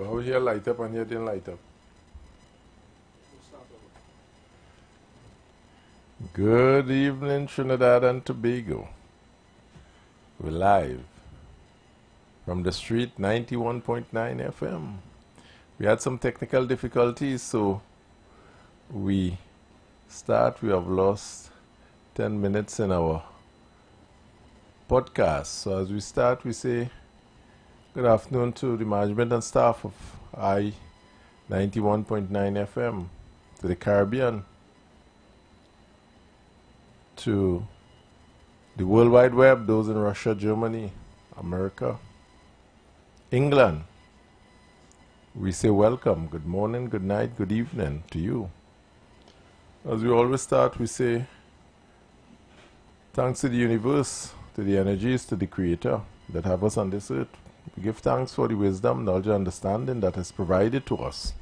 But how here light up and here didn't light up? Good evening, Trinidad and Tobago. We're live from the street 91.9 FM. We had some technical difficulties, so we have lost 10 minutes in our podcast. So as we start, we say good afternoon to the management and staff of I 91.9 FM, to the Caribbean, to the World Wide Web, those in Russia, Germany, America, England. We say welcome, good morning, good night, good evening to you. As we always start, we say thanks to the universe, to the energies, to the Creator that have us on this earth. We give thanks for the wisdom, knowledge, and understanding that is provided to us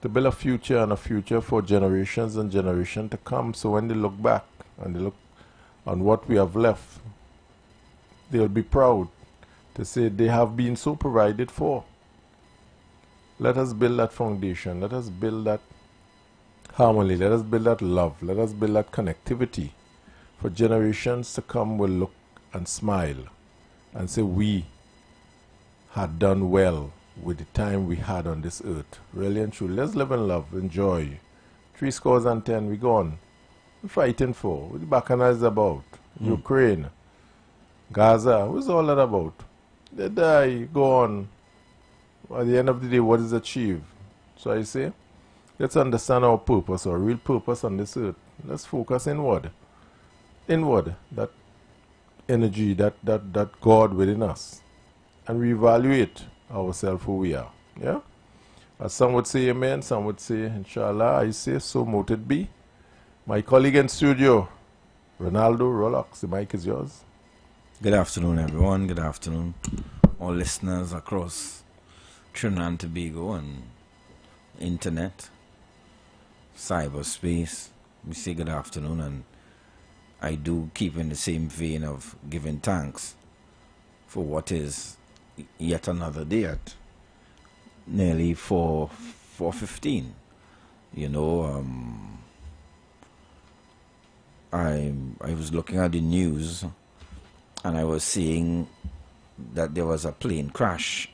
to build a future, and a future for generations and generations to come. So when they look back and they look on what we have left, they'll be proud to say they have been so provided for. Let us build that foundation. Let us build that harmony. Let us build that love. Let us build that connectivity. For generations to come will look and smile and say we had done well with the time we had on this earth. Really and truly. Let's live in love, enjoy. 10 we gone. We're fighting for. What the Bacchanal is about? Ukraine, Gaza. What's all that about? They die, go on. At the end of the day, what is achieved? So I say, let's understand our purpose, our real purpose on this earth. Let's focus inward. Inward, that energy, that God within us. And reevaluate ourselves who we are. Yeah? As some would say amen, some would say inshallah. I say so mote it be. My colleague in studio, Ronaldo Rolox, the mic is yours. Good afternoon, everyone. Good afternoon, all listeners across Trinidad and Tobago and internet, cyberspace. We say good afternoon, and I do keep in the same vein of giving thanks for what is yet another day at nearly 4:15. You know, I was looking at the news and I was seeing that there was a plane crash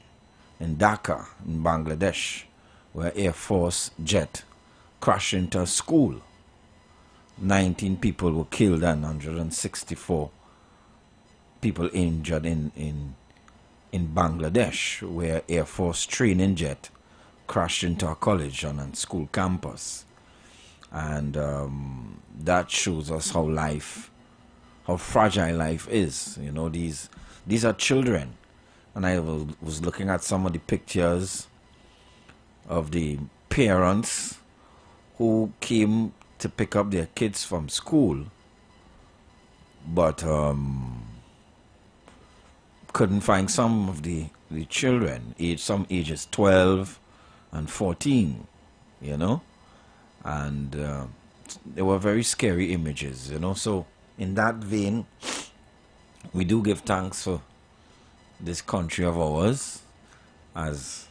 in Dhaka, in Bangladesh, where Air Force jet crashed into a school. 19 people were killed and 164 people injured in Bangladesh, where Air Force training jet crashed into a college on a school campus. And that shows us how fragile life is. You know, these are children. And I was looking at some of the pictures of the parents who came to pick up their kids from school, but couldn't find some of the children, some ages 12 and 14, you know. And they were very scary images, you know. So in that vein, we do give thanks for this country of ours. As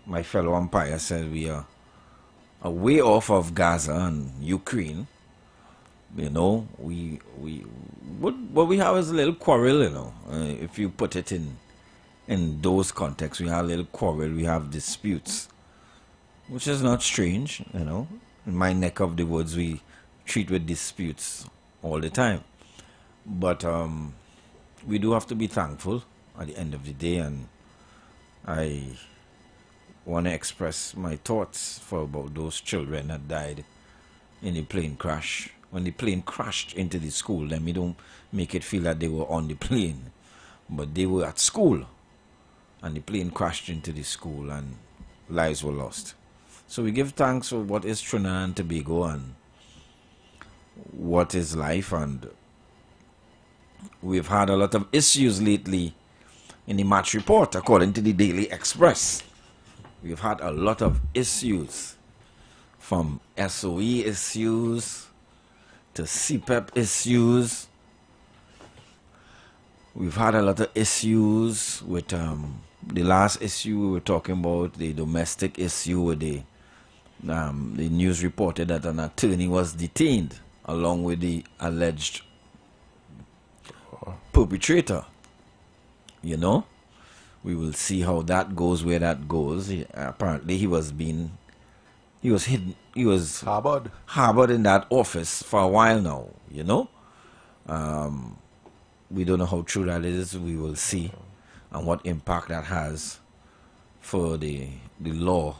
my fellow umpire said, we are a way off of Gaza and Ukraine. You know, what we have is a little quarrel, you know. If you put it in those contexts, we have a little quarrel, we have disputes, which is not strange, you know. In my neck of the woods, we treat with disputes all the time. But we do have to be thankful at the end of the day, and I want to express my thoughts about those children that died in the plane crash. When the plane crashed into the school, let me don't make it feel that they were on the plane, but they were at school, and the plane crashed into the school and lives were lost. So we give thanks for what is Trinidad and Tobago and what is life. And we've had a lot of issues lately in the match report, according to the Daily Express. We've had a lot of issues, from SOE issues to CPEP issues. We've had a lot of issues with the last issue we were talking about, the domestic issue with the news reported that an attorney was detained along with the alleged perpetrator. You know, we will see how that goes, where that goes. Apparently he was hidden, he was harbored in that office for a while now, you know. We don't know how true that is. We will see, and what impact that has for the law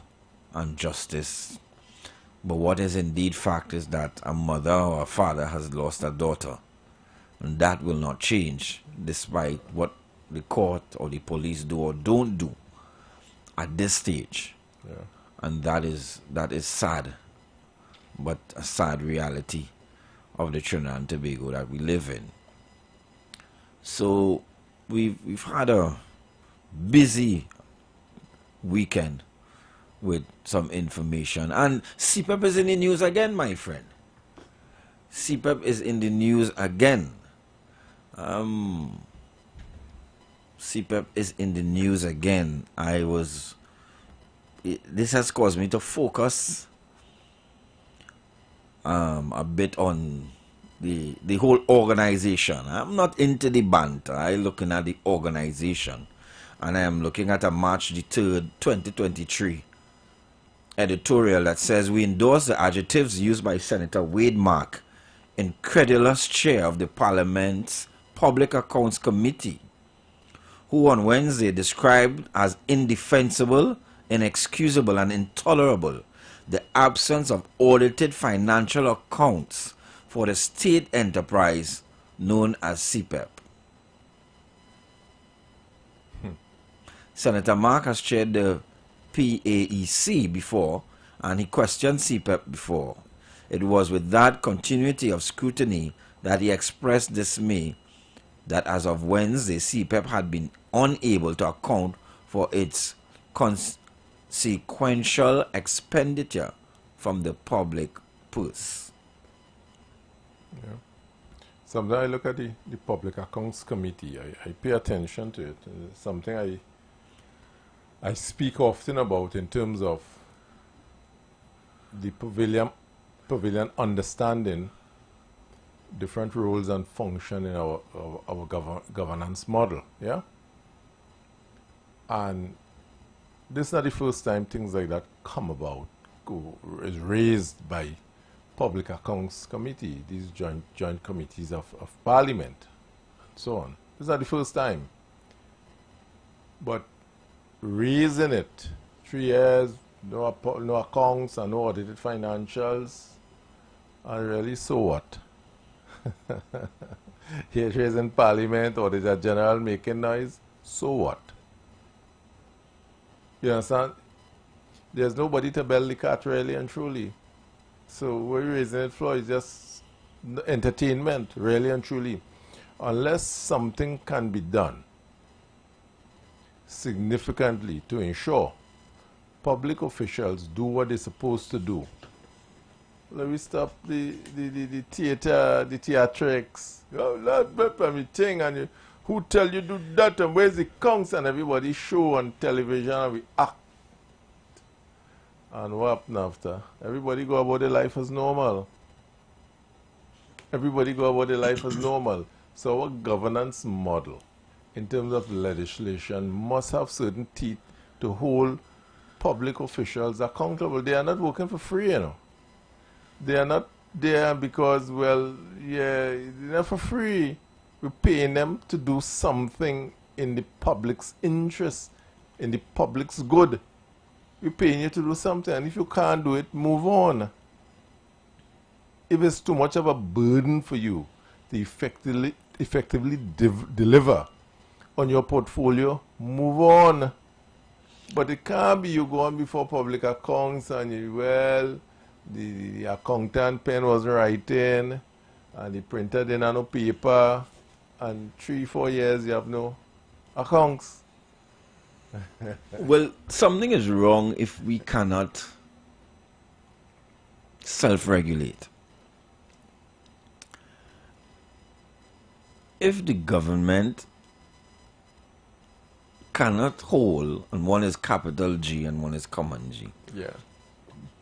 and justice. But what is indeed fact is that a mother or a father has lost a daughter, and that will not change despite what the court or the police do or don't do at this stage. Yeah. And that is sad, but a sad reality of the Trinidad and Tobago that we live in. So we've had a busy weekend with some information, and CPEP is in the news again, my friend. CPEP is in the news again. CPEP is in the news again. This has caused me to focus a bit on the whole organization. I'm not into the banter. I'm looking at the organization, and I am looking at a March the 3rd, 2023 editorial that says, we endorse the adjectives used by Senator Wade Mark, incredulous chair of the Parliament's Public Accounts Committee, who on Wednesday described as indefensible, inexcusable, and intolerable the absence of audited financial accounts for the state enterprise known as CPEP. Senator Mark has chaired the PAEC before, and he questioned CPEP before. It was with that continuity of scrutiny that he expressed dismay that as of Wednesday, CPEP had been unable to account for its consequential expenditure from the public purse. Yeah. Sometimes I look at the Public Accounts Committee. I pay attention to it. It's something I speak often about in terms of the pavilion understanding different roles and function in our governance model. Yeah. And this is not the first time things like that come about, is raised by Public Accounts Committee, these joint committees of Parliament, and so on. This is not the first time. But raising it, 3 years, no accounts and no audited financials, and really, so what? Here it is in Parliament, Auditor General making noise, so what? You understand? There's nobody to bell the cat, really and truly. So what we're raising it for is just entertainment, really and truly. Unless something can be done significantly to ensure public officials do what they're supposed to do. Let me stop the theater, the theatrics. Oh, Lord, me thing, and who tell you do that, and where's the counts, and everybody show on television and we act. And what happened after? Everybody go about their life as normal. Everybody go about their life as normal. So our governance model, in terms of legislation, must have certain teeth to hold public officials accountable. They are not working for free, you know. They are not there because, well, yeah, they're not for free. We're paying them to do something in the public's interest, in the public's good. We're paying you to do something, and if you can't do it, move on. If it's too much of a burden for you to effectively deliver on your portfolio, move on. But it can't be you go on before public accounts and you, well, the accountant pen wasn't writing and the printer didn't have no paper, and 3-4 years you have no accounts. Well, something is wrong if we cannot self-regulate. If the government cannot hold, and one is capital G and one is common G. Yeah.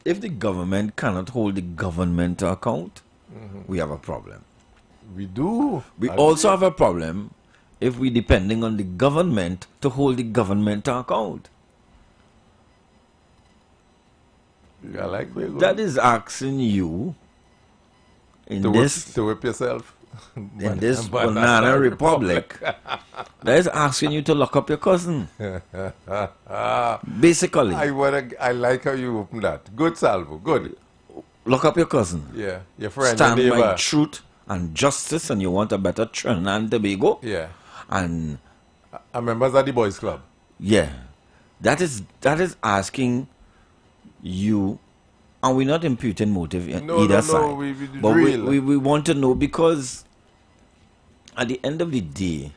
If the government cannot hold the government to account, we have a problem. We do. We also have a problem if we're depending on the government to hold the government to account. I like where you're That going. is asking you in To whip yourself. in this banana republic, that is asking you to lock up your cousin. Basically, I like how you open that. Good, Salvo. Good. lock up your cousin. Yeah. Your friend, Stand your by neighbor. truth and justice, and you want a better Trinidad and Tobago. Yeah. And And members of the boys club. yeah, that is asking you, and we're not imputing motive in No, either no, side. no. We But real. we want to know, because at the end of the day,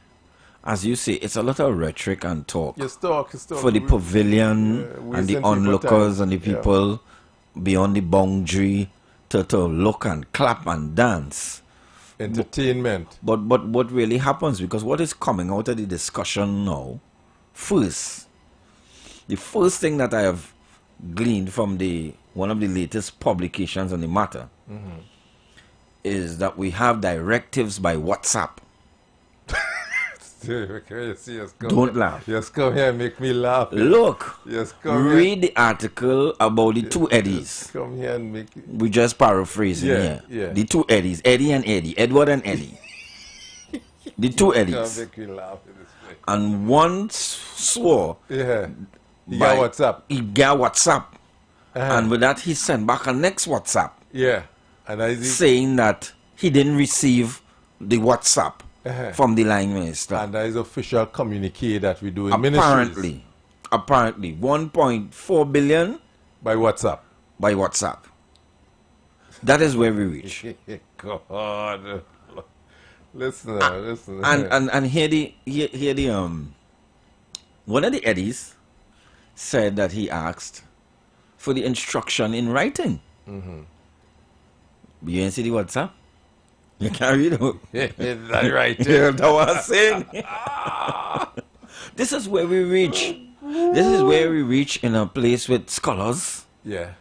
as you say, it's a lot of rhetoric and talk Yes, talk. for the pavilion and the wasting people onlookers time. and the Yeah. people beyond the boundary to look and clap and dance. Entertainment. But what really happens, because what is coming out of the discussion now, the first thing that I have gleaned from one of the latest publications on the matter is that we have directives by WhatsApp. Don't laugh. Yes, come here and make me laugh. Look, Yes, come read the article about the two Eddies. Come here and make it. We just paraphrasing Yeah, here. yeah. The two Eddies, Eddie and Eddie, Edward and Eddie. The two Come Eddies. make me laugh in this way. And one swore Yeah. You by- got what's up? he got WhatsApp. Uh-huh. And with that, he sent back a next WhatsApp Yeah. And I see. saying that he didn't receive the WhatsApp from the line minister. And that is official communique that we do in ministries. Apparently, 1.4 billion By WhatsApp. by WhatsApp. That is where we reach. God. Listen, listen. And here the one of the Eddies said that he asked for the instruction in writing. You didn't see the WhatsApp? You can't read it. That's right. Yeah, that's what I'm saying. This is where we reach. This is where we reach in a place with scholars. Yeah.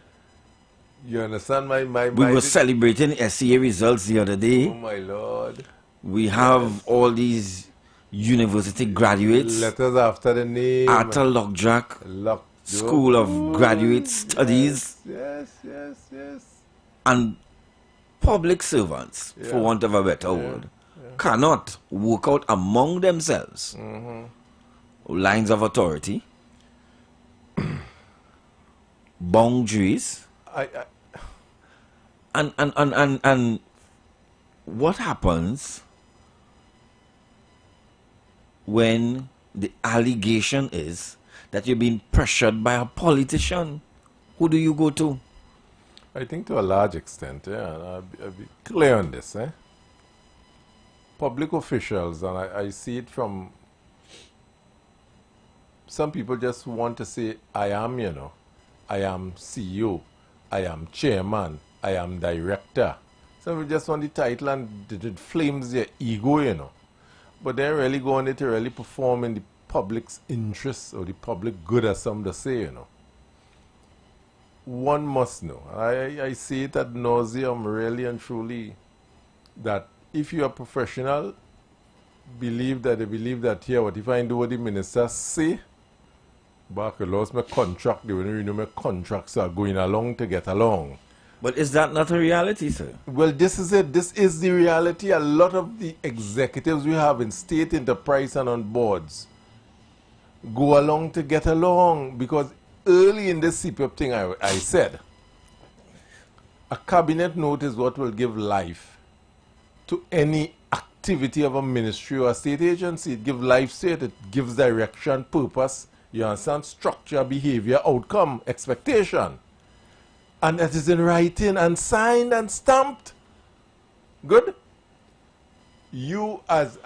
You understand my We were celebrating SCA results the other Oh day. my Lord. We have all these university graduates Letters after the name. Arthur Lockjack Lock. School of Graduate Studies, Yes. and public servants, for Yeah. want of a better word, cannot work out among themselves lines of authority, boundaries, and what happens when the allegation is that you're being pressured by a politician? Who do you go to? I think to a large extent, yeah, and I'll be clear on this, Public officials, and I see it from some people just want to say, I am, I am CEO, I am chairman, I am director. Some people just want the title and it flames their ego, But they're really going to really perform in the public's interest or the public good, as some to say, One must know. I see it ad nauseum, really and truly, that if you're a professional, they believe that here, what if I do what the minister say? Back I lost my contract, they will renew my contracts are going along to get along. But is that not a reality, sir? Well, this is it. This is the reality. A lot of the executives we have in state enterprise and on boards go along to get along, because early in this CPAP thing I said, a cabinet note is what will give life to any activity of a ministry or a state agency. It gives life to it. It gives direction, purpose, you understand, structure, behavior, outcome, expectation. And that is in writing and signed and stamped. Good? You as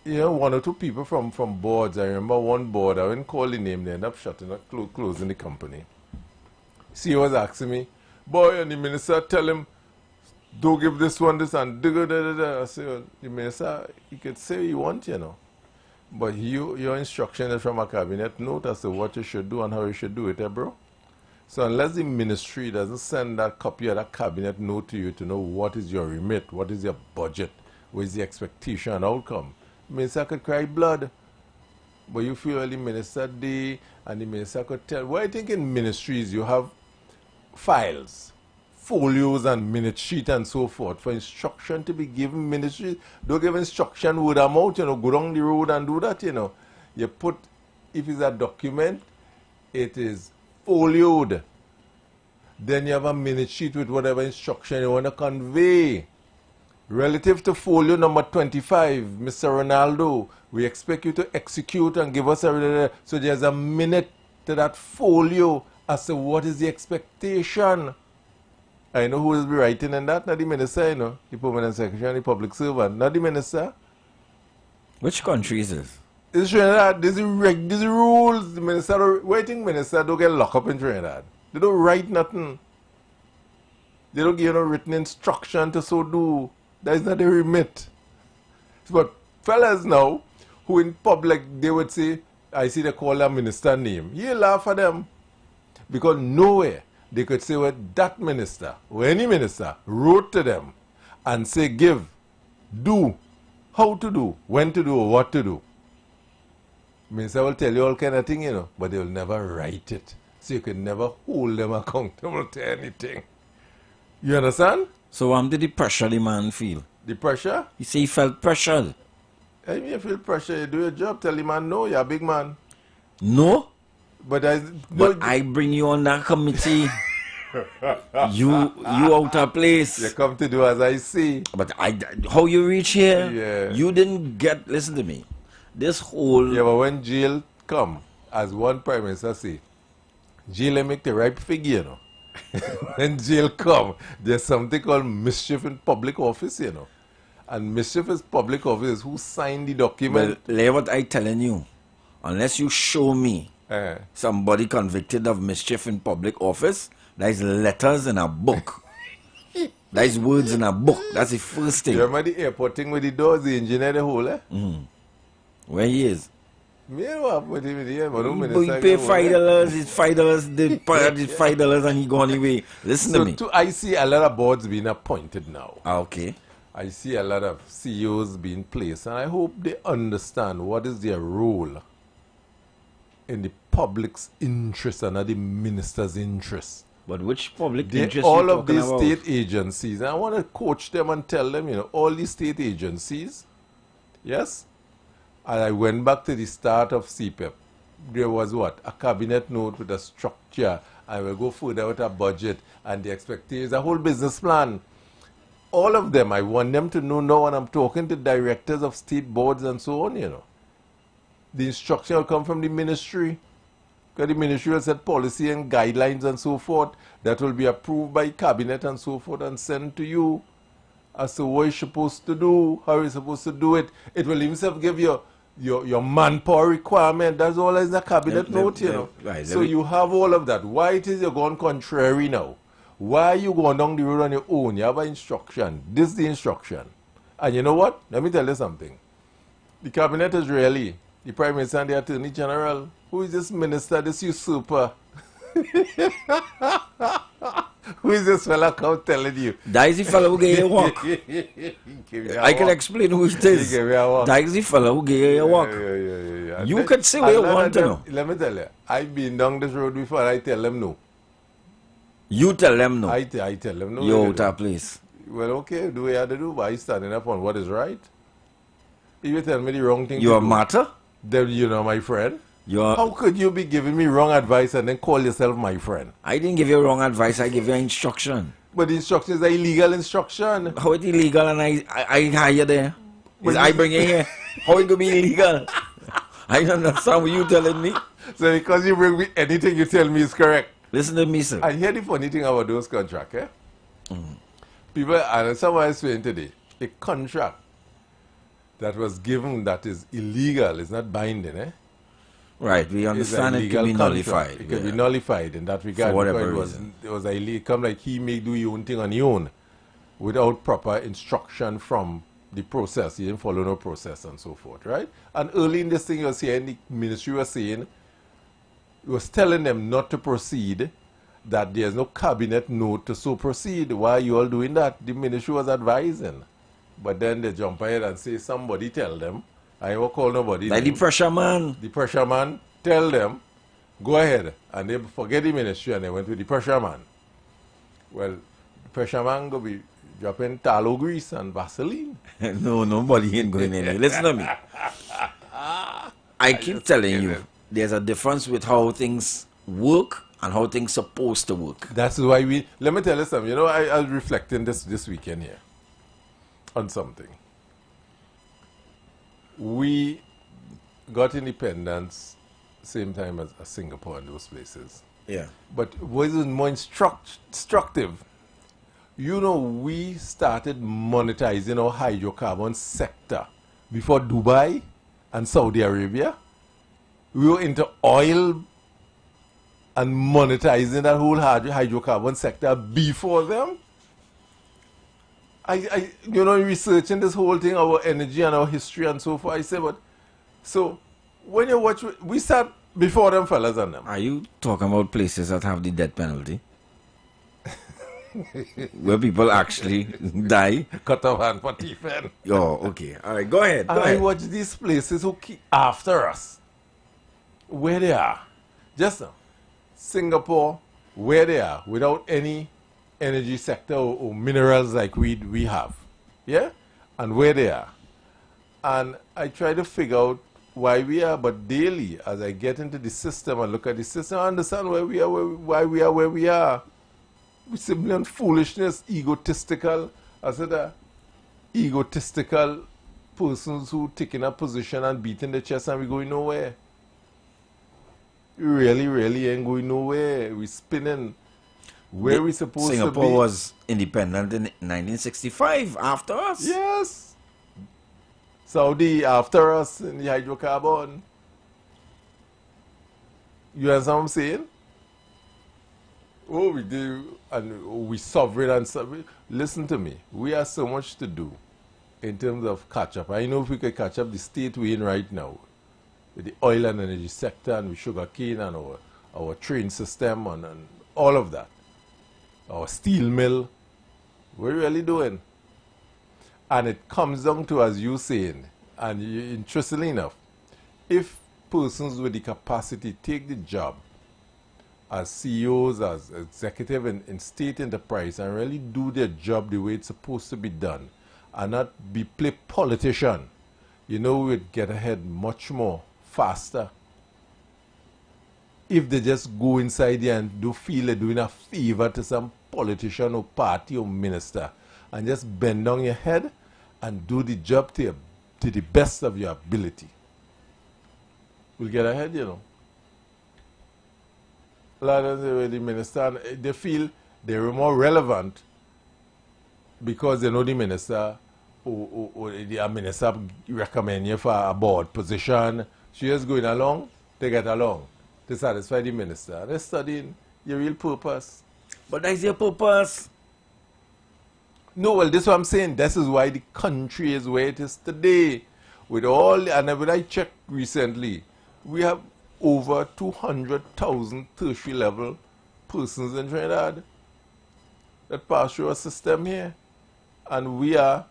one or two people from boards. I remember one board, I wouldn't call the name, they ended up shutting up, closing the company. CEO was asking me, boy, and the minister tell him, don't give this one this and da da da da. I say, well, the minister, he could say what he want, But your instruction is from a cabinet note as to what you should do and how you should do it, bro. So unless the ministry doesn't send that copy of that cabinet note to you to know what is your remit, what is your budget, what is the expectation and outcome, minister could cry blood. But you feel the minister day and the minister could tell. Why I think in ministries you have files, folios and minute sheet and so forth for instruction to be given. Ministries don't give instruction word of mouth, you know, go down the road and do that, you know. You put, if it's a document, it is folioed. Then you have a minute sheet with whatever instruction you want to convey. Relative to folio number 25, Mr. Ronaldo, we expect you to execute and give us a... So there's a minute to that folio as to what is the expectation. I know who will be writing in that, not the minister, you know, the permanent secretary and the public servant, not the minister. Which country is this? It's Trinidad. This is rules. The minister, waiting minister don't get locked up in Trinidad. They don't write nothing. They don't give no written instruction to so do. That is not a remit. But fellas now, who in public, they would say, I see they call their minister name. You laugh at them. Because nowhere they could say what that minister or any minister wrote to them and say give, do, how to do, when to do, or what to do. Minister will tell you all kind of thing, you know, but they will never write it. So you can never hold them accountable to anything. You understand? So did the pressure the man feel? The pressure? He say he felt pressured. I mean, you feel pressure, you do your job, tell the man no, you're a big man. No? But I bring you on that committee. you out of place. You come to do as I say. But how you reach here? Yeah. You didn't get, listen to me. This whole... Yeah, but when jail come, as one prime minister say, jail make the right figure, you know. When jail come, there's something called mischief in public office, you know. And mischief is public office. Who signed the document? Well, like what I telling you, unless you show me somebody convicted of mischief in public office, there's letters in a book. There's words in a book. That's the first thing. You remember the airport thing with the doors, the engineer, the whole, eh? Where he is? Me what with him here, but he pay $5, it's $5, they pay $5 and he go anyway. Listen to me. I see a lot of boards being appointed now. Okay. I see a lot of CEOs being placed, and I hope they understand what is their role in the public's interest and not the minister's interest. But which public interest all of these state agencies, and I want to coach them and tell them, you know, all these state agencies, yes? And I went back to the start of CPEP. There was what? A cabinet note with a structure. I will go further with a budget and the expectations, a whole business plan. All of them, I want them to know now when I'm talking to directors of state boards and so on, you know. The instruction will come from the ministry. Because the ministry will set policy and guidelines and so forth that will be approved by cabinet and so forth and sent to you as to what you're supposed to do, how you're supposed to do it. It will himself give you your manpower requirement. That's all in the cabinet note, you know. Right, so you have all of that. Why it is you're going contrary now? Why are you going down the road on your own? You have an instruction. This is the instruction. And you know what? Let me tell you something. The cabinet is really the Prime Minister and the Attorney General. Who is this minister, this usurper? Who is this fella come telling you? That is the fella who gave you a walk. I can explain who it is. That is the fella who gave you a walk. Yeah. You can say what you want to know. Let me tell you, I've been down this road before and I tell them no. You tell them no. I tell them no. You're out of place. Well, okay, do what you have to do, but I standing up on what is right. If you tell me the wrong thing you're a martyr? Then you know my friend. How could you be giving me wrong advice and then call yourself my friend? I didn't give you wrong advice, I give you instruction. But the instruction is an illegal instruction. How is it illegal and I hire you there? I bring you here. How it could be illegal? I don't understand what you telling me. So because you bring me anything you tell me is correct. Listen to me, sir. I hear the funny thing about those contracts, eh? People, and someone is saying today, a contract that was given that is illegal is not binding, eh? Right, we understand it can be nullified. It can be nullified in that regard. For whatever reason. It was illegal. Come like he may do his own thing on his own without proper instruction from the process. He didn't follow no process and so forth, right? And early in this thing, you was hearing the ministry was saying, it was telling them not to proceed, that there's no cabinet note to so proceed. Why are you all doing that? The ministry was advising. But then they jump ahead and say, somebody tell them. I won't call nobody. Like the pressure man. The pressure man tell them, go ahead. And they forget the ministry and they went with the pressure man. Well, the pressure man go be dropping tallow grease and Vaseline. No, nobody ain't going anywhere. Listen to me. I keep telling you, there's a difference with how things work and how things supposed to work. That's why let me tell you something. You know, I was reflecting this weekend here on something. We got independence same time as Singapore and those places. Yeah. But what is more instructive, you know, we started monetizing our hydrocarbon sector before Dubai and Saudi Arabia. We were into oil and monetizing that whole hydrocarbon sector before them. You know, researching this whole thing, our energy and our history and so forth, I say, but, so, when you watch, we start before them fellas and them. Are you talking about places that have the death penalty? Where people actually die? Cut off hand for teeth. Oh, okay. All right, go ahead. And I watch these places who keep after us. Where they are. Just now. Singapore, where they are, without any energy sector or minerals like we have. Yeah? And where they are. And I try to figure out why we are, but daily, as I get into the system and look at the system, I understand why we are where we are. We simply on foolishness, egotistical, egotistical persons who taking a position and beating the chest and we going nowhere. We really ain't going nowhere. We spinning where we supposed to be. Singapore was independent in 1965 after us. Yes. Saudi after us in the hydrocarbon. You understand what I'm saying? Oh, we do, and we sovereign and sovereign. Listen to me. We have so much to do in terms of catch up. I know if we could catch up the state we're in right now, with the oil and energy sector and with sugar cane and our train system and all of that. Our steel mill. What are we really doing? And it comes down to, as you saying, and interestingly enough, if persons with the capacity take the job as CEOs, as executive in state enterprise and really do their job the way it's supposed to be done and not play politician, you know, we'd get ahead much more faster. If they just go inside there and do feel they're doing a favor to some politician or party or minister and just bend down your head and do the job to the best of your ability, we'll get ahead, you know. A lot of the minister, they feel they're more relevant because they know the minister or the minister recommend you for a board position. She is going along, they get along to satisfy the minister. They're studying your real purpose. But that's your purpose. No, well, this is what I'm saying. This is why the country is where it is today. With all, and when I checked recently, we have over 200,000 tertiary level persons in Trinidad that pass through our system here. And we are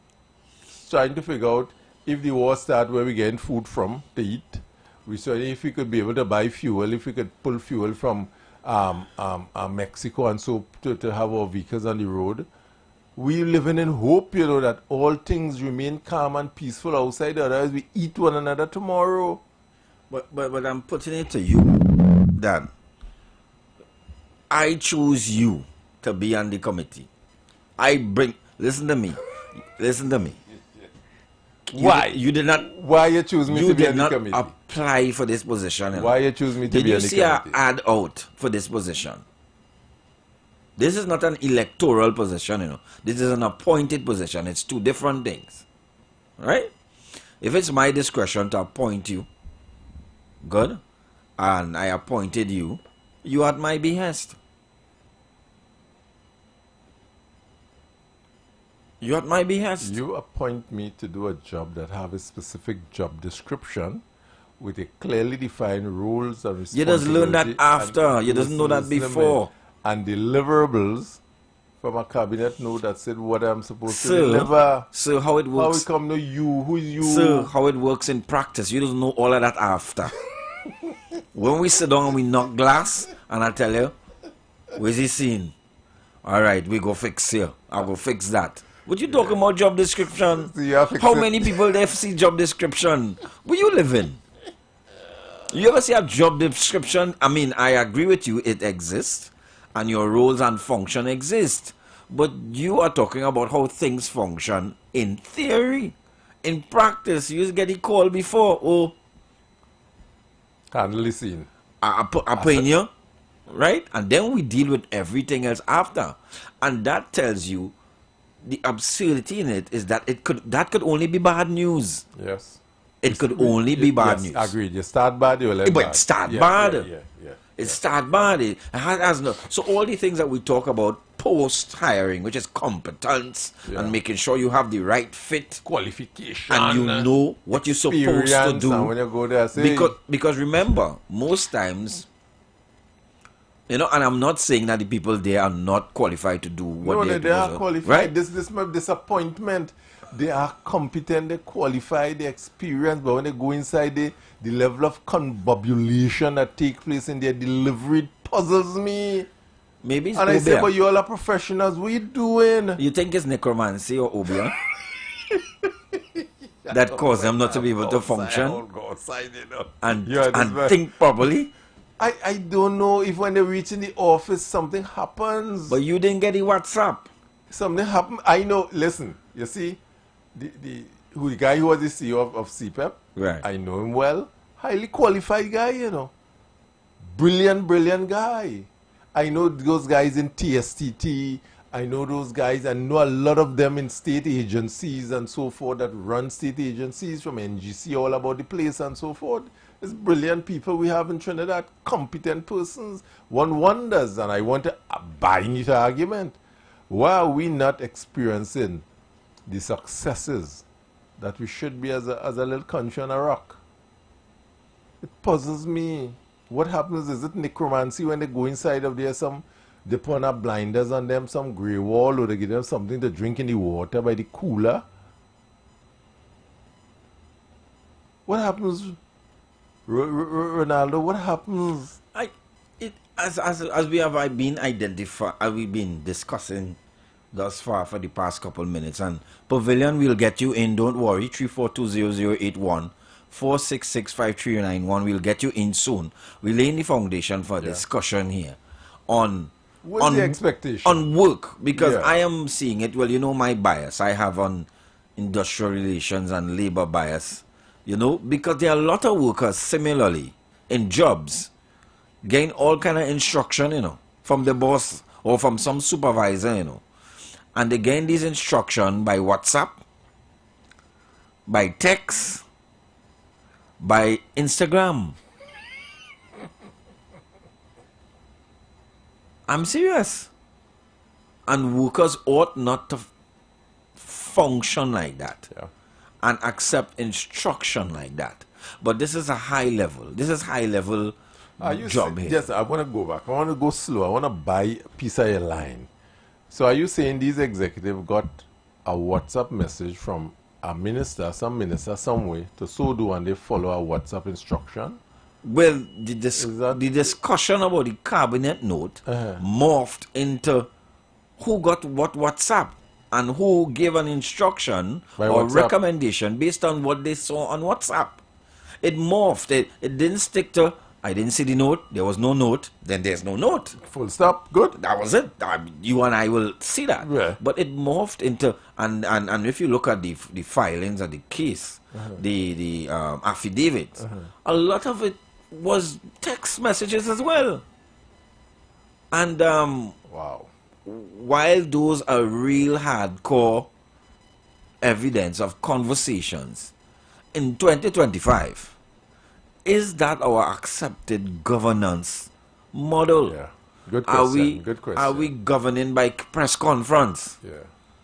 trying to figure out if the war starts, where we're getting food from to eat. We saw if we could be able to buy fuel, if we could pull fuel from Mexico and so to have our vehicles on the road. We living in hope, you know, that all things remain calm and peaceful outside, otherwise we eat one another tomorrow. But I'm putting it to you that I choose you to be on the committee. Listen to me. Why? You did not. Why you choose me to be on the committee? You did not apply for this position. Why you choose me to be on the committee? Did you see an ad out for this position? This is not an electoral position, you know. This is an appointed position. It's two different things. Right? If it's my discretion to appoint you, good, and I appointed you, you at my behest. You at my behest. You appoint me to do a job that have a specific job description with a clearly defined rules and responsibility. You just learn that after. You doesn't know that before. And deliverables from a cabinet note that said what I'm supposed to deliver. So how it works? How it come to you? Who is you? So how it works in practice? You don't know all of that after. When we sit down and we knock glass, and I tell you, where's he scene? All right, we go fix here. I'll go fix that. What you talking about job description? How many people there see job description? Where you living? You ever see a job description? I mean, I agree with you, it exists, and your roles and function exist. But you are talking about how things function in theory. In practice, you just get a call before, oh, handle the scene. I put in you, right? And then we deal with everything else after. And that tells you the absurdity in it is that that could only be bad news. Yes. It could only be bad news. Agreed. You start bad, you will end bad. But start bad. Yeah. It start bad. It has no. So all the things that we talk about post hiring, which is competence and making sure you have the right fit, qualification, and you know what you're supposed to do. And when you go there, say, because remember, most times, you know, and I'm not saying that the people there are not qualified to do what they are qualified. Right? This my disappointment. They are competent, they qualify, they experience, but when they go inside, the level of conbobulation that takes place in their delivery puzzles me. Maybe it's and I say, but you all are professionals, what you doing? You think it's necromancy or obia that cause them not to be able to function and think properly? I don't know if when they reach in the office, something happens. But you didn't get the WhatsApp. Something happened. I know, listen, you see, the guy who was the CEO of CPEP, right? I know him well. Highly qualified guy, you know. Brilliant guy. I know those guys in TSTT. I know those guys. I know a lot of them in state agencies and so forth that run state agencies from NGC all about the place and so forth. It's brilliant people we have in Trinidad, competent persons. One wonders, and I want to buy into the argument. Why are we not experiencing the successes that we should be as a little country on a rock? It puzzles me. What happens? Is it necromancy when they go inside of there? They put up blinders on them, some grey wall, or they give them something to drink in the water by the cooler? What happens, Ronaldo? What happens? As we have been discussing thus far for the past couple minutes, and Pavilion will get you in, don't worry. 3420081 4665391. We'll get you in soon. We're laying the foundation for discussion here on the expectation on work, because I am seeing it. Well, you know my bias I have on industrial relations and labor bias, you know, because there are a lot of workers similarly in jobs getting all kind of instruction, you know, from the boss or from some supervisor, you know. And they gain this instruction by WhatsApp, by text, by Instagram. I'm serious. And workers ought not to function like that and accept instruction like that. But this is a high level. This is high level job here. Yes, I want to go back. I want to go slow. I want to buy a piece of your line. So are you saying these executives got a WhatsApp message from a minister, some minister, some way, to so do, and they follow a WhatsApp instruction? Well, the discussion about the cabinet note morphed into who got what WhatsApp and who gave an instruction or recommendation based on what they saw on WhatsApp. It morphed. It didn't stick to, I didn't see the note, there was no note, then there's no note. Full stop, good. That was it. You and I will see that. Yeah. But it morphed into, and if you look at the filings of the case, the affidavits, a lot of it was text messages as well. And wow, while those are real hardcore evidence of conversations in 2025, is that our accepted governance model? Yeah, good question. Good question. Are we governing by press conference? Yeah,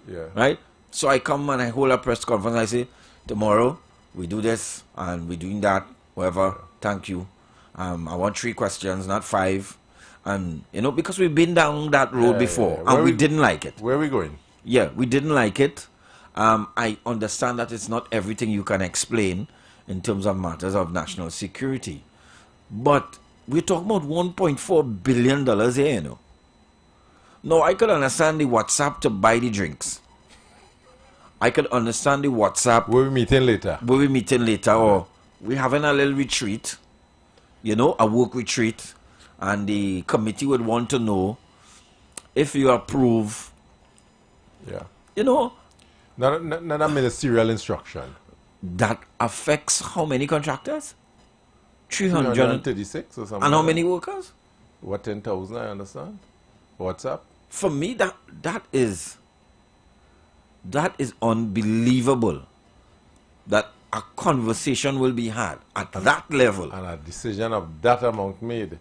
yeah. Right. So I come and I hold a press conference. I say, tomorrow we do this and we're doing that, whatever. Thank you. I want 3 questions, not 5. And, you know, because we've been down that road before and we didn't like it. Where are we going? Yeah, we didn't like it. I understand that it's not everything you can explain in terms of matters of national security. But we're talking about $1.4 billion here, you know. Now, I could understand the WhatsApp to buy the drinks. I could understand the WhatsApp. We'll be meeting later. We'll be meeting later, or we're having a little retreat, you know, a work retreat, and the committee would want to know if you approve, you know. Not a ministerial instruction. That affects how many contractors? 336 or something. And how many workers? What, 10,000, I understand. WhatsApp? For me, that is unbelievable that a conversation will be had at that level. And a decision of that amount made.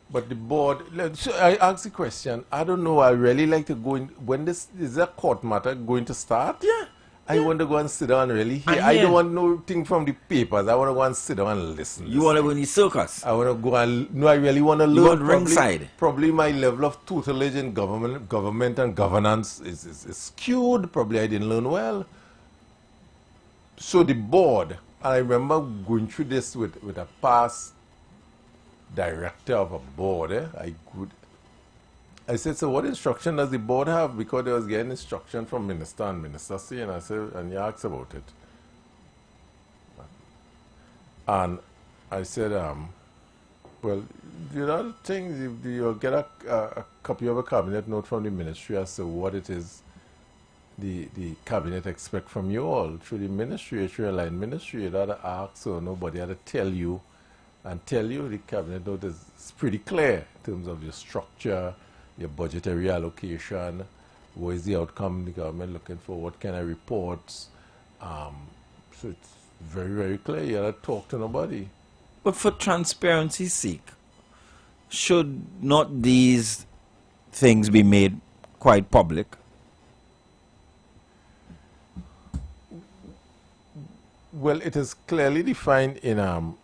But the board, so I ask the question, I don't know, I really like to go in, when this, is a court matter going to start? Yeah. I want to go and sit down and really hear. I don't want no thing from the papers. I want to go and sit down and listen. You want to go in the circus? I want to go and, no, I really want to learn. You want ringside? Probably my level of tutelage in government and governance is skewed. Probably I didn't learn well. So the board, I remember going through this with a past director of a board. I said, so what instruction does the board have? Because they was getting instruction from minister and minister C, and I said, and he asked about it. And I said, well, the other thing, you'll get a copy of a cabinet note from the ministry as to what it is the cabinet expect from you all. Through the ministry, through a line ministry, you had to ask, so nobody had to tell you. And tell you, the cabinet note is pretty clear in terms of your structure, your budgetary allocation, what is the outcome the government looking for, what kind of reports. So it's very, very clear. You have to talk to nobody. But for transparency's sake, should not these things be made quite public? Well, it is clearly defined in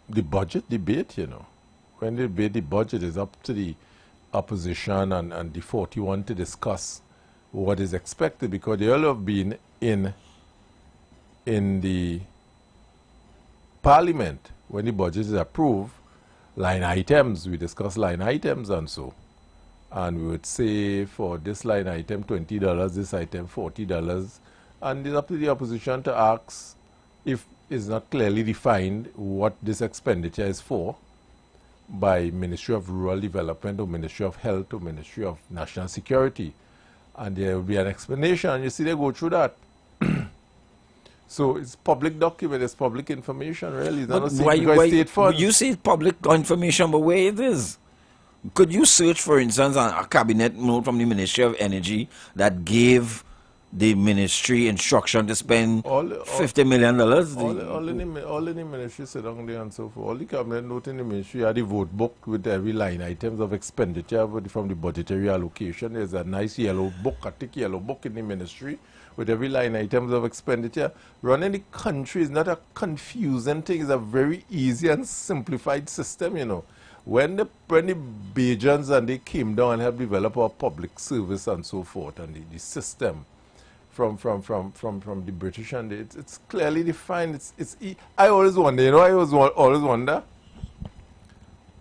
the budget debate, you know. When they debate the budget, is up to the opposition and the 41 to discuss what is expected, because they all have been in the parliament when the budget is approved, line items, we discuss line items and so. And we would say for this line item $20, this item $40, and it's up to the opposition to ask if it's not clearly defined what this expenditure is for by Ministry of Rural Development or Ministry of Health or Ministry of National Security. And there will be an explanation, and you see they go through that. So it's public document, it's public information, really. It's not state funds. You say public information, but where it is? Could you search, for instance, a cabinet note from the Ministry of Energy that gave the ministry instruction to spend $50 million? All in the ministry sit down there and so forth. All the cabinet note in the ministry are the vote book with every line items of expenditure from the budgetary allocation. There's a nice yellow book, a thick yellow book in the ministry with every line items of expenditure. Running the country is not a confusing thing. It's a very easy and simplified system, you know. When the Bajans and they came down and helped develop our public service and so forth, and the system from the British, and it's clearly defined. I always wonder, you know, always wonder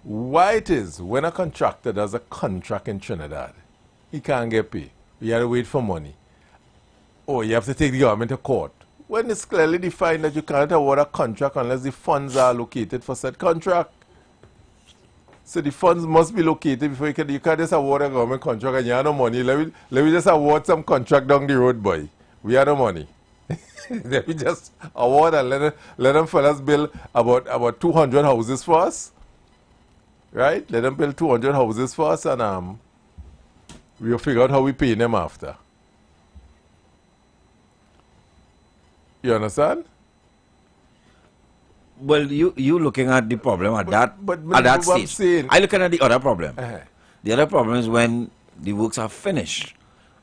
why it is when a contractor does a contract in Trinidad, he can't get paid. You have to wait for money. Or you have to take the government to court. When it's clearly defined that you can't award a contract unless the funds are allocated for said contract. So the funds must be located before you can't just award a government contract and you have no money. Let me just award some contract down the road, boy. We have no money. Let me just award and let them fellas build about 200 houses for us. Right? Let them build 200 houses for us, and we'll figure out how we pay them after. You understand? Well, you looking at the problem at that stage. I looking at the other problem. The other problem is when the works are finished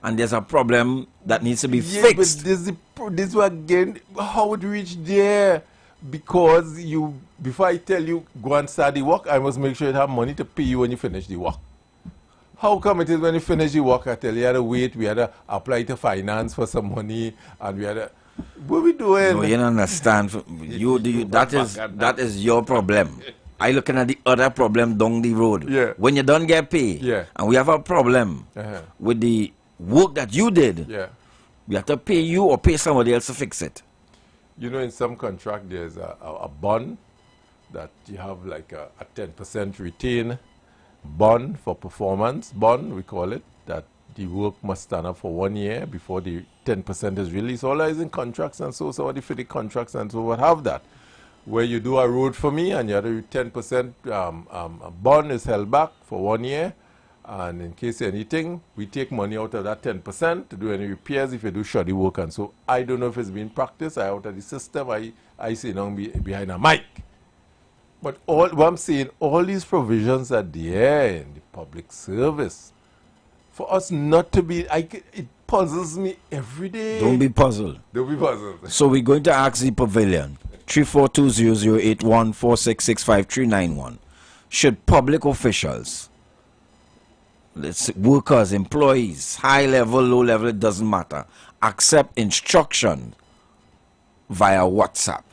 and there's a problem that needs to be Yeah, fixed. but this was again, how it reach there? Because before I tell you, go and start the work, I must make sure you have money to pay you when you finish the work. How come it is when you finish the work, I tell you had to wait, we had to apply to finance for some money, and we had to, what we doing? No, you don't understand. That is your problem. I looking at the other problem down the road. Yeah. When you don't get paid, Yeah. and we have a problem with the work that you did, Yeah. we have to pay you or pay somebody else to fix it. You know, in some contract, there's a bond that you have like a 10% retain bond for performance bond, we call it, that the work must stand up for 1 year before the 10% is released. All that is in contracts, and so some of the fitting contracts and so what have that. Where you do a road for me and you have the 10% bond is held back for 1 year, and in case anything, we take money out of that 10% to do any repairs if you do shoddy work. And so I don't know if it's being practiced. I out of the system. I sit down behind a mic. But what I'm saying, all these provisions are there in the public service. For us not to be, it puzzles me every day. Don't be puzzled. Don't be puzzled. So we're going to ask the pavilion. 342008146653991. Should public officials, workers, employees, high level, low level, it doesn't matter, accept instruction via WhatsApp?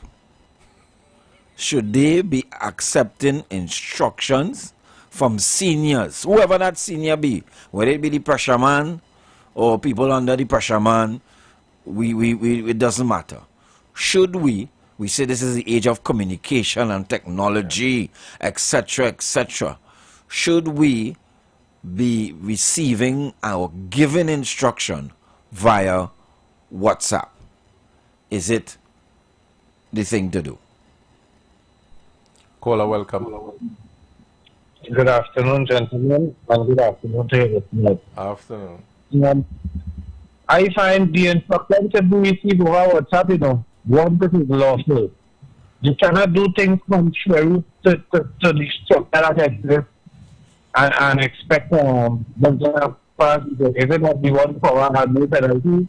Should they be accepting instructions from seniors, whoever that senior be, whether it be the pressure man or people under the pressure man, it doesn't matter. Should we say this is the age of communication and technology, etc., etc. Should we be receiving or giving instruction via WhatsApp? Is it the thing to do? Caller, welcome. Good afternoon, gentlemen, and good afternoon to you. Afternoon. I find the instruction to be received over WhatsApp, one that is lawful. You cannot do things contrary to the structure that exists and expect them to pass. Even if the one power has no penalty.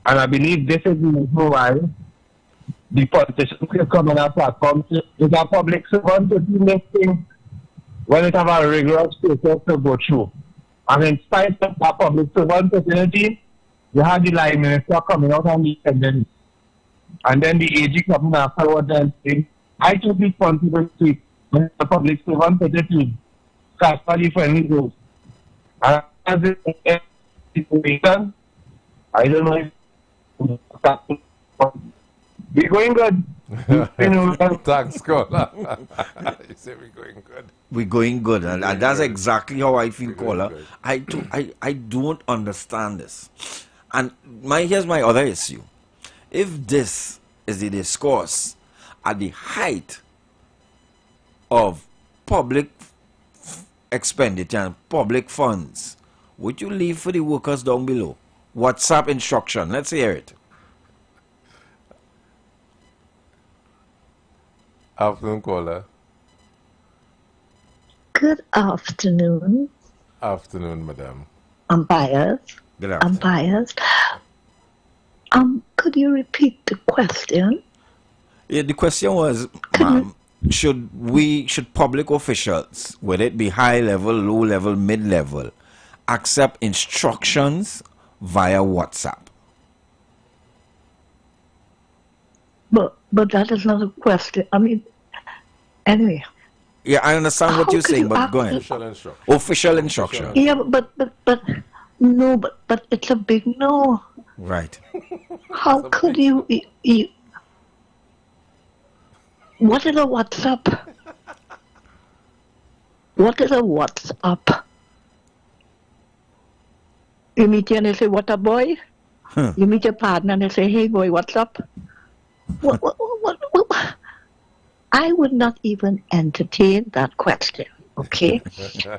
And I believe this is the reason why the politicians can come on our platform. It's a public servant to do these things when it have a rigorous process to go through. And in spite of that public servant facility, you had the line minister coming out on the independence. And then the AG coming afterwards and saying, I took responsibility when the public servant facility casually friendly rules. And as it situation, I don't know if we're going good. Thanks, caller. You say we're going good. We're going good, and that's exactly how I feel, caller. Good. I don't understand this. And here's my other issue. If this is the discourse at the height of public expenditure and public funds, would you leave for the workers down below? WhatsApp instruction. Let's hear it. Afternoon, caller. Good afternoon, Afternoon, madam. umpires. Good afternoon. Umpires. Could you repeat the question? Yeah, the question was, ma'am, should public officials, whether it be high level, low level, mid level, accept instructions via WhatsApp? But that is not a question. I mean, anyway. Yeah, I understand what How you're could saying, you but go ahead. Official instruction. Official instruction. Yeah, but no, but it's a big no. Right. How could you? What is a WhatsApp? What is a WhatsApp? You meet you and they say, "What a boy." You meet your partner and they say, "Hey boy, what's up?" What? I would not even entertain that question. Okay,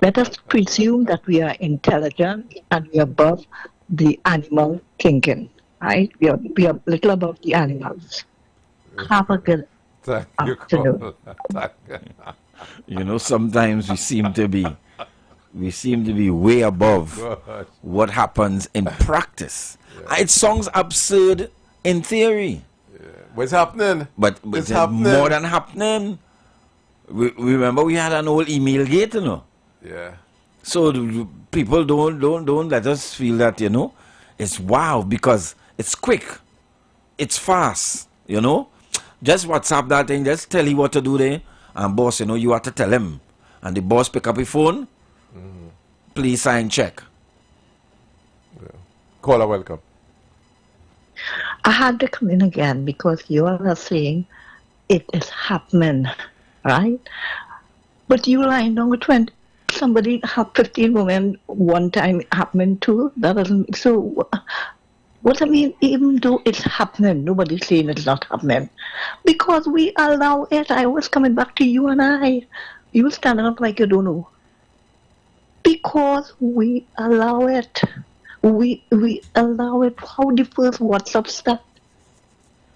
let us presume that we are intelligent and we are above the animal thinking. Right? We are a little above the animals. Have a good Thank you, afternoon. caller. Thank you. You know, sometimes we seem to be we seem to be way above Gosh. what happens in practice. It sounds absurd in theory, What's happening? but It's it's happening. more than happening. We remember we had an old email gate, you know. Yeah. So people don't let us feel that, you know, it's wow, because it's quick, it's fast, you know. Just WhatsApp that thing, just tell you what to do there, and boss, you know, you have to tell him, and the boss pick up his phone. Please sign check. Caller, welcome. I had to come in again because you are saying it is happening, right? But you lying down with 20, somebody have 15 women one time happening too. That doesn't, so what I mean, even though it's happening, nobody's saying it's not happening. Because we allow it. I was coming back to you and I. You standing up like you don't know. Because we allow it. We allow it. How the first WhatsApp start?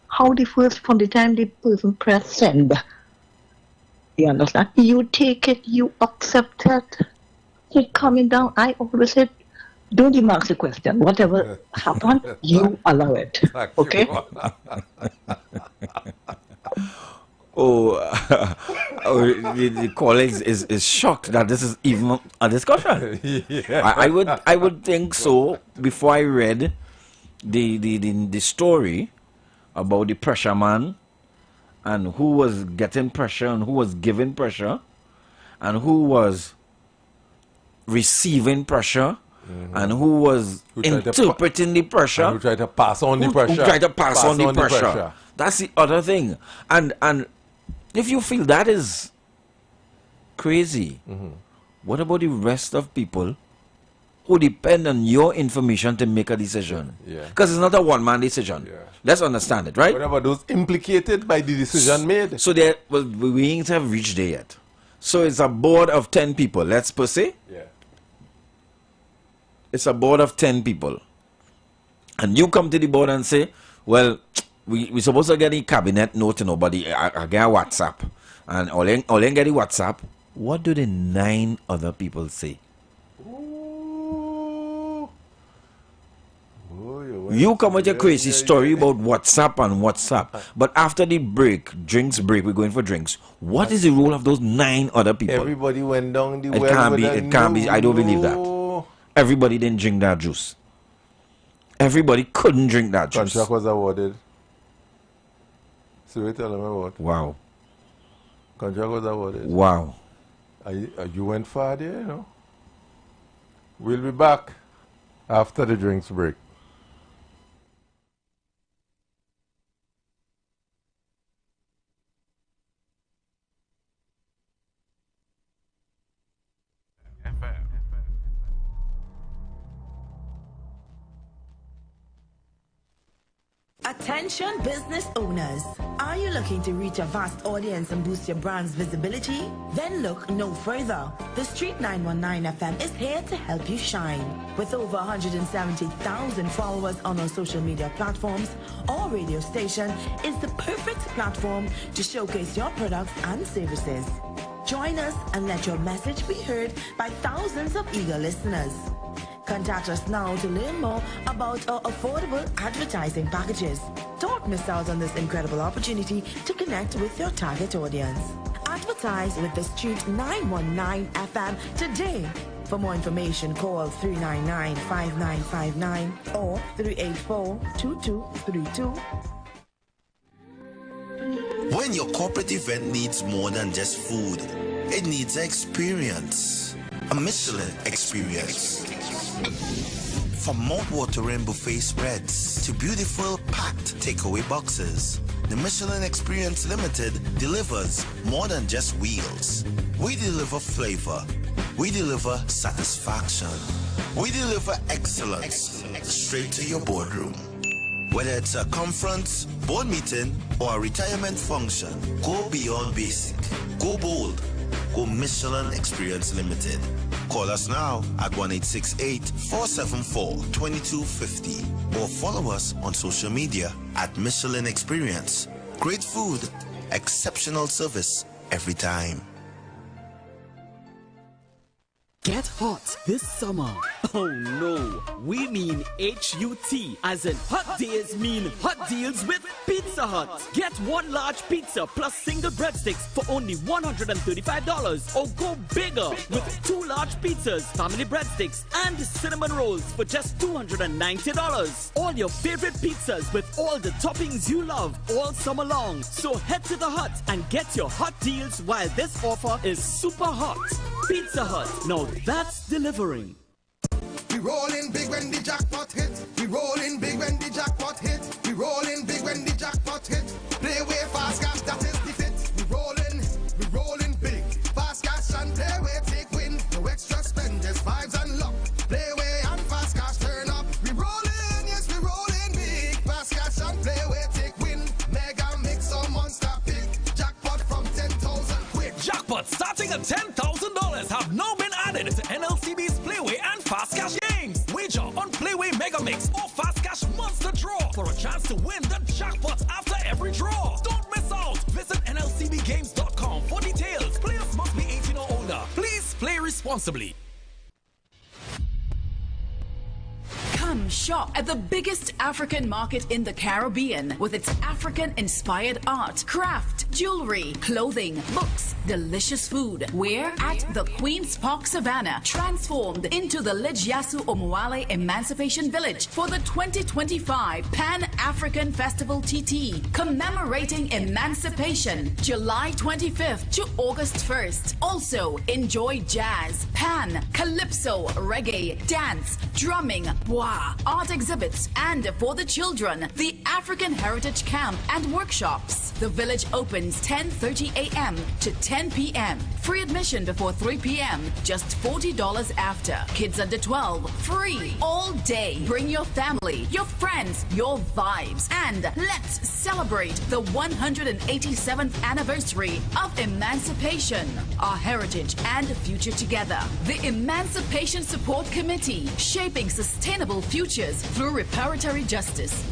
How the first, from the time the person press send? You understand? You take it, you accept it. It's coming down. I always said, don't even ask the question. Whatever happens, you allow it. Okay? The colleagues is shocked that this is even a discussion. I would think so before I read the story about the pressure man and who was getting pressure and who was giving pressure and who was receiving pressure and who was interpreting the pressure. And who tried to pass on the pressure. Who tried to pass on the pressure. That's the other thing. And if you feel that is crazy, what about the rest of people who depend on your information to make a decision? Because it's not a one-man decision. Let's understand it, right? What about those implicated by the decision made? So we ain't have reached there yet. So it's a board of 10 people, let's per se. It's a board of 10 people. And you come to the board and say, well, we supposed to get a cabinet note to nobody. I get a WhatsApp. And all get the WhatsApp. What do the 9 other people say? You come with your crazy story about WhatsApp and WhatsApp. But after the break, we're going for drinks. What is the role of those 9 other people? Everybody went down the well. It can't be. I don't believe that. Everybody didn't drink that juice. Everybody couldn't drink that juice. Contract was awarded. So we tell them about. Wow. Contract was awarded. Wow. You went far there, you know. We'll be back after the drinks break. Attention business owners. Are you looking to reach a vast audience and boost your brand's visibility? Then look no further. The Street 919 FM is here to help you shine. With over 170,000 followers on our social media platforms, our radio station is the perfect platform to showcase your products and services. Join us and let your message be heard by thousands of eager listeners. Contact us now to learn more about our affordable advertising packages. Don't miss out on this incredible opportunity to connect with your target audience. Advertise with the Street 919 FM today. For more information, call 399-5959 or 384-2232. When your corporate event needs more than just food, it needs an experience. A Michelin experience. From mouth-watering buffet spreads to beautiful packed takeaway boxes, the Michelin Experience Limited delivers more than just wheels. We deliver flavor. We deliver satisfaction. We deliver excellence straight to your boardroom. Whether it's a conference, board meeting, or a retirement function, go beyond basic. Go bold. Go Michelin Experience Limited. Call us now at 1-868-474-2250 or follow us on social media at Michelin Experience. Great food, exceptional service every time. Get hot this summer. Oh no, we mean H-U-T, as in hot days mean hot deals with Pizza Hut. Get one large pizza plus single breadsticks for only $135, or go bigger with two large pizzas, family breadsticks, and cinnamon rolls for just $290. All your favorite pizzas with all the toppings you love all summer long. So head to the Hut and get your hot deals while this offer is super hot. Pizza Hut, now that's delivering. We rollin' big when the jackpot hit. We rollin' big when the jackpot hit. We rollin' big when the jackpot hit. Play way fast cash, that is the fit. We rollin' big. Fast cash and play way take win. No extra spend, just vibes and luck. Play way and fast cash turn up. We rollin', yes we rollin' big. Fast cash and play way take win. Mega mix or monster pick. Jackpot from 10,000 quid. Jackpot starting at $10,000 have now been added to NLCB's Playway and Fast Cash games. Wager on Playway Mega Mix or Fast Cash Monster Draw for a chance to win the jackpot after every draw. Don't miss out. Visit NLCBgames.com for details. Players must be 18 or older. Please play responsibly. Come shop at the biggest African market in the Caribbean with its African-inspired art, craft, jewelry, clothing, books, delicious food. We're at the Queen's Park Savannah, transformed into the Lidjasu Omuale Emancipation Village for the 2025 Pan-African Festival TT, commemorating emancipation, July 25th to August 1st. Also, enjoy jazz, pan, calypso, reggae, dance, drumming, bois, art exhibits, and for the children, the African Heritage Camp and workshops. The village opens 10:30 a.m. to 10 p.m. Free admission before 3 p.m. Just $40 after. Kids under 12, free all day. Bring your family, your friends, your vibes, and let's celebrate the 187th anniversary of emancipation, our heritage and future together. The Emancipation Support Committee, shaping sustainable futures through reparatory justice.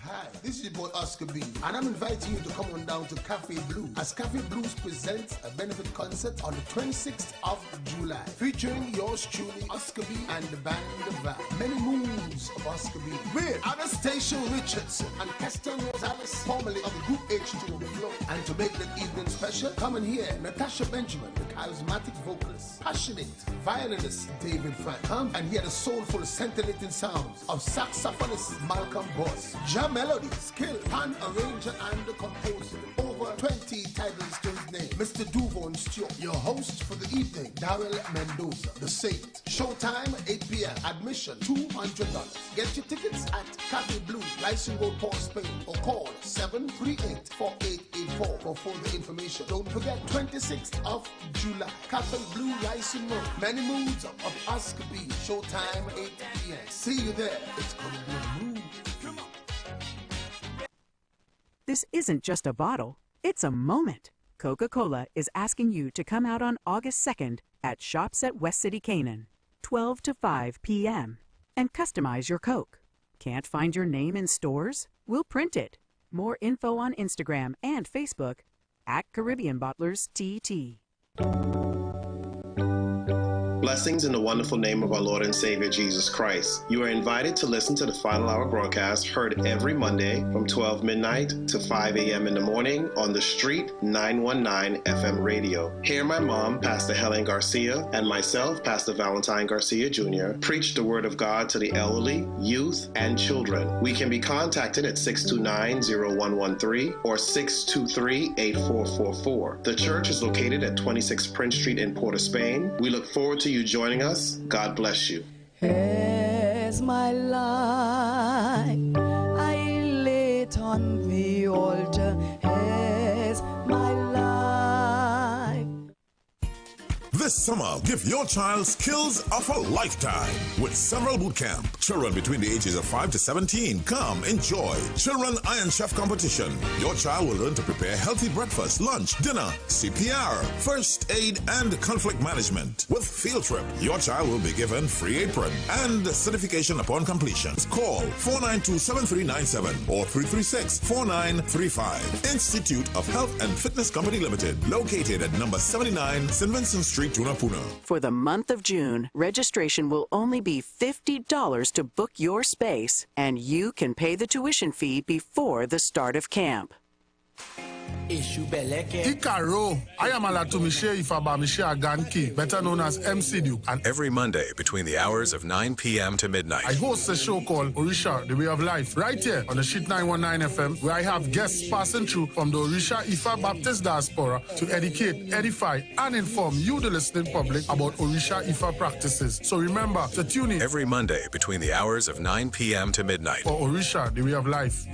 Hi, this is your boy Oscar B, and I'm inviting you to come on down to Cafe Blues as Cafe Blues presents a benefit concert on the 26th of July, featuring yours truly, Oscar B, and the band The Vibe. Many moves of Oscar B with Anastasia Richardson and Hester Rosales, formerly of the Group H2 on the floor. And to make that evening special, come and hear Natasha Benjamin, the charismatic vocalist, passionate violinist David Frank. Come and hear the soulful, scintillating sounds of saxophonist Malcolm Boss. Jam Melody, skill, pan arranger and the composer. Over 20 titles to his name. Mr. Duvon Stewart, your host for the evening, Daryl Mendoza, the Saint. Showtime 8 p.m. Admission $200. Get your tickets at Cafe Blue, License Road, Port Spain, or call 738-4884 for further information. Don't forget 26th of July, Cafe Blue, License Road. Many moods of Oscar B. Showtime 8 p.m. See you there. It's gonna be a mood. Come on. This isn't just a bottle, it's a moment. Coca-Cola is asking you to come out on August 2nd at Shops at West City Canaan, 12 to 5 p.m. and customize your Coke. Can't find your name in stores? We'll print it. More info on Instagram and Facebook at Caribbean Bottlers TT. Blessings in the wonderful name of our Lord and Savior Jesus Christ. You are invited to listen to the Final Hour broadcast heard every Monday from 12 midnight to 5 a.m. in the morning on The Street 919 FM radio. Hear my mom, Pastor Helen Garcia, and myself, Pastor Valentine Garcia Jr., preach the Word of God to the elderly, youth, and children. We can be contacted at 629-0113 or 623-8444. The church is located at 26 Prince Street in Port of Spain. We look forward to you joining us. God bless you. As my life I lay it on the altar, as my life. This summer, give your child skills of a lifetime with several boot camp. Children between the ages of 5 to 17 come enjoy Children Iron Chef competition. Your child will learn to prepare healthy breakfast, lunch, dinner, CPR, first aid, and conflict management. With field trip, your child will be given free apron and certification upon completion. Call 492-7397 or 336-4935. Institute of Health and Fitness Company Limited, located at number 79 St. Vincent Street, Tunapuna. For the month of June, registration will only be $50 to book your space, and you can pay the tuition fee before the start of camp. Ikaro, I am Alatumishe Ifabamishe Aganki, better known as MC Duke. And every Monday between the hours of 9 p.m. to midnight, I host a show called Orisha, The Way of Life, right here on the Street 919 FM, where I have guests passing through from the Orisha Ifa Baptist Diaspora to educate, edify, and inform you, the listening public, about Orisha Ifa practices. So remember to tune in every Monday between the hours of 9 p.m. to midnight for Orisha, The Way of Life.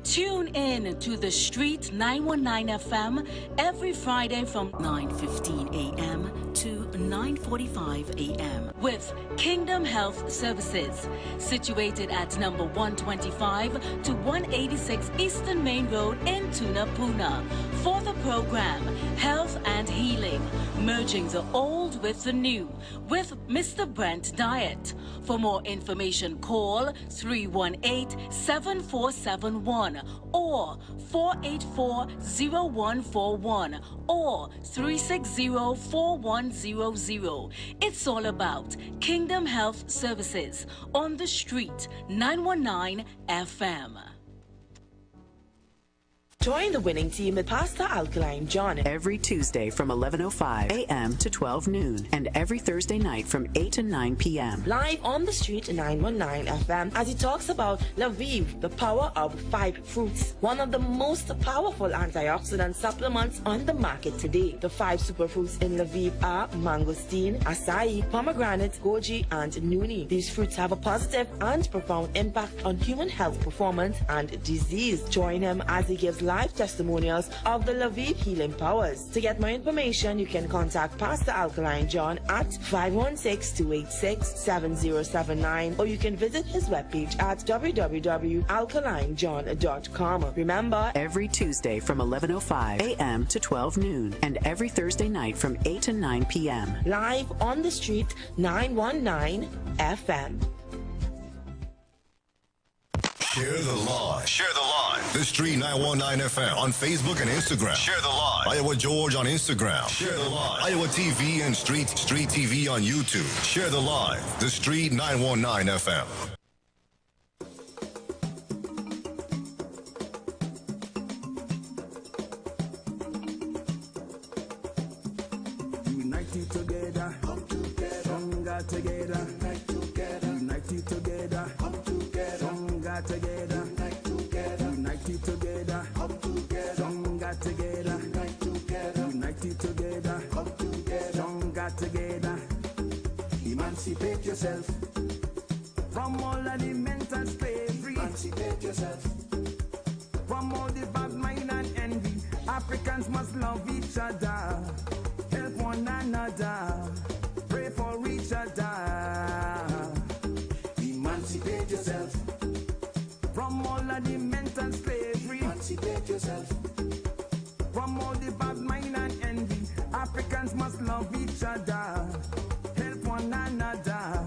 Tune in to The Street 919 FM every Friday from 9:15 a.m. to 9:45 a.m. with Kingdom Health Services, situated at number 125 to 186 Eastern Main Road in Tunapuna. For the program, Health and Healing, merging the old with the new, with Mr. Brent Diet. For more information, call 318-7471 or 484-0141 or 360-4100. It's all about Kingdom Health Services on The Street 919 FM. Join the winning team with Pastor Alkaline John every Tuesday from 11:05 a.m. to 12 noon, and every Thursday night from 8 to 9 p.m. live on The Street 919 FM as he talks about Lviv, the power of 5 fruits, one of the most powerful antioxidant supplements on the market today. The 5 superfruits in Lviv are mangosteen, acai, pomegranate, goji, and nuni. These fruits have a positive and profound impact on human health performance and disease. Join him as he gives live testimonials of the Lviv healing powers. To get more information, you can contact Pastor Alkaline John at 516-286-7079, or you can visit his webpage at www.alkalinejohn.com. Remember, every Tuesday from 11:05 a.m. to 12 noon, and every Thursday night from 8 to 9 p.m. live on The Street 919 FM. Share the live. Share the live. The Street 919 FM on Facebook and Instagram. Share the live. Iowa George on Instagram. Share the live. Iowa TV and Street TV on YouTube. Share the live. The Street 919 FM. United together, come together, stronger together, unite together, united together, come together, stronger together, unite together, united together, come together, stronger together, unite together, united together, come together, stronger together. Emancipate yourself from all of the mental slavery. Emancipate yourself from all the bad mind and envy. Africans must love each other. Help one another, pray for each other. Emancipate yourself from all of the mental slavery. Emancipate yourself from all the bad mind and envy. Africans must love each other, help one another,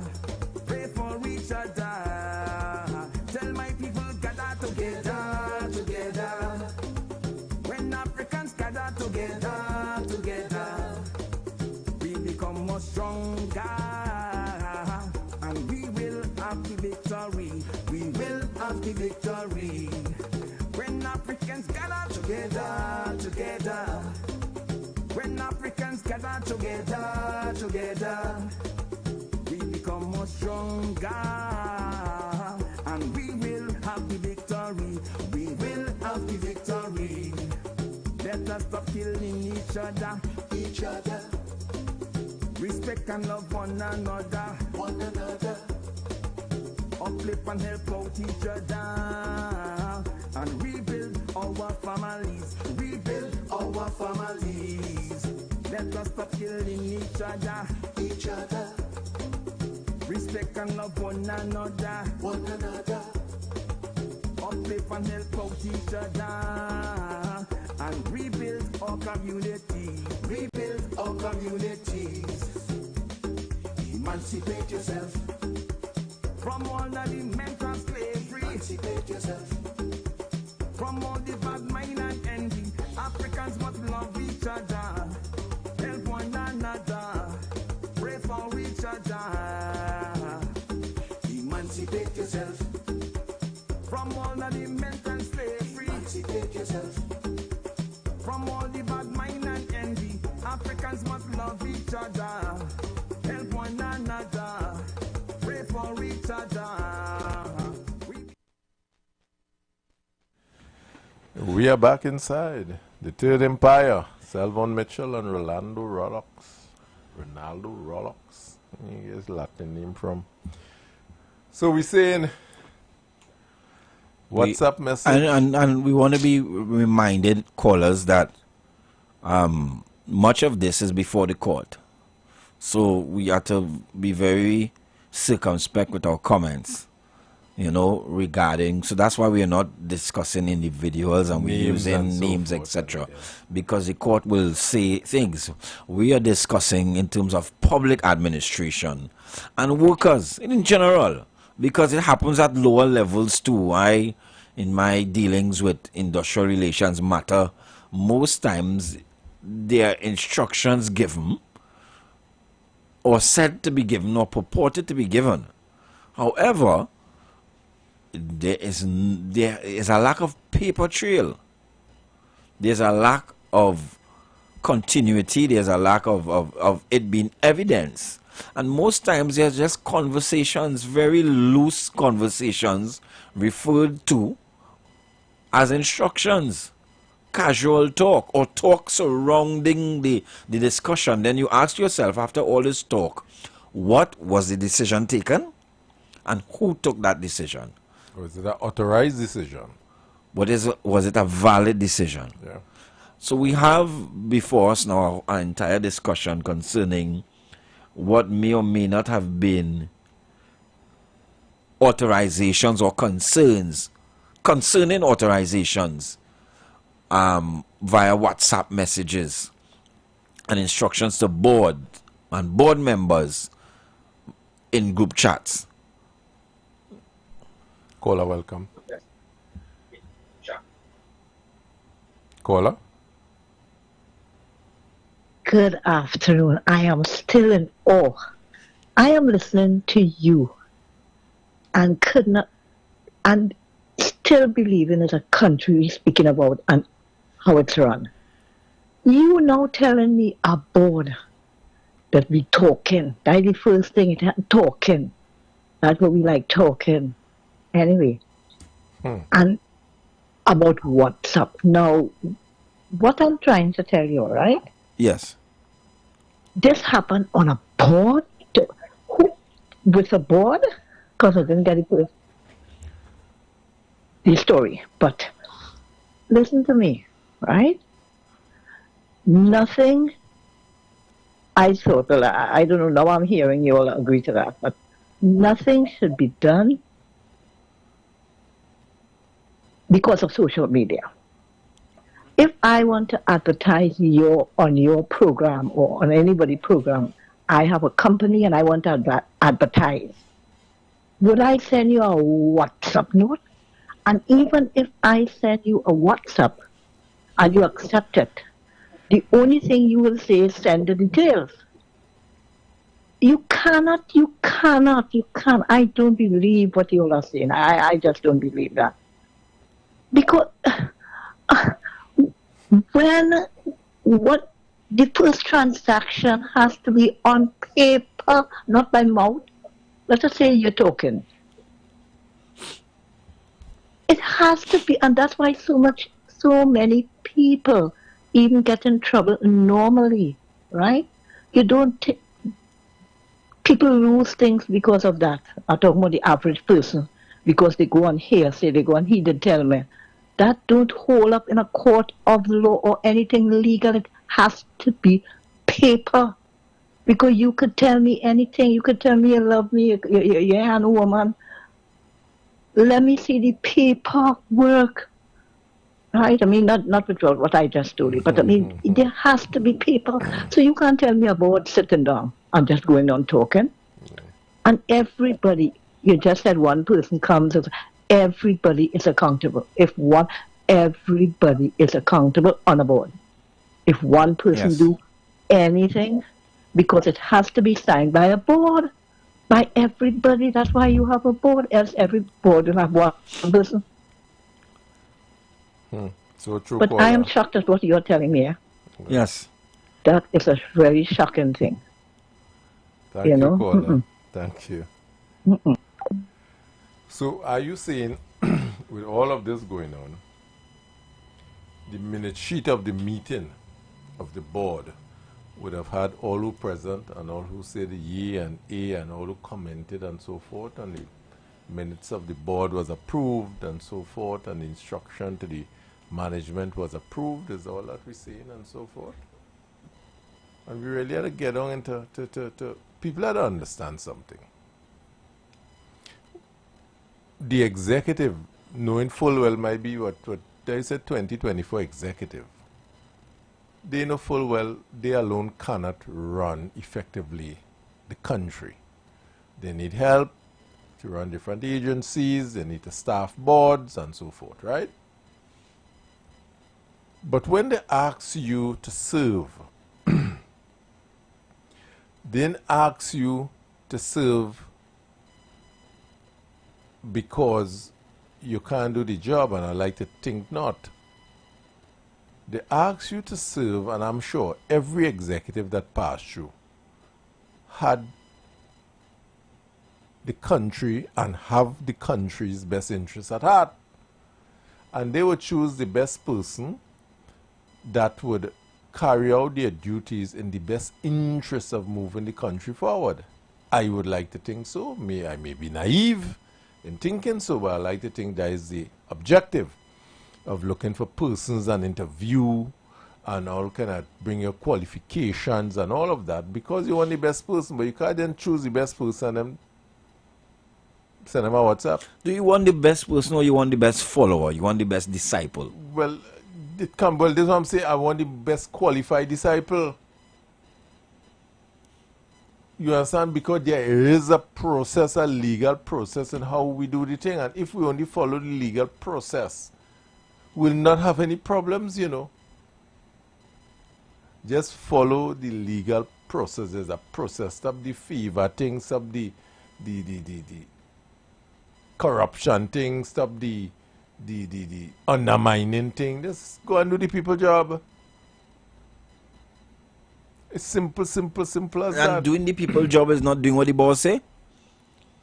pray for each other. Tell my people, gather together, together. When Africans gather together, together, we become more stronger, and we will have the victory. We will have the victory. When Africans gather together, together. When Africans gather together, together, we become more stronger, and we will have the victory. We will have the victory. Let us stop killing each other, each other. Respect and love one another, one another. Up uplift and help out each other, and rebuild our families. Rebuild our families. Let us stop killing each other. Each other. Respect and love one another. One another. Uplift and help out each other, and rebuild our community. Rebuild our communities. Emancipate yourself from all of the mental slavery. Emancipate yourself from all the bad mind and envy. Africans must love each other, help one another, pray for each other. Emancipate yourself from all of the mental slavery. Emancipate yourself from all the bad mind and envy. Africans must love each other, help one another, pray for each other. We are back inside the Third Empire. Selvon Mitchell and Rolando Rollocks. Ronaldo Rollocks. He gets Latin name from. So we're saying WhatsApp message. And we want to be reminded, callers, that much of this is before the court. So we have to be very circumspect with our comments, you know, regarding. So that's why we are not discussing individuals and we're using names, etc. Because the court will say things. We are discussing in terms of public administration and workers in general, because it happens at lower levels too. In my dealings with industrial relations matter, most times there are instructions given or said to be given or purported to be given. However, there is a lack of paper trail. There's a lack of continuity. There's a lack of it being evidence. And most times there's just conversations, very loose conversations referred to as instructions. Casual talk or talk surrounding the discussion. Then you ask yourself, after all this talk, what was the decision taken and who took that decision? Was it an authorized decision? Was it a valid decision? Yeah. So we have before us now an entire discussion concerning what may or may not have been authorizations or concerns concerning authorizations via WhatsApp messages and instructions to board and board members in group chats. Caller, welcome. Caller? Good afternoon. I am still in awe. I am listening to you and could not, and still believing it's a country we're speaking about and how it's run. You now telling me a board that we talking. That's the first thing, it had talking. That's what we like, talking. Anyway. And about WhatsApp. Now, what I'm trying to tell you, right? Yes. This happened on a board? With a board? Because I didn't get it. The story. But listen to me, right? Nothing, I thought, well, I don't know, now I'm hearing you all agree to that, but nothing should be done because of social media. If I want to advertise on your program or on anybody's program, I have a company and I want to advertise. Would I send you a WhatsApp note? And even if I send you a WhatsApp and you accept it, the only thing you will say is send the details. You cannot. I don't believe what you all are saying. I just don't believe that. Because the first transaction has to be on paper, not by mouth. Let us say you're talking. It has to be, and that's why so many people even get in trouble normally, right? You don't pick People lose things because of that. I'm talking about the average person, because they go on hearsay, they go on he did tell me. That don't hold up in a court of law or anything legal. It has to be paper. Because you could tell me anything. You could tell me you love me, you're a woman. Let me see the paperwork. Right? I mean, not with what I just told you, but I mean, there has to be paper. So you can't tell me about sitting down and just going on talking. And everybody, you just said one person comes, everybody is accountable. Everybody is accountable on a board. If one person do anything, because it has to be signed by a board, by everybody. That's why you have a board, else every board will have one person. So true. But I am shocked at what you're telling me. Yes. That is a very shocking thing. Thank you, know? Caller. Thank you. So are you saying, with all of this going on, the minute sheet of the meeting of the board would have had all who present and all who said yea and a and all who commented and so forth, and the minutes of the board was approved and so forth, and the instruction to the management was approved, is all that we're saying and so forth? And we really had to get on into people had to understand something. The executive, knowing full well, might be what they said 2024 executive. They know full well they alone cannot run effectively the country. They need help to run different agencies, they need to staff boards and so forth, right? But when they ask you to serve, then ask you to serve because you can't do the job, and I like to think not. They ask you to serve, and I'm sure every executive that passed through had the country and have the country's best interests at heart. And they would choose the best person that would carry out their duties in the best interest of moving the country forward. I would like to think so. I may be naive in thinking so, but I like to think that is the objective of looking for persons and interview and all kind of bring your qualifications and all of that, because you want the best person, but you can't then choose the best person and send them a WhatsApp. Do you want the best person or you want the best follower? You want the best disciple? Well, this is what I'm saying. I want the best qualified disciple. You understand? Because there is a process, a legal process in how we do the thing. And if we only follow the legal process, we'll not have any problems, you know. Just follow the legal process. There's a process. Stop the fever thing, stop the corruption thing, stop the undermining thing. Just go and do the people job. It's simple as that. And doing the people job is not doing what the boss say?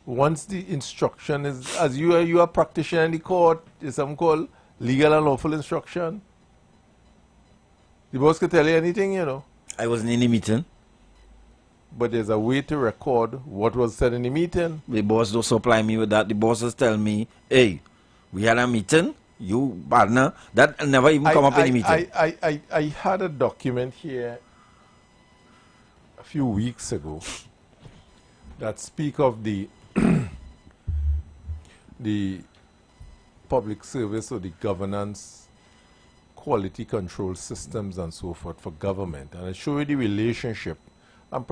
Once the instruction is, as you are a practitioner in the court, is something called legal and lawful instruction. The boss can tell you anything, you know. I wasn't in the meeting. But there's a way to record what was said in the meeting. The boss don't supply me with that. The boss just tell me, hey, we had a meeting, you partner. That never even come up in the meeting. I had a document here a few weeks ago that speak of the the public service or the governance, quality control systems and so forth for government. And I show you the relationship. And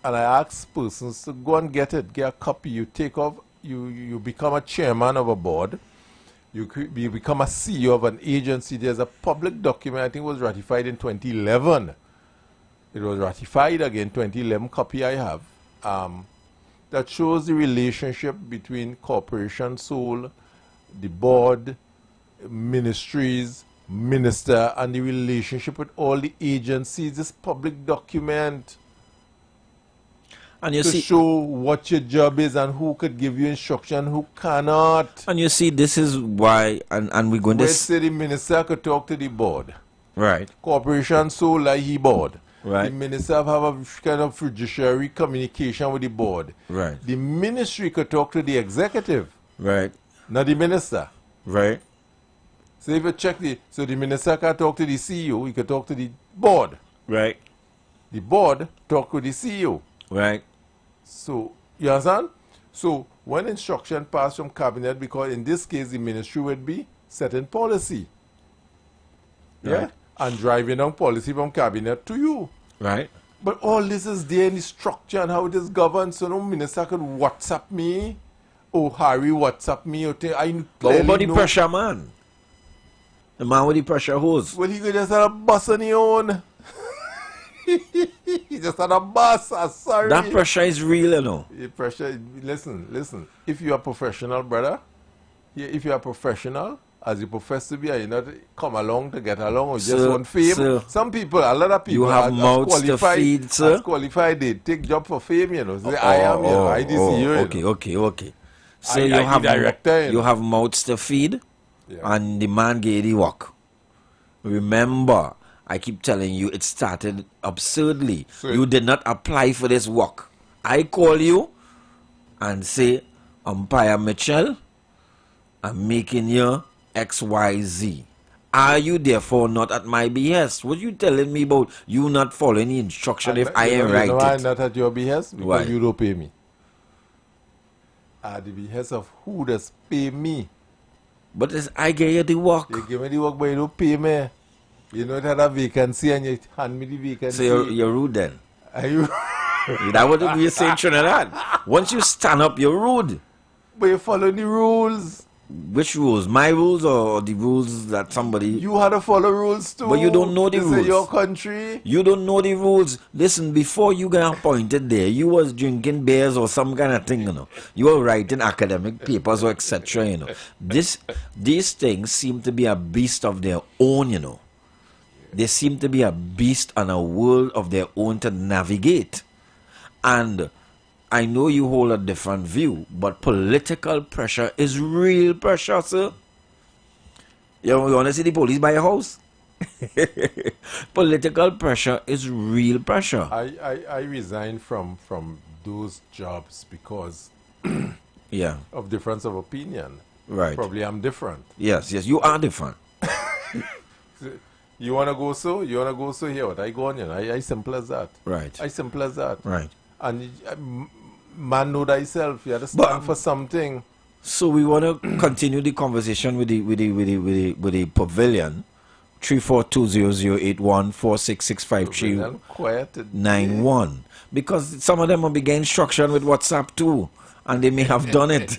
I ask persons to go and get it, get a copy. You take off, you become a chairman of a board. You become a CEO of an agency. There's a public document, I think it was ratified in 2011. It was ratified again, 2011 copy I have, that shows the relationship between corporation sole, the board, ministries, minister, and the relationship with all the agencies. This public document and you to see, show what your job is and who could give you instruction, who cannot. And you see, this is why, and we're going to say the minister could talk to the board. Right. Corporation sole, like he board. Right. The minister have a kind of judiciary communication with the board. Right. The ministry could talk to the executive. Right. Not the minister. Right. So if you check so the minister can talk to the CEO, he can talk to the board. Right. The board talk with the CEO. Right. So, you understand? So, when instruction pass from cabinet, because in this case the ministry would be setting policy. Yeah? Right. And driving down policy from cabinet to you. Right. But all this is there in the structure and how it is governed. So no minister could WhatsApp me. Oh, Harry WhatsApp me. I But what the pressure man? The man with the pressure hose. Well, he could just have a bus on his own. He just had a bus. I'm sorry. That pressure is real, you know. The pressure, listen. If you are professional, brother, if you are professional, as you profess to be, and you not come along to get along or just want fame. Some people, a lot of people, you have mouths to feed, sir. As qualified, they take job for fame, you know. Say, I am, I this year. Okay. So you have mouths to feed, and the man gave the work. Remember, I keep telling you, it started absurdly. So you did not apply for this work. I call you and say, Umpire Mitchell, I'm making you XYZ. Are you therefore not at my behest? What you telling me about you not following the instruction if I ain't right? I'm not at your behest because Why? you don't pay me. At the behest of who does pay me? But I get you the work. You give me the work, but you don't pay me. You know that a vacancy and you hand me the vacancy. So you're rude then. Are you? That's what we say in Trinidad. Once you stand up, you're rude. But you follow the rules. Which rules? My rules or the rules that somebody... You had to follow rules too. But you don't know the this rules. Is your country. You don't know the rules. Listen, before you got appointed there, you was drinking beers or some kind of thing, you know. You were writing academic papers or etc., you know. These things seem to be a beast of their own, you know. They seem to be a beast and a world of their own to navigate. And I know you hold a different view, but political pressure is real pressure, sir. You want to see the police by your house? Political pressure is real pressure. I resigned from those jobs because of difference of opinion. Right. Probably I'm different. Yes, you are different. You want to go so? You want to go so here? What I go on, you know? I simple as that. Right. I simple as that. Right. And man know thyself. You have to stand for something. So we want to continue the conversation with the pavilion. 3420081466591 because some of them will be getting instruction with WhatsApp too, and they may have done it.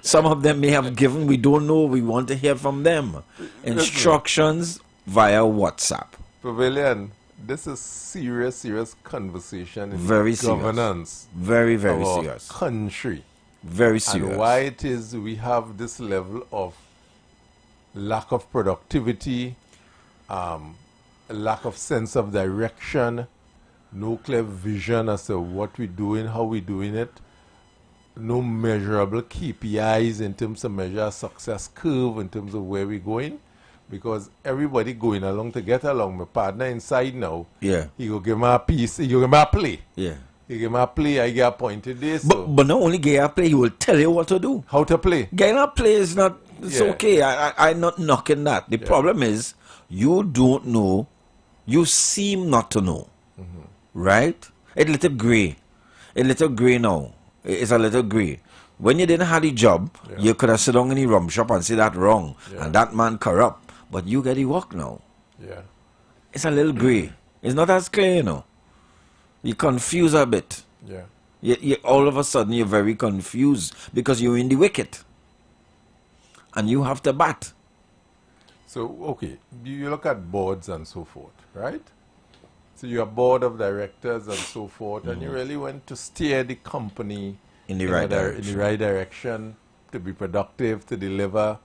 Some of them may have given. We don't know. We want to hear from them. Instructions via WhatsApp. Pavilion. This is serious conversation in very governance. Serious. Very of our serious. Country. Very serious. And why it is we have this level of lack of productivity, lack of sense of direction, no clear vision as to what we're doing, how we're doing it, no measurable KPIs in terms of measure success curve in terms of where we're going. Because everybody going along to get along. My partner inside now, he go give me a piece, he go give me a play. Yeah. He give me a play, I get appointed this. But not only get a play, he will tell you what to do. How to play. Getting a play is not, it's okay. I'm not knocking that. The problem is, you don't know, you seem not to know. Right? It's a little gray. A little gray now. It's a little gray. When you didn't have the job, you could have sit down in the rum shop and say that wrong. And that man corrupt. But you get the work now. Yeah. It's a little gray. It's not as clear, you know. You confuse a bit. Yeah. You, all of a sudden, you're very confused because you're in the wicket. And you have to bat. So, okay, you look at boards and so forth, right? So you're a board of directors and so forth, and you really want to steer the company in the right direction. In the right direction, to be productive, to deliver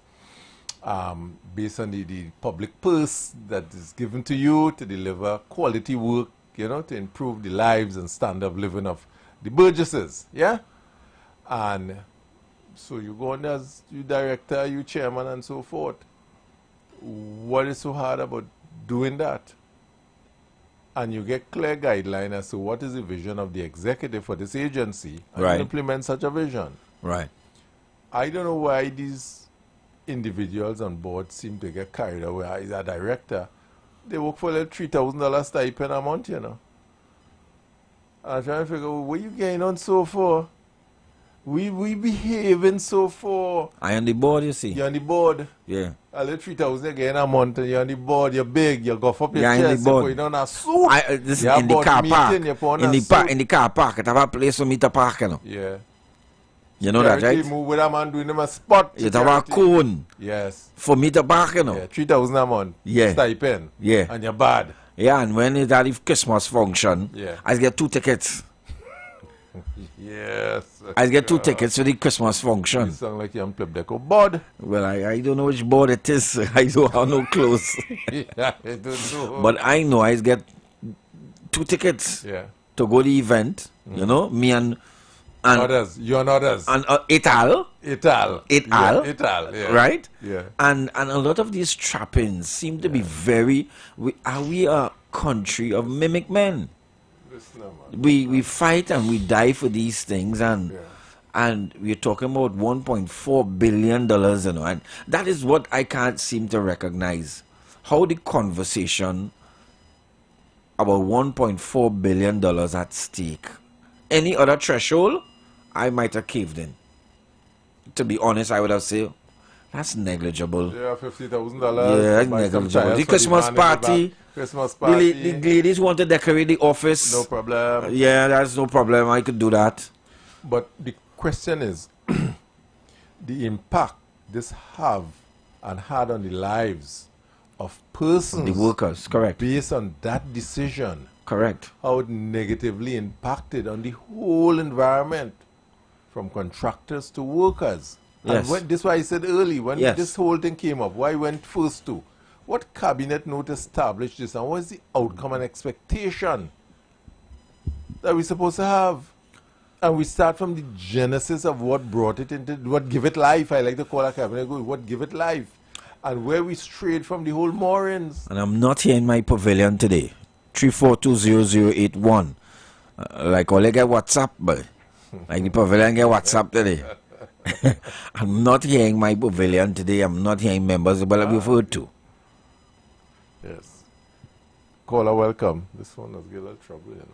based on the public purse that is given to you, to deliver quality work, you know, to improve the lives and standard of living of the burgesses, yeah? And so you go on as you director, you chairman and so forth. What is so hard about doing that? and you get clear guidelines as to what is the vision of the executive for this agency, and Right. you implement such a vision. Right. I don't know why these individuals on board seem to get carried away. As a director, they work for a $3,000 stipend a month, you know. I'm trying to figure out what you getting on so for. We behaving so for. I on the board, you see. You're on the board. Yeah. A little 3,000 again a month, and you're on the board. You're big. You go up your Yeah, in the chest. You board. put it on a suit. This You is in the about car park. meeting, you put on In a the suit. in the car park. It have a place for me to park, you know. Yeah. You know that, Security right? move with a man doing them a spot. You have a security. cone. Yes. For me to park, you know. Yeah, 3,000 a month. Yeah. Stipend. Yeah. And you're bad. Yeah, and when it's at the Christmas function, Yeah. I get 2 tickets. Yes. I get 2 tickets for the Christmas function. You sound like you're on Pleb Deco board. Well, I don't know which board it is. I don't have no clothes. Yeah, I don't know. But I know I get 2 tickets Yeah. to go to the event. You know, me and others. You and others. And Ital. Ital. Ital. Yeah, Ital, yeah. Right? Yeah. And a lot of these trappings seem to be very... Are we a country of mimic men? We fight and we die for these things, and we're talking about $1.4 billion, you know, and that is what I can't seem to recognize. How the conversation about $1.4 billion at stake. Any other threshold, I might have caved in. To be honest, I would have said, that's negligible. Yeah, $50,000. Yeah, that's negligible. The Christmas party. Christmas party. The ladies want to decorate the office. No problem. Yeah, that's no problem. I could do that. But the question is, the impact this have and had on the lives of persons. The workers, correct. Based on that decision. Correct. How it negatively impacted on the whole environment, from contractors to workers. Yes. And this is why I said early, when Yes. this whole thing came up, why went first to? What cabinet note established this, and what is the outcome and expectation that we're supposed to have? And we start from the genesis of what brought it into, what give it life. I like to call a cabinet, what give it life. And where we strayed from the whole moorings. And I'm not here in my pavilion today. 3420081. Like all I get WhatsApp, but like the pavilion get WhatsApp today. I'm not here in my pavilion today. I'm not here in members, but I'll be referred to. Yes. Caller, welcome. This one has got a little trouble, you know.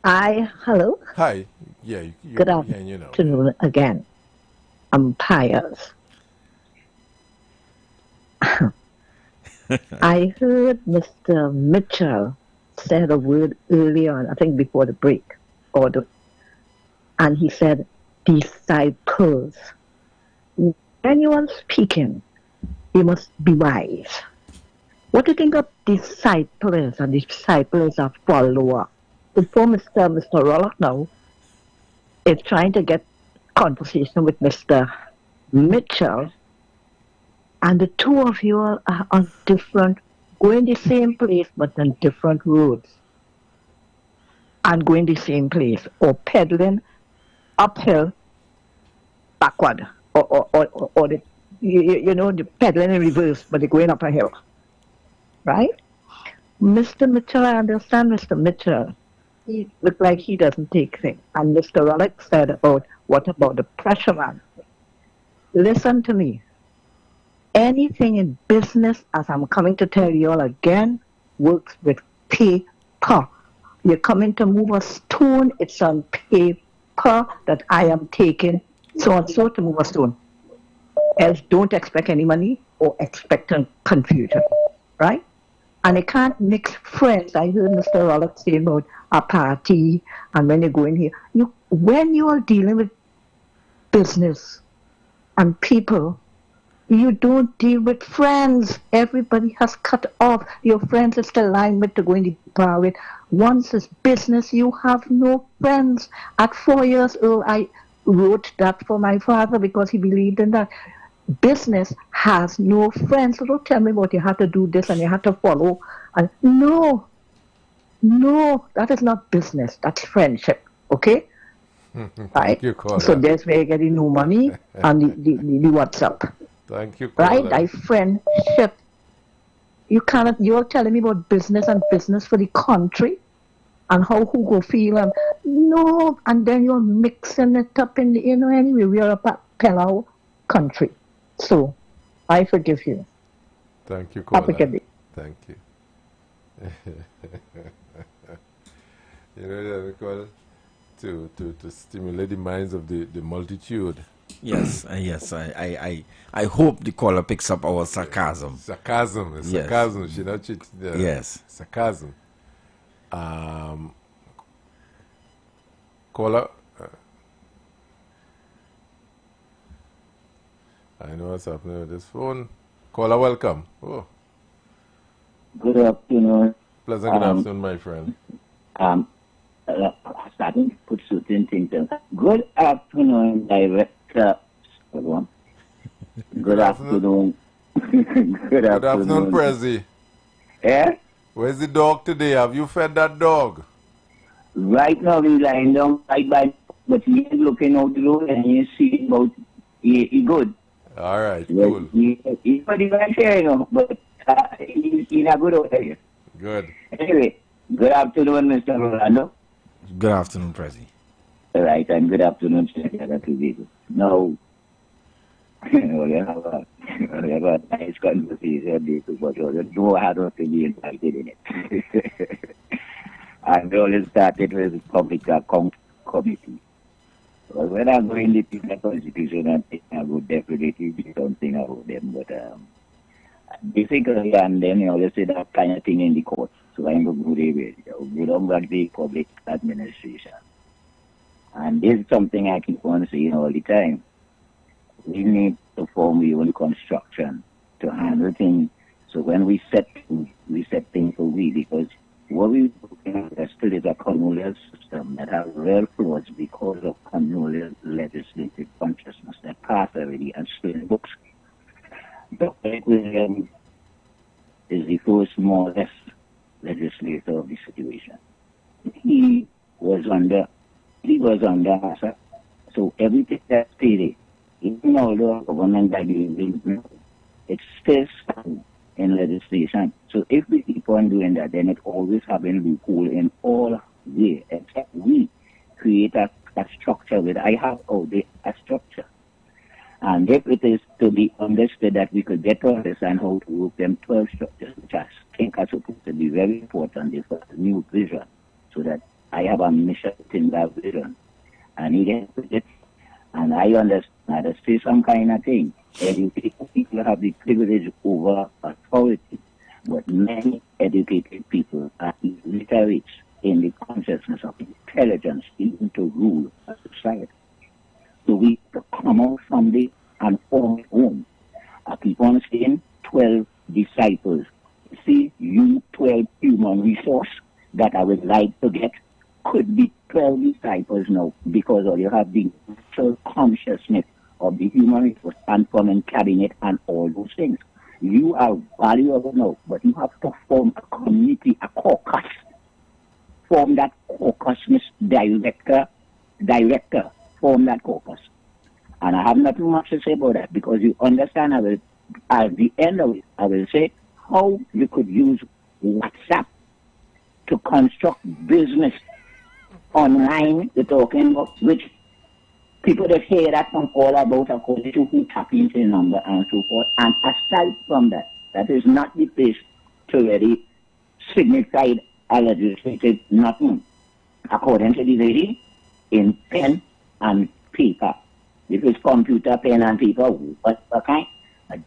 Hi, hello. Hi. Yeah, you Good yeah, you know. afternoon again. Umpires. I heard Mr. Mitchell said a word early on, I think before the break, and he said, disciples. When you are speaking, you must be wise. What do you think of disciples? A disciple is a follower. Before Mr. Rollock now is trying to get conversation with Mr. Mitchell, and the two of you are on different, going the same place but on different roads, and going the same place, or pedaling uphill, backward, or the, you know, the pedaling in reverse, but they're going up a hill, right? Mr. Mitchell, I understand Mr. Mitchell. He looked like he doesn't take things. And Mr. Rollick said about, what about the pressure man? Listen to me. Anything in business, as I'm coming to tell you all again, works with paper. You're coming to move a stone, it's on paper that I am taking so and so to move a stone. Else don't expect any money or expect confusion, right? And I can't mix friends. I heard Mr. Rollick say about a party, and when you go in here, when you are dealing with business and people, you don't deal with friends. Everybody has cut off. Your friends is the line with to go in the bar with. Once it's business, you have no friends. At 4 years old, I wrote that for my father because he believed in that. Business has no friends. So don't tell me what you have to do this and you have to follow. And no, that is not business. That's friendship. Okay? Right? So there's where you're getting no money and the WhatsApp. Thank you, right? caller. Thy friendship You cannot. You are telling me about business and business for the country, and how who go feel and no, and then you're mixing it up in the, anyway. We are a Palau country, so I forgive you. Thank you, Kola. Have a good day. Thank you. That call to stimulate the minds of the multitude. Yes, yes. I hope the caller picks up our sarcasm. Sarcasm. Yes. Sarcasm. She not cheat. Yes. Sarcasm. Caller. I know what's happening with this phone. Caller, welcome. Oh. Good afternoon. Pleasant good afternoon, my friend. I'm starting to put certain things in. Good afternoon, Director. Good afternoon. Good afternoon, Prezi. Yeah? Where's the dog today? Have you fed that dog? Right now, he's lying down right by, but he is looking out the road and he's seeing about, he good. All right, cool. He's pretty much here, but he's not good over here. Good. Anyway, good afternoon, Mr. Rolando. Good afternoon, Prezi. All right, and good afternoon, Senator Tuvigo. No, we have a nice conversation, but you know how to be invited in it. And we always started with public account committee. Well, when I go in the constitution, I would definitely do something about them, but basically, and then you always say that kind of thing in the court. So I'm going to go there. We don't want the public administration. And this is something I keep on saying all the time. We need to form our own construction to handle things. So when we set things for we, because what we still is a colonial system that has real flaws because of colonial legislative consciousness that passed already and still in books. Dr. William is the first more or less legislator of the situation. He was under Asa. So everything that's paid, even although government that it's still stuck in legislation. So if we keep on doing that, then it always having loophole in all ways, except we create a structure with a structure. And if it is to be understood that we could get to understand how to work them 12 structures, which I think are supposed to be very important for a new vision, so that I have a mission in that vision. And he gets it, and I understand to say some kind of thing. Educated people have the privilege over authority, but many educated people are illiterate in the consciousness of intelligence, even to rule a society. So we come out from the and form home. I keep on saying 12 disciples. See, you 12 human resource that I would like to get could be 12 disciples now, because you have the natural consciousness of the human resource and forming cabinet and all those things. You are valuable now, but you have to form a committee, a caucus. Form that caucus, Miss Director, form that caucus. And I have nothing much to say about that, because you understand, at the end of it, I will say how you could use WhatsApp to construct business online, you're talking about, which people that hear that from all about according to who tap into the number and so forth. And aside from that, that is not the place to really signify a legislative nothing. According to the lady, in pen and paper. If it's computer, pen and paper, what kind?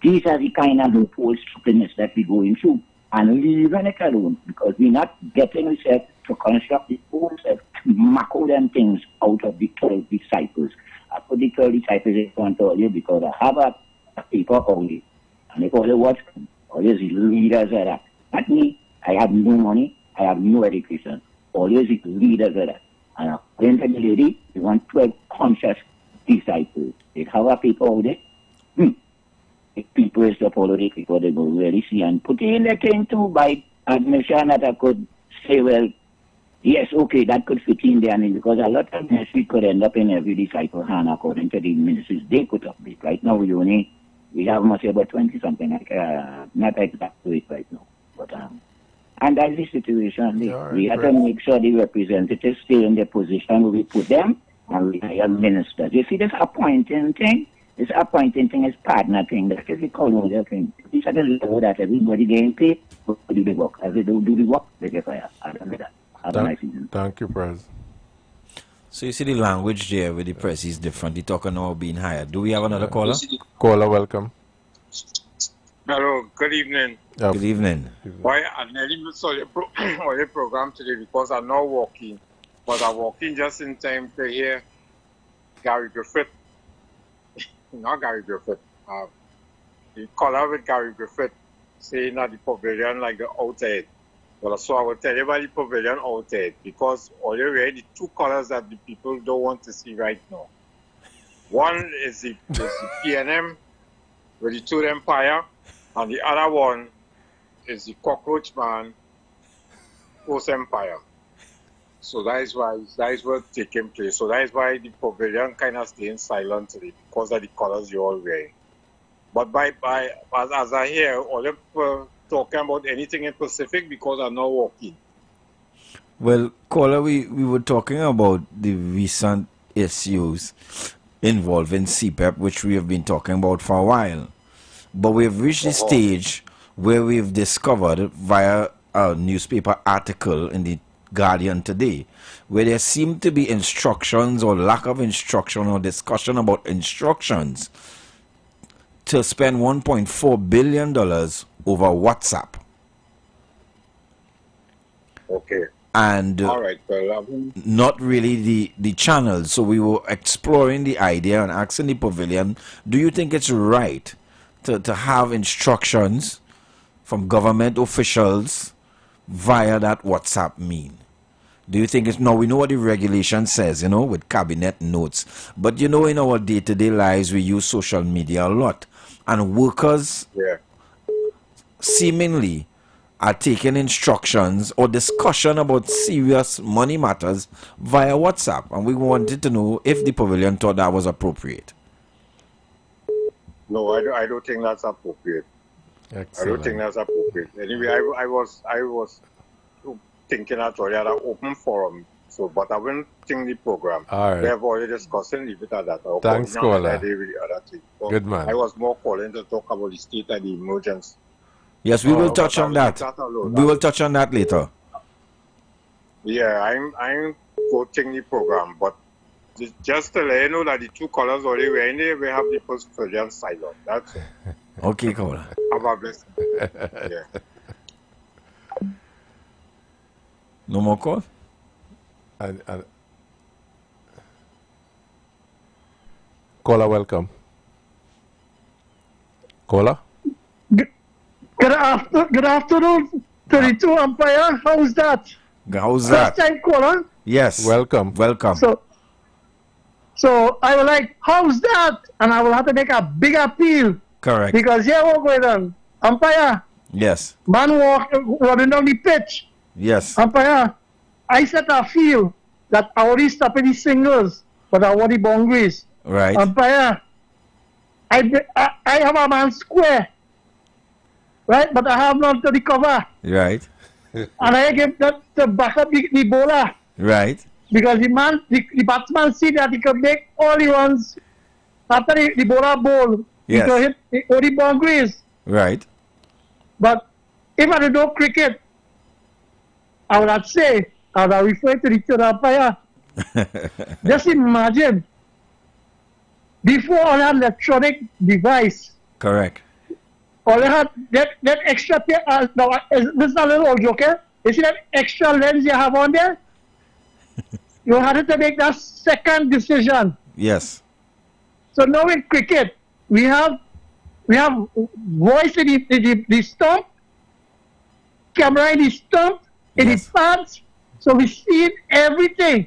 These are the kind of loophole stupidness that we go into, and leaving it alone, because we're not getting ourselves to construct the whole self, to macro them things out of the 12 disciples. I put the 12 disciples in front of you because I have a paper only, and they call it what? Always leaders of that. Not me. I have no money. I have no education. Always leaders of that. And according to the lady, we want 12 conscious disciples. They have a paper out there. If people is to follow the people, they will really see and put in the thing too by admission that I could say, well, yes, okay, that could fit in there, and because a lot of ministry could end up in every disciple hand according to the ministries they put up with. Right now, we have much about 20 something, like not exact to it right now. And that's the situation. Right, we have to make sure the representatives stay in the position where we put them, and we hire ministers. You see, this appointing thing is partner thing. That is the colonial thing. It's at the level that everybody getting paid to do the work. As they don't do the work, they get fired. I don't know that. Have a nice evening. Thank you, Prez. So you see the language there with the press is different. They talking about being hired. Do we have another caller? Caller, welcome. Hello, good evening. Good evening. Why I nearly missed all your program today because I'm not walking, but I'm walking just in time to hear Gary Griffith. Not Gary Griffith. The caller with Gary Griffith saying that the pavilion like the outside. Well, so I will tell you about the pavilion outside because already the two colors that the people don't want to see right now. One is the PNM with the Two Empire, and the other one is the Cockroach Man Post Empire. So that is what's taking place. So that is why the pavilion kind of staying silent today because of the colors you're all wearing. But as I hear, all the people talking about anything in Pacific because I'm not walking. Well, caller, we were talking about the recent issues involving CPEP, which we have been talking about for a while. But we've reached the stage where we've discovered via a newspaper article in the Guardian today, where there seem to be instructions or lack of instruction or discussion about instructions to spend $1.4 billion over WhatsApp. Okay. And all right, well, not really the channels. So we were exploring the idea and asking the pavilion, do you think it's right to have instructions from government officials via that WhatsApp mean? Do you think it's... Now, we know what the regulation says, you know, with cabinet notes. But, you know, in our day-to-day lives, we use social media a lot. And workers seemingly are taking instructions or discussion about serious money matters via WhatsApp. And we wanted to know if the pavilion thought that was appropriate. No, I don't think that's appropriate. Excellent. I don't think that's appropriate. Anyway, I was thinking that already at an open forum. So, but I wouldn't think the program. All right. We have already discussed it, leave it at that. Thanks, caller. So good man. I was more calling to talk about the state of the emergency. Yes, we will touch on that. We will touch on that later. Yeah, I'm quoting the program, but just to let you know that the two colors already were in there, we have the pavilion silent. That's it. Okay, caller. Have a blessed day. Yeah. No more call? Caller, welcome. Caller? Good afternoon, 32 umpire. How's that? How's that? First time caller? Yes. Welcome. Welcome. So I was like, how's that? And I will have to make a big appeal. Correct. Because here what going on? Umpire, Yes. man running down the pitch. Yes. Umpire, I said I feel that I already stopping the singles, but I want the boundaries. Right. Umpire, I have a man square, right? But I have none to the cover. Right. And I give that to back up the bowler. Right. Because the batsman see that he can make all the runs after the bowler bowl. Yes. He can hit all the boundaries. Right. But if I don't know cricket, I would not say, I would refer to the third umpire. Just imagine, before all that electronic device, Correct. all they had, that extra, now, this is a little old joke, eh? You see that extra lens you have on there? You had to make that second decision. Yes. So now in cricket, we have voice in the stump, camera in the stump, in the pads, so we see Everything.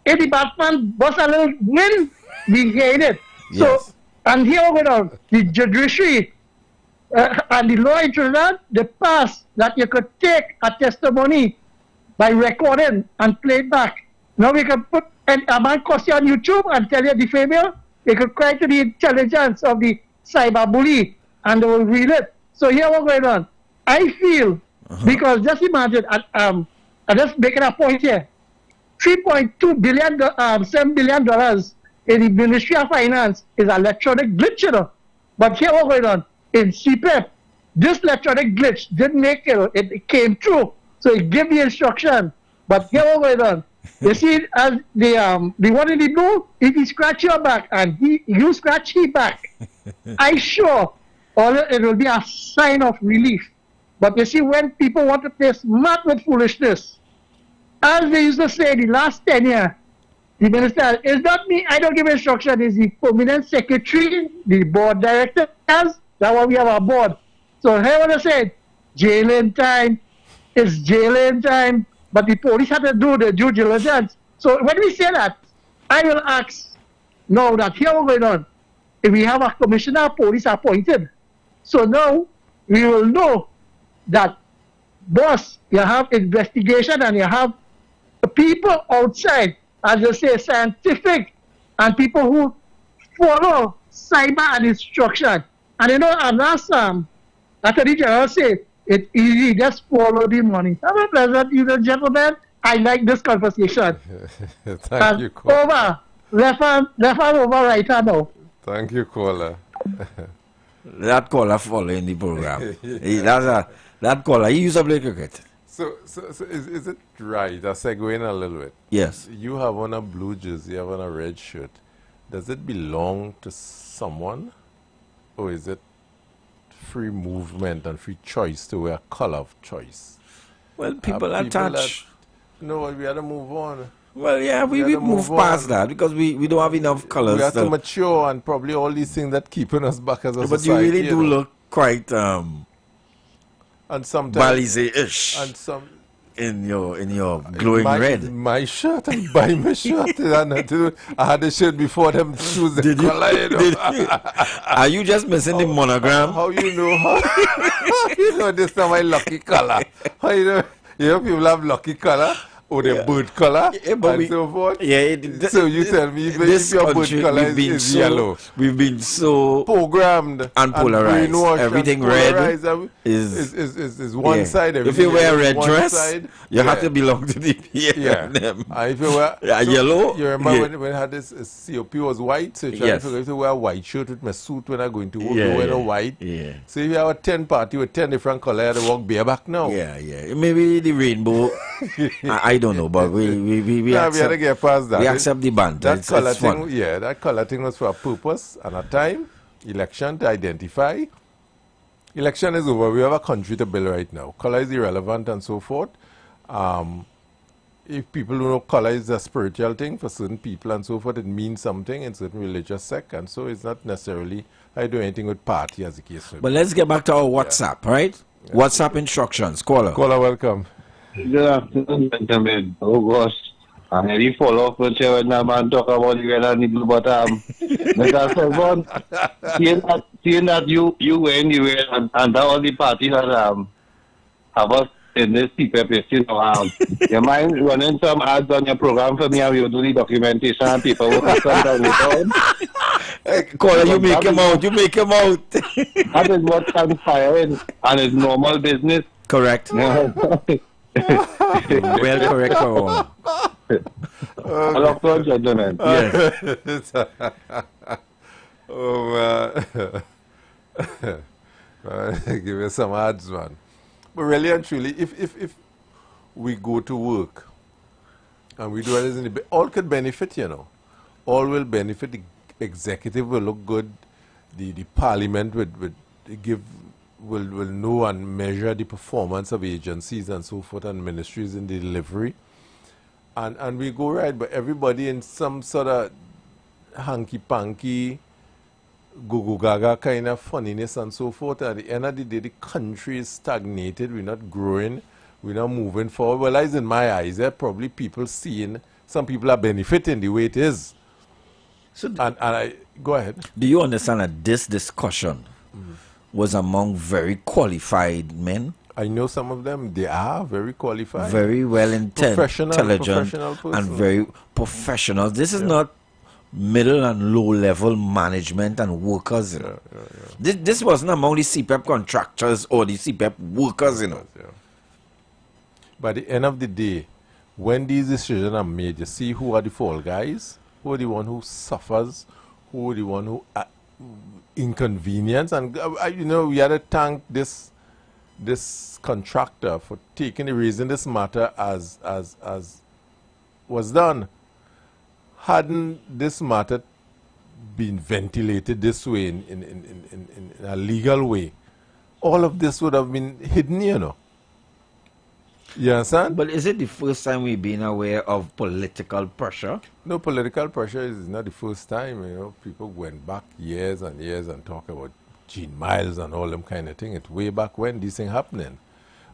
If the batsman bust a little wind, we hear it. Yes. So, and here we go, the judiciary and the law in Trinidad, they pass that you could take a testimony by recording and play it back. Now we can put a man cost you on YouTube and tell you the failure. You could cry to the intelligence of the cyber bully and they will reel it. So here what's going on. I feel Because just imagine, I'm just making a point here. $3.2 billion, $7 billion in the Ministry of Finance is electronic glitch, you know. But here what's going on in CPEP, this electronic glitch didn't make it, it came through. So it gave the instruction. But here what's going on. You see, as the one in the blue, if he scratch your back and you scratch his back, I sure it will be a sign of relief. But you see, when people want to play smart with foolishness, as they used to say the last 10 years, the minister, it's not me, I don't give instruction, it's the permanent secretary, the board directors, that's why we have our board. So here what I said, jailing time, it's jailing time, but the police have to do the due diligence. So when we say that, I will ask, now that here what's going on, if we have a commissioner of police appointed, so now we will know that, boss, you have investigation and you have people outside, as you say, scientific, and people who follow cyber and instruction. And you know, and last Attorney General said, it's easy, just follow the money. Have a pleasure, gentlemen. I like this conversation. Thank you, caller. Over. Left hand over, right hand now. Thank you, caller. That caller following the program. That caller, he used to play cricket. So is it right? I segue in a little bit. Yes. You have on a blue jersey, you have on a red shirt. Does it belong to someone? Or is it free movement and free choice to wear color of choice? Well, people attach. No, we had to move on. Well, yeah, we move past that because we don't have enough colors. We have to mature and probably all these things that keeping us back as a but society. You really do look quite and sometimes Balize-ish and some in your glowing red. My shirt and buy my shirt. I had the shirt before them choose the color. You know? Are you just missing the monogram? How you know? How you know this is my lucky color? How you know? You know people have lucky color. Or the bird color and so forth. Yeah, so you tell me if your bird color is yellow. We've been so programmed and polarized. Everything red is one side. If you wear a red dress, you have to belong to the PNM. If you wear yellow, you remember when I had this COP was white, so if you wear a white shirt with my suit when I go into work, you wear a white. So if you have a 10 party with 10 different colors, you have to walk bareback now. Maybe the rainbow. I don't know, but we have to get past that. We accept the banter. That color thing, that color thing was for a purpose and a time. Election to identify. Election is over. We have a country to build right now. Color is irrelevant and so forth. If people don't know color is a spiritual thing for certain people and so forth, it means something in certain religious sect, and so it's not necessarily I do anything with party as the case may be. But let's get back to our WhatsApp, right? WhatsApp instructions. Caller, welcome. Good afternoon, gentlemen. Oh gosh, I really fall off when the man talk about the red and the blue, but seeing that you were in the red and all the parties that have us in this CPEP, you know, you mind running some ads on your program for me and you do the documentation and people will come down with all. Caller, you make him out. That is what's transpiring and it's normal business. Correct. Well correct. Hello, gentlemen. Yes. Oh man. Give me some ads, man. But really and truly, if we go to work and we do everything, all could benefit, you know. All will benefit. The executive will look good. The parliament will know and measure the performance of agencies and so forth and ministries in the delivery. And we go right, but everybody in some sort of hanky-panky, go-go-gaga kind of funniness and so forth. At the end of the day, the country is stagnated. We're not growing. We're not moving forward. Well, as in my eyes, there are probably people seeing, some people are benefiting the way it is. So and I go ahead. Do you understand that this discussion was among very qualified men? I know some of them. They are very qualified, very well intelligent, and very professional. This is not middle and low level management and workers. You know. This wasn't among the CPEP contractors or the CPEP workers. You know. by the end of the day, when these decisions are made, you see who are the fall guys, who are the one who suffers, who are the one who inconvenience. And you know, we had to thank this contractor for taking the reason this matter as was done. Hadn't this matter been ventilated this way in a legal way, all of this would have been hidden, you know. You understand? But is it the first time we've been aware of political pressure? No, political pressure is not the first time. You know, people went back years and years and talk about Gene Miles and all them kind of thing. It's way back when these things happening,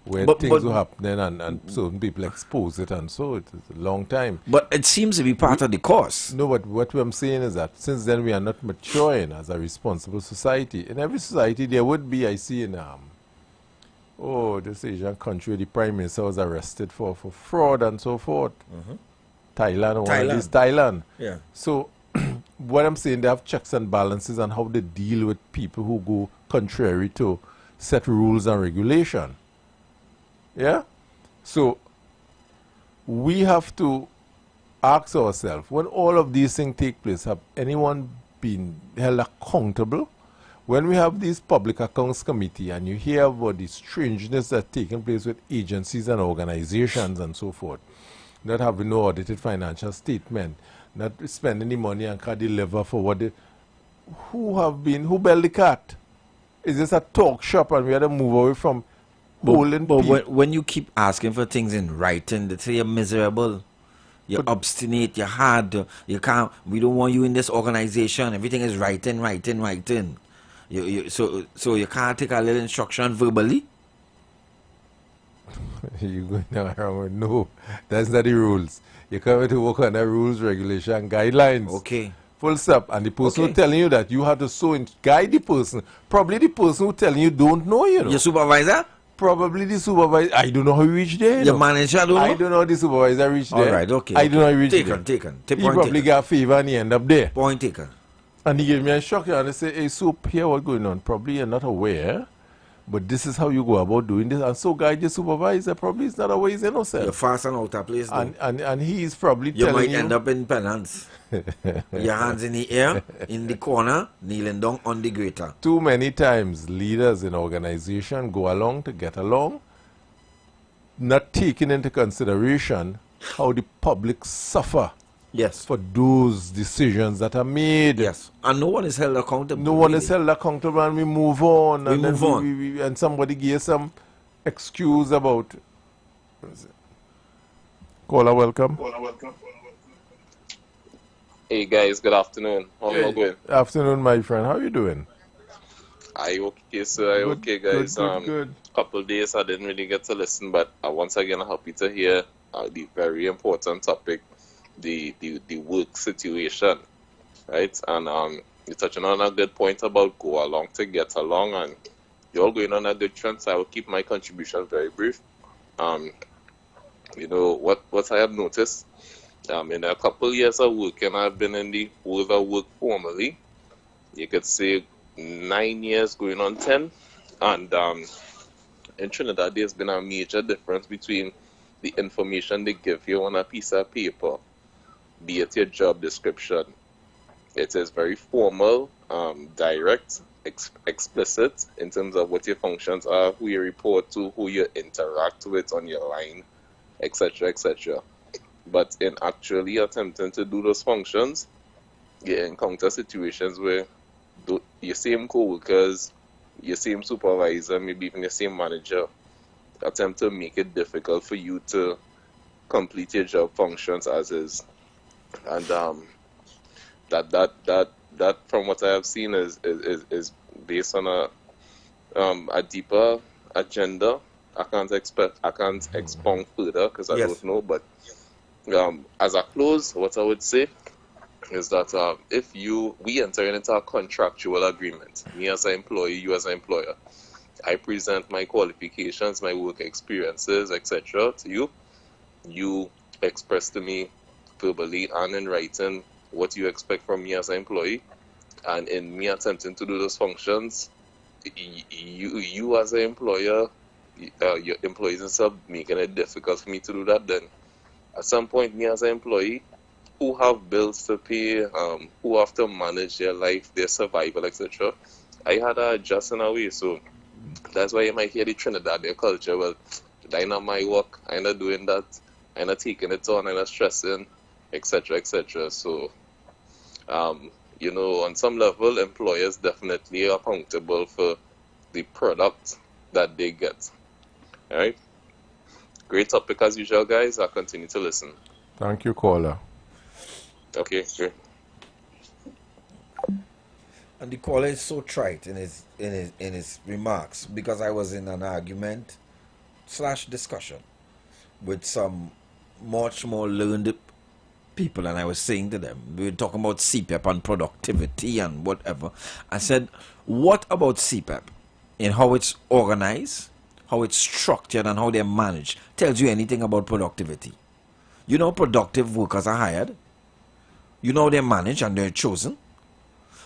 where things were happening and certain people expose it, and so it's a long time. But it seems to be part of the course. No, but what I'm saying is that since then we are not maturing as a responsible society. In every society there would be, I see in this Asian country, the prime minister was arrested for fraud and so forth. Thailand. Yeah. So what I'm saying, they have checks and balances on how they deal with people who go contrary to set rules and regulation. Yeah? So we have to ask ourselves, when all of these things take place, have anyone been held accountable? When we have these public accounts committee and you hear about the strangeness that's taking place with agencies and organizations and so forth, not having no audited financial statement, not spending the money and can deliver for what they... Who bailed the cat? Is this a talk shop and we have to move away from holding people? But when you keep asking for things in writing, they say you're miserable, you're obstinate, you're hard, you can't, we don't want you in this organization, everything is writing. So you can't take a little instruction verbally? You're going around with no, that's not the rules. You come to work on the rules, regulation, guidelines. Okay. Full stop. And the person who telling you that you have to guide the person, probably the person who telling you don't know, you know. Your supervisor? Probably the supervisor. I don't know how he reached there. Your manager don't know? I don't know how the supervisor reached there. All right, okay. I don't know how he reached there. Taken. He probably got a favor and he end up there. Point taken. And he gave me a shock and they say, hey, Soup, here what's going on? Probably you're not aware, but this is how you go about doing this. And so guide your supervisor, probably it's not always innocent. You're fast and out of place. And he's probably you telling might end up in penance. Your hands in the air, in the corner, kneeling down on the grater. Too many times leaders in organization go along to get along, not taking into consideration how the public suffer. Yes. For those decisions that are made. Yes. And no one is held accountable. No one is held accountable, and we move on. We move on. And somebody gives some excuse about. Caller, welcome. Hey guys, good afternoon. How are you going? Afternoon, my friend. How are you doing? Are you okay, sir? Are you okay, guys? Good. Couple of days I didn't really get to listen, but once again I'm happy to hear the very important topic. The work situation, right? And you're touching on a good point about go along to get along, and you're all going on a good trend, so I will keep my contribution very brief. You know, what I have noticed, in a couple of years of working, I've been in the world of work formally. You could say 9 years going on 10, and in Trinidad there's been a major difference between the information they give you on a piece of paper, be it your job description. It is very formal, direct, explicit in terms of what your functions are, who you report to, who you interact with on your line, etc., etc. But in actually attempting to do those functions, you encounter situations where your same co-workers, your same supervisor, maybe even your same manager, attempt to make it difficult for you to complete your job functions as is. And that from what I have seen is based on a deeper agenda. I can't expound further because I don't know. But as a close, what I would say is that if we enter into a contractual agreement, me as an employee, you as an employer, I present my qualifications, my work experiences, etc. to you. You express to me verbally and in writing what you expect from me as an employee, and in me attempting to do those functions, you as an employer your employees and stuff making it difficult for me to do that, then at some point, me as an employee who have bills to pay, who have to manage their life, their survival, etc., I had to adjust in a way. So that's why you might hear the Trinidadian culture. Well, that's not my work. I'm not doing that. I'm not taking it on. I'm not stressing, etc., etc. So, you know, on some level, employers definitely are accountable for the product that they get. All right. Great topic as usual, guys. I'll continue to listen. Thank you, caller. Okay, great. And the caller is so trite in his remarks, because I was in an argument / discussion with some much more learned people, and I was saying to them, we were talking about CPEP and productivity and whatever. I said, what about CPEP in how it's organized, how it's structured, and how they're managed tells you anything about productivity? You know, productive workers are hired. You know, they're managed and they're chosen.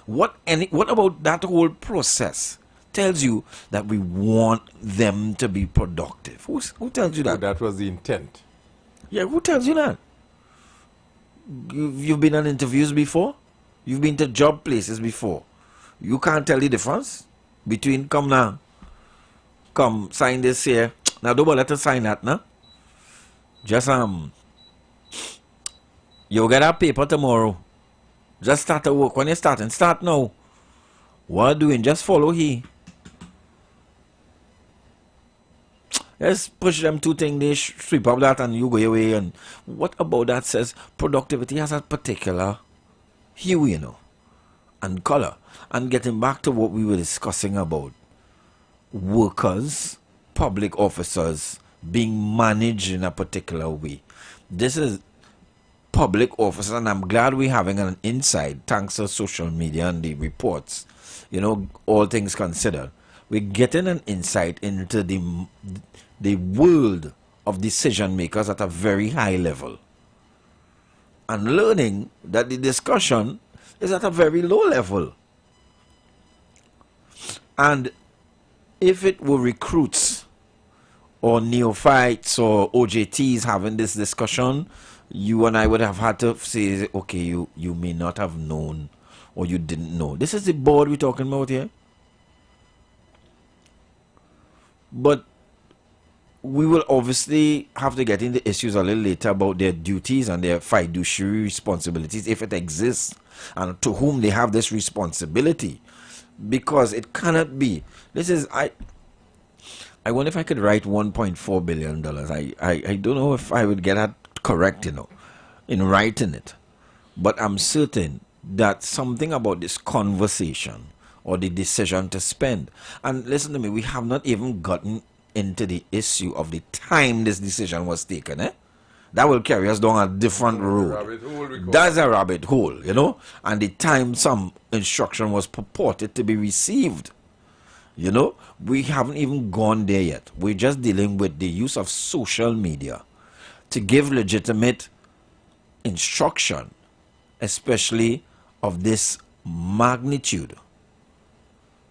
What about that whole process tells you that we want them to be productive? Who tells you that? Oh, that was the intent. Yeah, who tells you that? You've been on interviews before? You've been to job places before? You can't tell the difference between, come now, come sign this here. Now don't let us sign that now. Just you'll get a paper tomorrow. Just start to work. When you're starting, start now. What doing? Just follow he. Just push them two things, they sweep up that and you go your way. And what about that says productivity has a particular hue, you know, and color. And getting back to what we were discussing about workers, public officers being managed in a particular way. This is public officers, and I'm glad we're having an insight thanks to social media and the reports, you know, all things considered. We're getting an insight into the world of decision makers at a very high level, and learning that the discussion is at a very low level. And if it were recruits or neophytes or OJTs having this discussion, you and I would have had to say, okay, you may not have known, or you didn't know. This is the board we're talking about here. But we will obviously have to get into issues a little later about their duties and their fiduciary responsibilities, if it exists, and to whom they have this responsibility. Because it cannot be. This is, I wonder if I could write $1.4 billion. I don't know if I would get that correct, you know, in writing it. But I'm certain that something about this conversation or the decision to spend. And listen to me, we have not even gotten into the issue of the time this decision was taken, eh? That will carry us down a different road. That's a rabbit hole, you know? And the time some instruction was purported to be received. You know, we haven't even gone there yet. We're just dealing with the use of social media to give legitimate instruction, especially of this magnitude,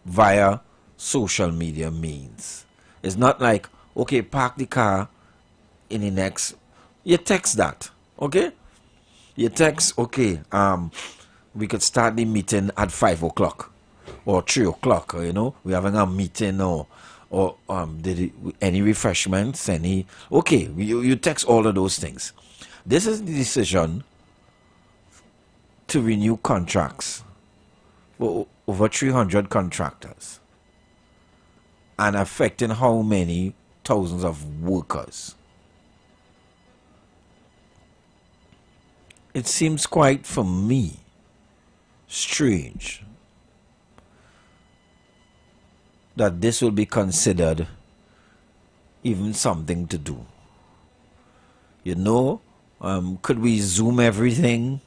via social media means. It's not like, okay, park the car in the next, you text that, okay? You text, okay, we could start the meeting at 5 o'clock or 3 o'clock, you know, we're having a meeting, or any refreshments, okay, you text all of those things. This is the decision to renew contracts for over 300 contractors and affecting how many thousands of workers. It seems quite, for me, strange that this will be considered even something to do. You know, could we Zoom everything?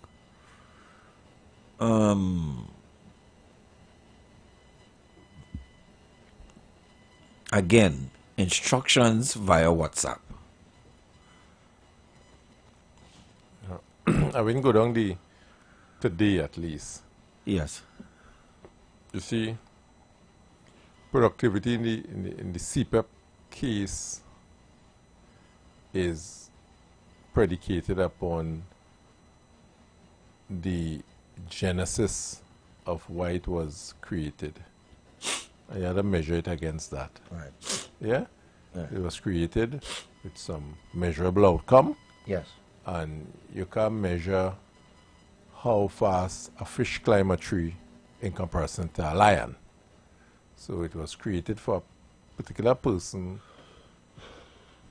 Again, instructions via WhatsApp. I wouldn't go down today at least. Yes. You see, productivity in the CPEP case is predicated upon the genesis of why it was created. And you had to measure it against that. Right. Yeah? It was created with some measurable outcome. Yes. And you can measure how fast a fish climbs a tree in comparison to a lion. So it was created for a particular person,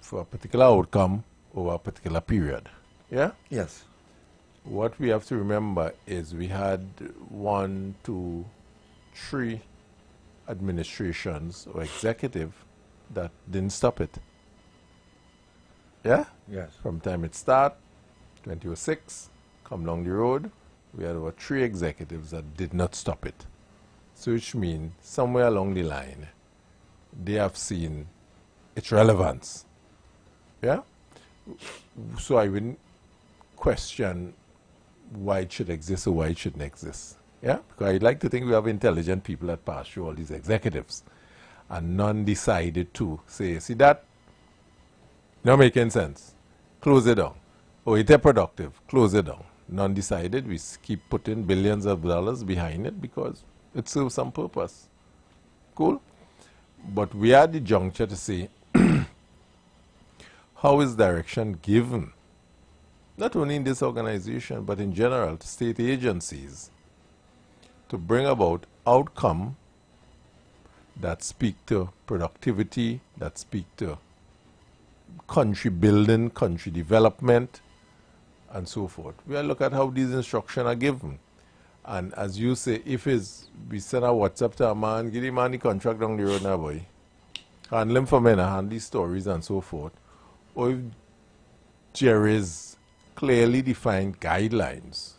for a particular outcome over a particular period. Yeah? Yes. What we have to remember is we had 1, 2, 3 administrations or executive that didn't stop it. Yeah? Yes. From time it started, 2006, come along the road, we had over 3 executives that did not stop it. So which means somewhere along the line, they have seen its relevance. Yeah? So I wouldn't question why it should exist or why it shouldn't exist. Yeah? Because I'd like to think we have intelligent people that pass through all these executives. And none decided to say, see that? Not making sense. Close it down. Oh, it's productive. Close it down. None decided. We keep putting billions of dollars behind it because it serves some purpose. Cool? But we are at the juncture to say, how is direction given? Not only in this organization, but in general, to state agencies, to bring about outcome that speak to productivity, that speak to country building, country development, and so forth. We will look at how these instructions are given. And as you say, if we send a WhatsApp to a man, give him the contract down the road now, boy. Handle him for men, handle these stories and so forth. Or if there is clearly defined guidelines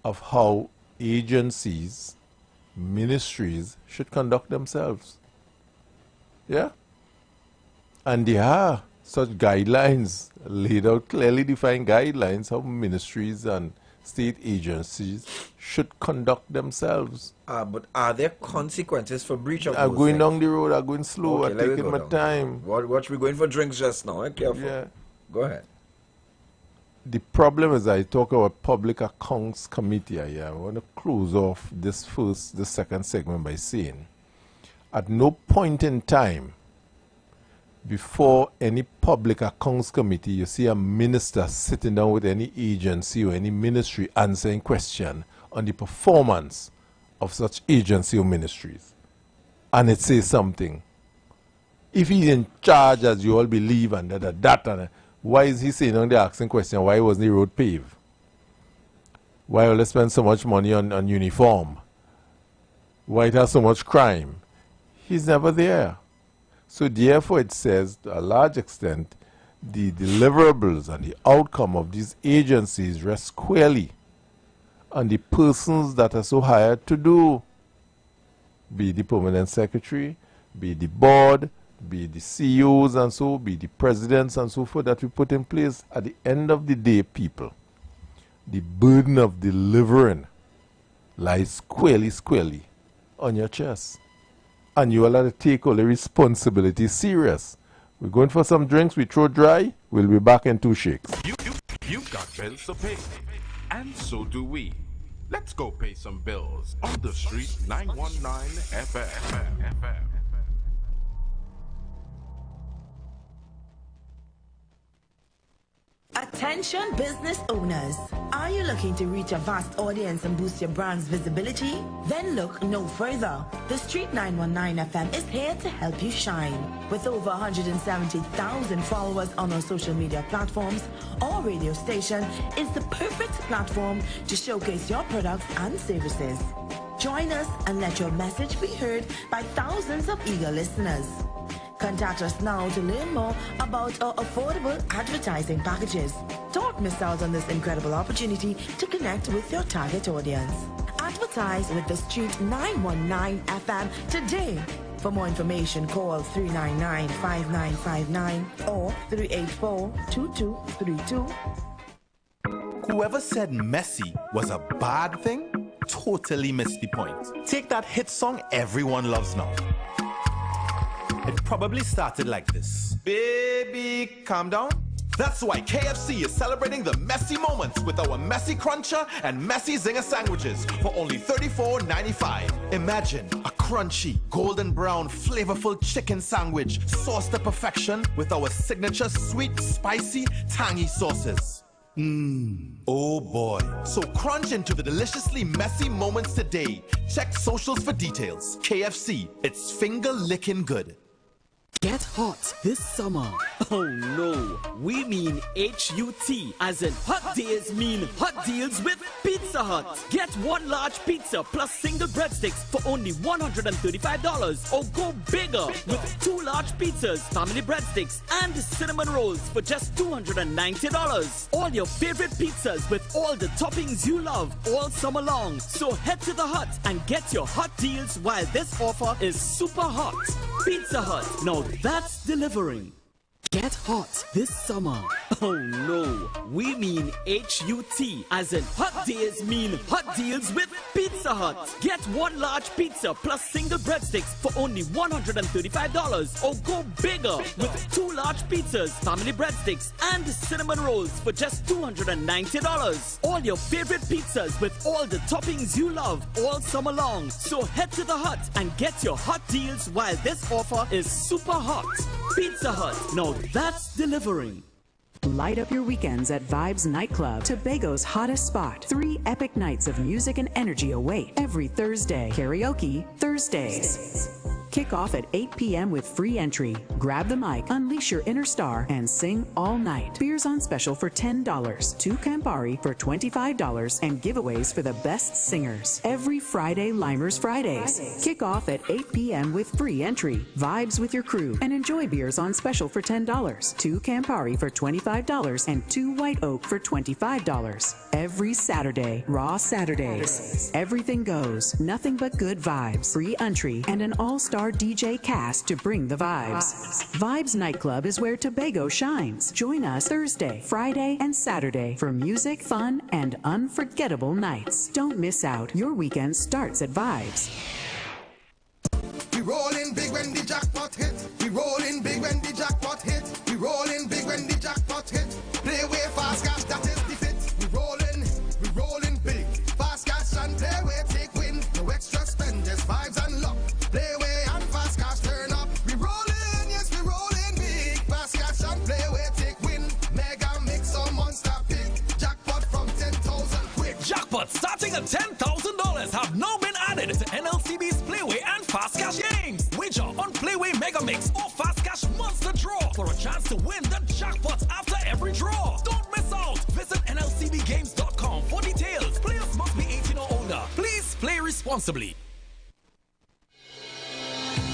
of how agencies, ministries should conduct themselves. Yeah? And there are such guidelines laid out, clearly defined guidelines how ministries and state agencies should conduct themselves. But are there consequences for breach of I'm those going things? down the road, I'm going slow, Okay, I'm let me taking go my down. time. Watch, we're going for drinks just now. Careful. Yeah. Go ahead. The problem is I talk about Public Accounts Committee here. I want to close off this second segment by saying, at no point in time before any Public Accounts Committee, you see a minister sitting down with any agency or any ministry answering question on the performance of such agency or ministries. And it says something. If he's in charge, as you all believe, and that, why is he saying on the asking question, why wasn't the road paved? Why will they spend so much money on uniform? Why it has so much crime? He's never there. So therefore it says, to a large extent, the deliverables and the outcome of these agencies rest squarely on the persons that are so hired to do. Be the permanent secretary, be the board, be the CEOs and so, be the presidents and so forth that we put in place. At the end of the day, people, the burden of delivering lies squarely on your chest. And you all have to take all the responsibility serious. We're going for some drinks, we throw dry, we'll be back in 2 shakes. You've got bills to pay, and so do we. Let's go pay some bills on the street 919 FM. Attention business owners. Are you looking to reach a vast audience and boost your brand's visibility? Then look no further. The Street 919 FM is here to help you shine. With over 170,000 followers on our social media platforms, our radio station is the perfect platform to showcase your products and services. Join us and let your message be heard by thousands of eager listeners. Contact us now to learn more about our affordable advertising packages. Don't miss out on this incredible opportunity to connect with your target audience. Advertise with the Street 919 FM today. For more information, call 399-5959 or 384-2232. Whoever said messy was a bad thing totally missed the point. Take that hit song everyone loves now. It probably started like this. Baby, calm down. That's why KFC is celebrating the messy moments with our Messy Cruncher and Messy Zinger sandwiches for only $34.95. Imagine a crunchy, golden brown, flavorful chicken sandwich sauced to perfection with our signature sweet, spicy, tangy sauces. Oh boy. So crunch into the deliciously messy moments today. Check socials for details. KFC, it's finger-licking good. Get hot this summer. Oh no, we mean H-U-T, as in hot days mean hot deals with Pizza Hut. Get one large pizza plus single breadsticks for only $135, or go bigger with two large pizzas, family breadsticks, and cinnamon rolls for just $290. All your favorite pizzas with all the toppings you love all summer long. So head to the Hut and get your hot deals while this offer is super hot. Pizza Hut. Now that's delivering. Get hot this summer. Oh no, we mean H-U-T, as in hot days mean hot deals with Pizza Hut. Get one large pizza plus single breadsticks for only $135, or go bigger with two large pizzas, family breadsticks, and cinnamon rolls for just $290. All your favorite pizzas with all the toppings you love all summer long. So head to the Hut and get your hot deals while this offer is super hot. Pizza Hut. Now that's delivering. Light up your weekends at Vibes Nightclub, Tobago's hottest spot. 3 epic nights of music and energy await every Thursday. Karaoke Thursdays. Kick off at 8 p.m. with free entry. Grab the mic, unleash your inner star, and sing all night. Beers on special for $10, 2 Campari for $25, and giveaways for the best singers. Every Friday, Limers Fridays. Kick off at 8 p.m. with free entry. Vibes with your crew and enjoy beers on special for $10, 2 Campari for $25, and 2 White Oak for $25. Every Saturday, Raw Saturdays. Everything goes, nothing but good vibes. Free entry and an all-star DJ cast to bring the vibes. Vibes Nightclub is where Tobago shines. Join us Thursday, Friday, and Saturday for music, fun, and unforgettable nights. Don't miss out. Your weekend starts at Vibes. We rollin' big when the jackpot hit. We rollin' big when the jackpot hit. We rollin' big when the jackpot hit. Play way fast cash, that is the fit. We rollin' big. Fast cash and play way take win. No extra spend, just vibes and luck. Play way and fast cash turn up. We rollin', yes we rollin' big. Fast cash and play way take win. Mega mix or monster pick. Jackpot from 10,000 quick. Jackpot starting at $10,000 have now been added to NLCB's Playway and Fast Cash games. Wager on Playway Mega Mix or Fast Cash Monster Draw for a chance to win the jackpot after every draw. Don't miss out. Visit NLCBGames.com for details. Players must be 18 or older. Please play responsibly.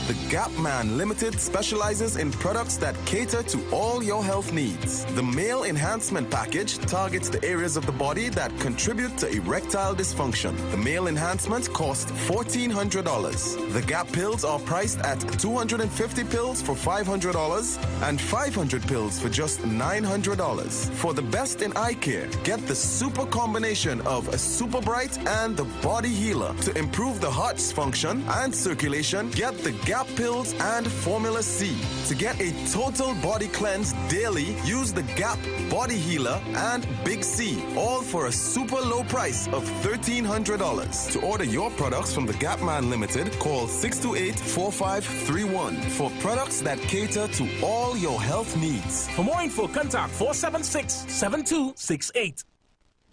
The Gap Man Limited specializes in products that cater to all your health needs. The Male Enhancement Package targets the areas of the body that contribute to erectile dysfunction. The Male Enhancement costs $1,400. The Gap pills are priced at 250 pills for $500 and 500 pills for just $900. For the best in eye care, get the super combination of a Super Bright and the Body Healer. To improve the heart's function and circulation, get the Gap pills and Formula C. To get a total body cleanse daily, use the Gap Body Healer and Big C, all for a super low price of $1,300. To order your products from the Gap Man Limited, call 628-4531 for products that cater to all your health needs. For more info, contact 476-7268.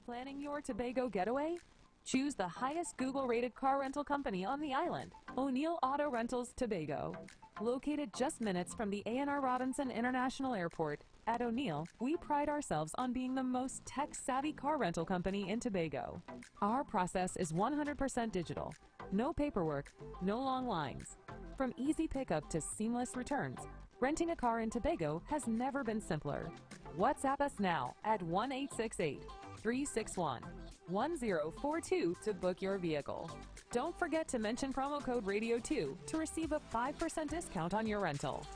Planning your Tobago getaway? Choose the highest Google-rated car rental company on the island, O'Neill Auto Rentals Tobago. Located just minutes from the A&R Robinson International Airport, at O'Neill, we pride ourselves on being the most tech-savvy car rental company in Tobago. Our process is 100% digital. No paperwork, no long lines. From easy pickup to seamless returns, renting a car in Tobago has never been simpler. WhatsApp us now at 1-868-361-1042 to book your vehicle. Don't forget to mention promo code RADIO2 to receive a 5% discount on your rental.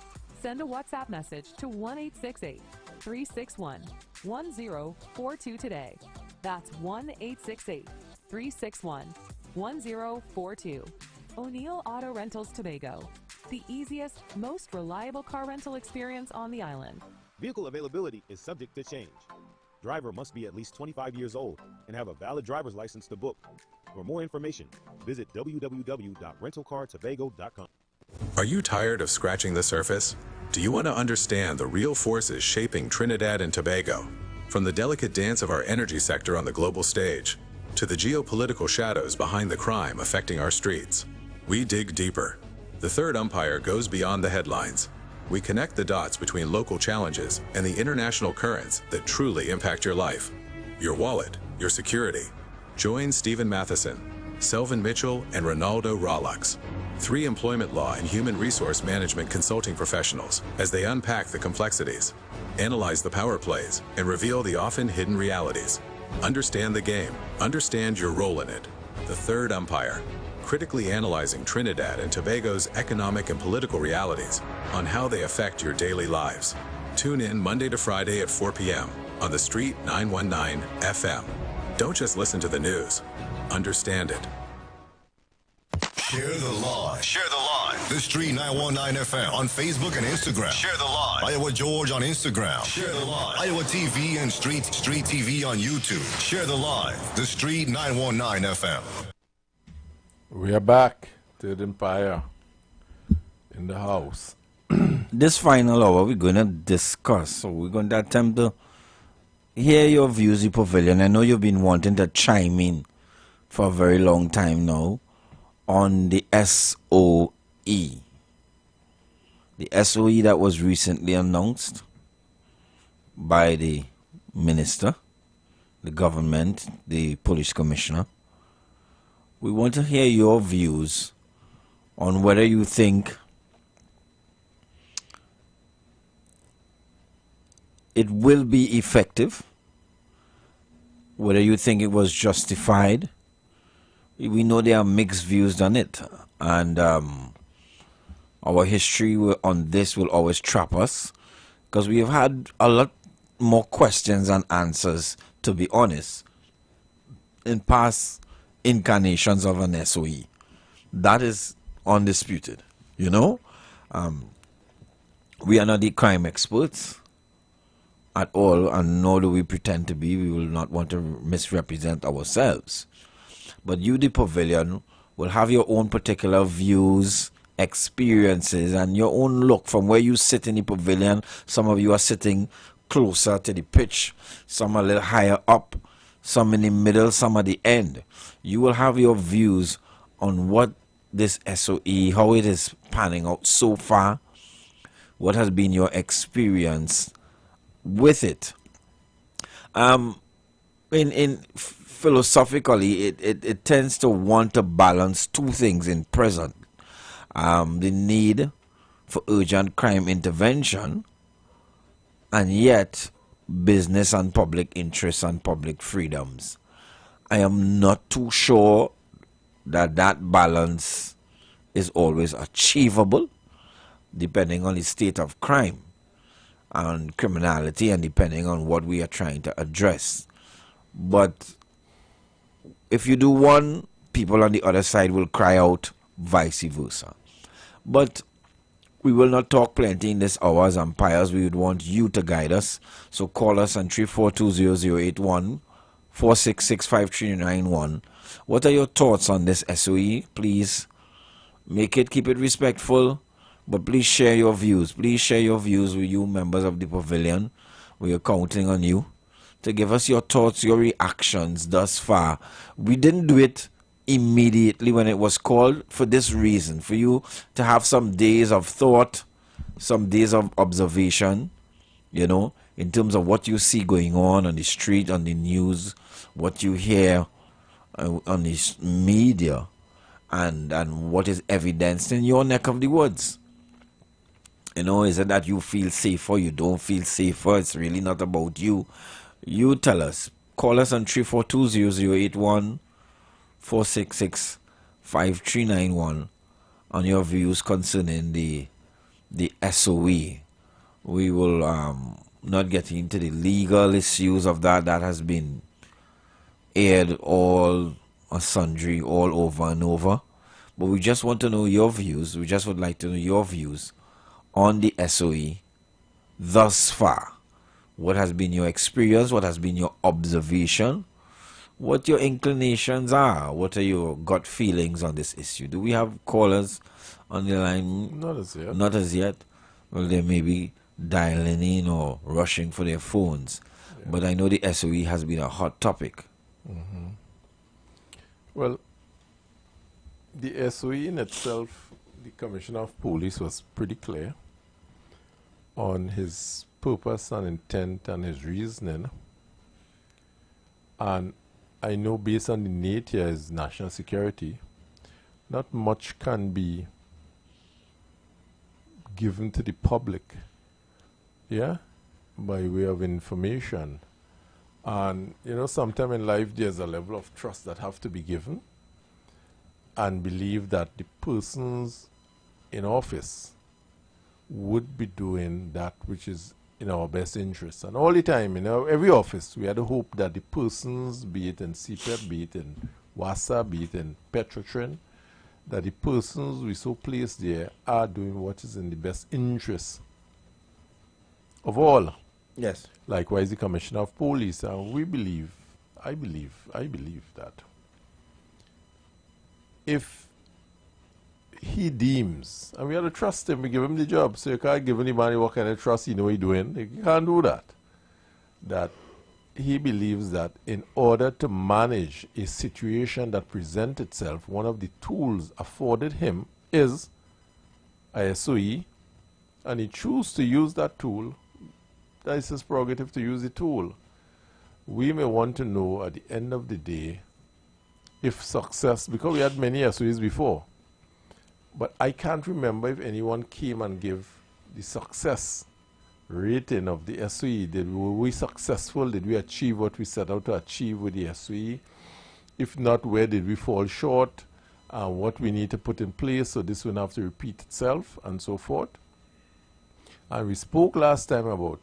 Send a WhatsApp message to 1-868-361-1042 today. That's 1-868-361-1042. O'Neill Auto Rentals Tobago. the easiest, most reliable car rental experience on the island. Vehicle availability is subject to change. Driver must be at least 25 years old and have a valid driver's license to book. For more information, visit www.rentalcartobago.com. Are you tired of scratching the surface? Do you want to understand the real forces shaping Trinidad and Tobago? From the delicate dance of our energy sector on the global stage, to the geopolitical shadows behind the crime affecting our streets, we dig deeper. The third umpire goes beyond the headlines. We connect the dots between local challenges and the international currents that truly impact your life, your wallet, your security. Join Stephen Matheson, Selvin Mitchell, and Ronaldo Rollux, 3 employment law and human resource management consulting professionals, as they unpack the complexities, analyze the power plays, and reveal the often hidden realities. Understand the game. Understand your role in it. The third umpire, critically analyzing Trinidad and Tobago's economic and political realities on how they affect your daily lives. Tune in Monday to Friday at 4 p.m. on The Street 919 FM. Don't just listen to the news. Understand it. Share the live. Share the live. The Street 919 FM on Facebook and Instagram. Share the live. Iowa George on Instagram. Share the live. Iowa TV and Street TV on YouTube. Share the live. The Street 919 FM. We are back. Third Empire in the house. This final hour, we're going to discuss. So we're going to attempt to hear your views, the Pavilion. I know you've been wanting to chime in for a very long time now on the SOE. The SOE that was recently announced by the minister, the government, the police commissioner. We want to hear your views on whether you think it will be effective, whether you think it was justified. We know there are mixed views on it, and our history on this will always trap us, because we have had a lot more questions and answers, to be honest, in past incarnations of an SOE. That is undisputed, you know. We are not the crime experts at all, and nor do we pretend to be. We will not want to misrepresent ourselves. But you, the Pavilion, will have your own particular views, experiences, and your own look from where you sit in the Pavilion. Some of you are sitting closer to the pitch, some a little higher up, some in the middle, some at the end. You will have your views on what this SOE, how it is panning out so far, what has been your experience with it. Philosophically, it tends to want to balance two things in present. The need for urgent crime intervention, and yet business and public interests and public freedoms. I am not too sure that that balance is always achievable, depending on the state of crime and criminality, and depending on what we are trying to address. But if you do one, people on the other side will cry out vice versa. But we will not talk plenty in this hour as umpires. We would want you to guide us. So call us on 3420081, 4665391. What are your thoughts on this SOE? Please keep it respectful, but please share your views. Please share your views with you members of the Pavilion. We are counting on you to give us your thoughts, your reactions thus far. We didn't do it immediately when it was called for this reason, for you to have some days of thought, some days of observation, you know, in terms of what you see going on the street, on the news, what you hear on the media, and what is evidenced in your neck of the woods. You know, is it that you feel safer, you don't feel safer? It's really not about you. You tell us. Call us on 3420081, 4665391 on your views concerning the SOE. We will not get into the legal issues of that. That has been aired all sundry, all over and over. But we just want to know your views. We just would like to know your views on the SOE thus far. What has been your experience? What has been your observation? What your inclinations are? What are your gut feelings on this issue? Do we have callers on the line? Not as yet. Not as yet. Well, they may be dialing in or rushing for their phones. Yeah. But I know the SOE has been a hot topic. Mm-hmm. Well, the SOE in itself, the Commissioner of Police was pretty clear on his purpose and intent and his reasoning. And I know based on the nature is national security, not much can be given to the public, yeah, by way of information. And, you know, sometime in life there's a level of trust that have to be given and believe that the persons in office would be doing that which is in our best interest. And all the time, you know, every office, we had the hope that the persons, be it in CPEP, be it in WASA, be it in Petrotrin, that the persons we so placed there are doing what is in the best interest of all. Yes. Likewise, the Commissioner of Police, and we believe, I believe that if he deems, and we have to trust him, we give him the job, so you can't give anybody what kind of trust he know he's doing. You can't do that. That he believes that in order to manage a situation that presents itself, one of the tools afforded him is a SOE, and he chooses to use that tool. That is his prerogative to use the tool. We may want to know at the end of the day if success, because we had many SOEs before, but I can't remember if anyone came and gave the success rating of the SOE. Were we successful? Did we achieve what we set out to achieve with the SOE? If not, where did we fall short? What we need to put in place so this will not have to repeat itself, and so forth. And we spoke last time about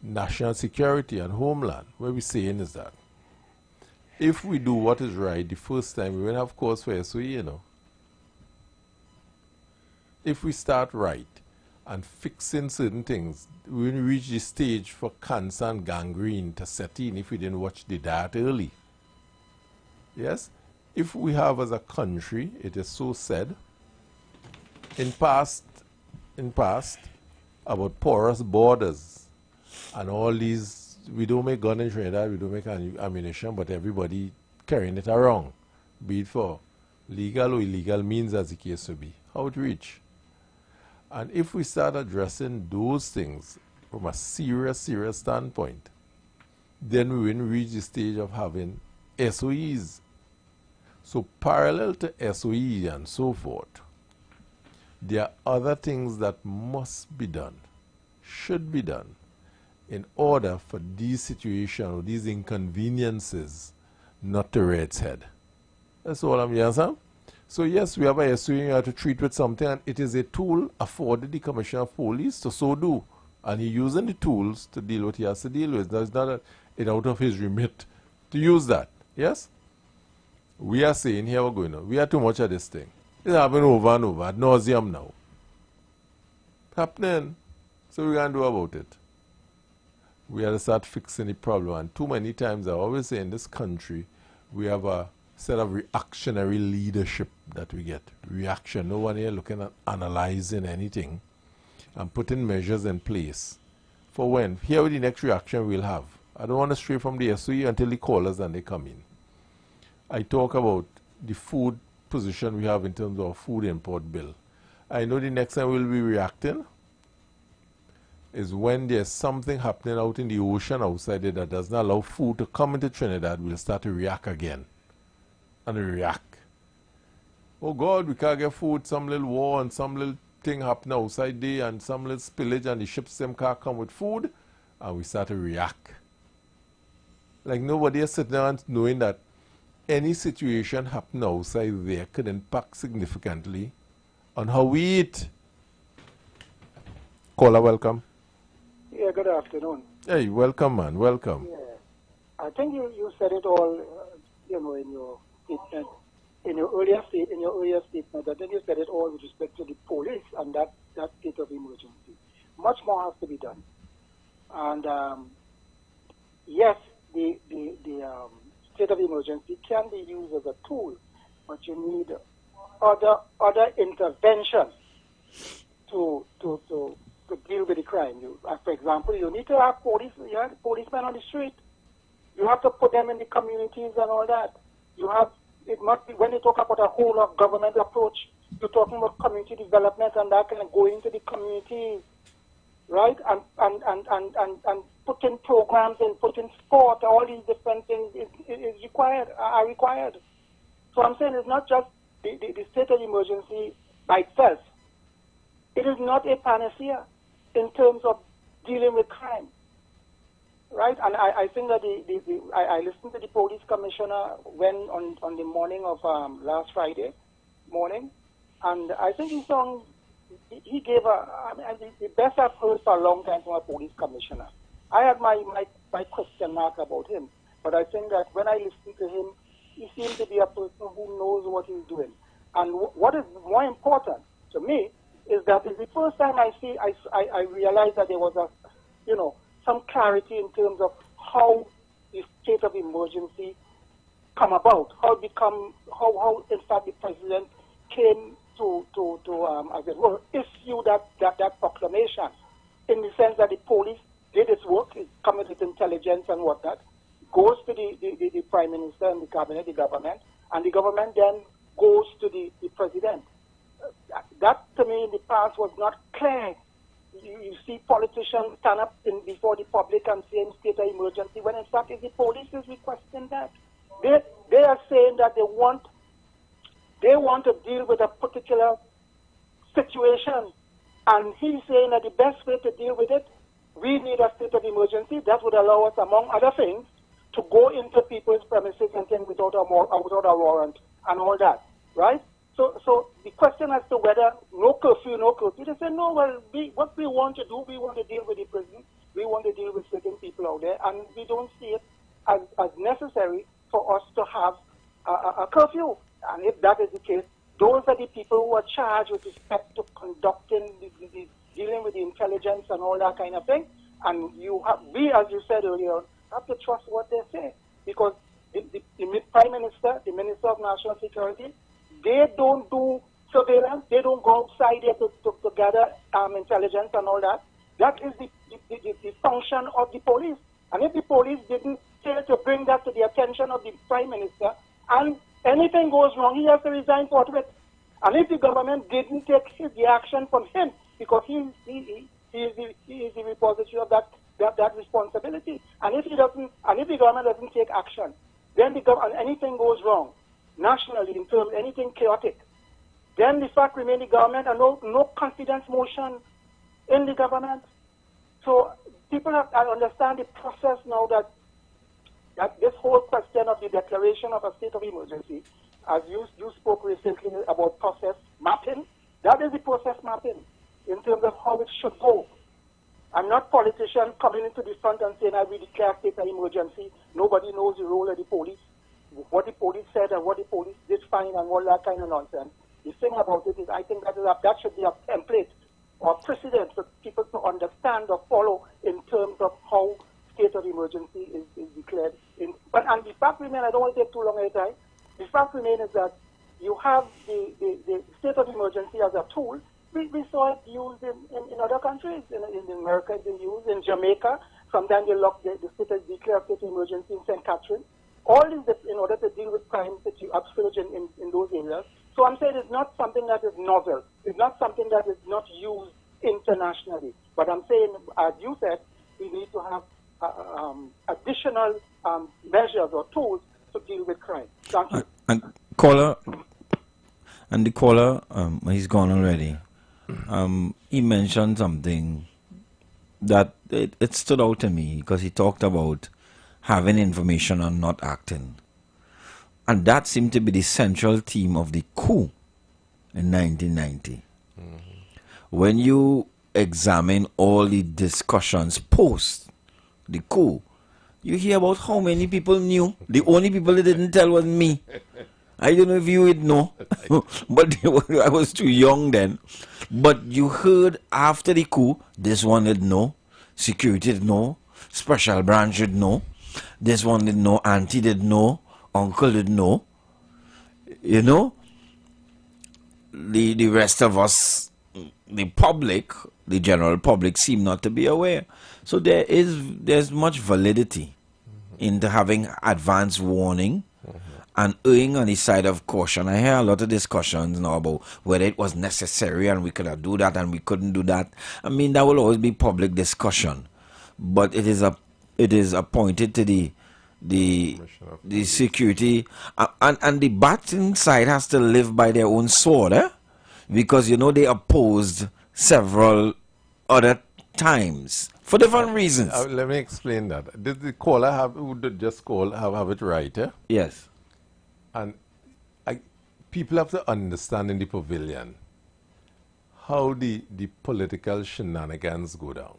national security and homeland. What we're saying is that if we do what is right the first time, we won't have cause for SOE, you know. If we start right and fixing certain things, we will reach the stage for cancer and gangrene to set in if we didn't watch the diet early. Yes? If we have as a country, it is so said, in past, about porous borders and all these, we don't make gun in Trinidad, we don't make ammunition, but everybody carrying it around, be it for legal or illegal means as the case may be. Outreach. And if we start addressing those things from a serious standpoint, then we will reach the stage of having SOEs. So parallel to SOE and so forth, there are other things that must be done, should be done, in order for these situations or these inconveniences not to rear its head. That's all I'm saying. So yes, we have a SOE you have to treat with something, and it is a tool afforded the Commissioner of Police to so do. And he's using the tools to deal with what he has to deal with. That's not it out of his remit to use that. Yes? We are saying here we're going on. We are too much of this thing. It's happening over and over ad nauseum now. Happening. So we can't do about it. We have to start fixing the problem. And too many times I always say in this country we have a set of reactionary leadership that we get. Reaction. No one here looking at analyzing anything and putting measures in place for when. Here with the next reaction we'll have. I don't want to stray from the SOE until the callers and they come in. I talk about the food position we have in terms of food import bill. I know the next time we'll be reacting is when there's something happening out in the ocean outside there that does not allow food to come into Trinidad, we'll start to react again. And react. Oh God, we can't get food, some little war and some little thing happen outside there and some little spillage and the ships them can't come with food, and we start to react. Like nobody is sitting there and knowing that any situation happening outside there could impact significantly on how we eat. Caller, welcome. Yeah, good afternoon. Hey, welcome, man. Welcome. Yeah. I think you said it all, in your statement. in your earlier statement, I think you said it all with respect to the police and that state of emergency. Much more has to be done. And yes, the state of emergency can be used as a tool, but you need other interventions to deal with the crime. For example, you need to have policemen on the street. You have to put them in the communities and all that. It must be, when you talk about a whole of government approach, you're talking about community development and that kind of going into the communities, right? And putting programs and putting sport, all these different things are required. So I'm saying it's not just the state of emergency by itself. It is not a panacea in terms of dealing with crime, right? And I think that I listened to the police commissioner when on the morning of last Friday morning, and I think he gave the best I've heard for a long time from a police commissioner. I had my question mark about him, but I think that when I listened to him, he seemed to be a person who knows what he's doing. And what is more important to me is that it's the first time I realized that there was some clarity in terms of how the state of emergency come about, how in fact the president came to as it were, issue that proclamation, in the sense that the police did its work, it comes with intelligence and whatnot, goes to the prime minister and the cabinet, the government, and the government then goes to the president. That to me in the past was not clear. You see politicians stand up before the public and say state of emergency, when in fact it's the police is requesting that. They are saying that they want to deal with a particular situation, and he's saying that the best way to deal with it, we need a state of emergency that would allow us, among other things, to go into people's premises and things without a warrant and all that, right? So the question as to whether no curfew, they say, no, well, what we want to do, we want to deal with the prison, we want to deal with certain people out there, and we don't see it as necessary for us to have a curfew. And if that is the case, those are the people who are charged with respect to conducting, dealing with the intelligence and all that kind of thing. And we, as you said earlier, have to trust what they say, because the Prime Minister, the Minister of National Security, they don't do surveillance. They don't go outside there to gather intelligence and all that. That is the function of the police. And if the police didn't fail to bring that to the attention of the Prime Minister, and anything goes wrong, he has to resign forthwith. And if the government didn't take the action from him, because he is the repository of that responsibility, and if the government doesn't take action, then anything goes wrong nationally in terms of anything chaotic, then the fact remains the government, and no confidence motion in the government. So people I understand the process now that this whole question of the declaration of a state of emergency, as you spoke recently about process mapping, that is the process mapping in terms of how it should go. I'm not politicians coming into the front and saying I will declare state of emergency. Nobody knows the role of the police, what the police said and what the police did fine and all that kind of nonsense. The thing about it is I think that should be a template or precedent for people to understand or follow in terms of how state of emergency is declared. And the fact remains, I don't want to take too long a time, the fact remains is that you have the state of emergency as a tool. We saw it used in other countries. In America it's been used, in Jamaica. Sometimes they state declare state of emergency in St. Catherine. All this in order to deal with crimes that you upsurge in those areas. So I'm saying it's not something that is novel. It's not something that is not used internationally. But I'm saying, as you said, we need to have additional measures or tools to deal with crime. Thank you. And the caller, he's gone already. He mentioned something that it stood out to me, because he talked about having information and not acting. And that seemed to be the central theme of the coup in 1990. When you examine all the discussions post the coup, you hear about how many people knew. The only people that didn't tell was me. I don't know if you would know, but I was too young then. But you heard after the coup, this one didn't know, security didn't know, special branch didn't know, this one didn't know, auntie didn't know, uncle didn't know. You know, the rest of us, the public, the general public, seem not to be aware. So there's much validity into having advance warning and erring on the side of caution. I hear a lot of discussions now about whether it was necessary and we could have do that and we couldn't do that. I mean, that will always be public discussion, but it is appointed to the security, and the batting side has to live by their own sword, because you know they opposed several other times for different reasons. Let me explain that. Did the caller who did just call have it right? Yes. And people have to understand in the pavilion how the political shenanigans go down.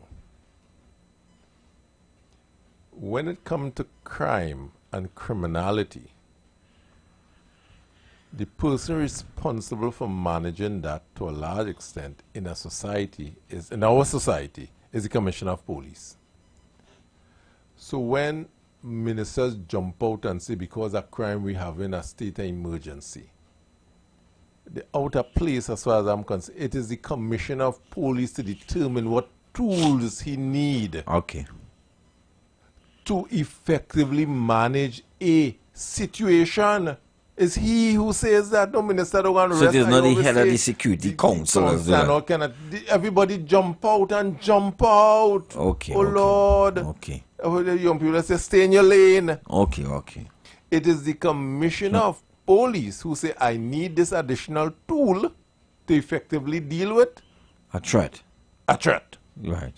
When it comes to crime and criminality, the person responsible for managing that to a large extent in our society is the Commissioner of Police. So when ministers jump out and say because of crime we have in a state of emergency, the outer place, as far as I'm concerned, it is the Commissioner of Police to determine what tools he need to effectively manage a situation. It's he who says that. No minister don't want to So rest. it is not the head of the security council. Everybody jump out and jump out. Okay. Oh Lord. Okay. The young people say stay in your lane. Okay. It is the Commissioner of Police who say I need this additional tool to effectively deal with a threat. Right.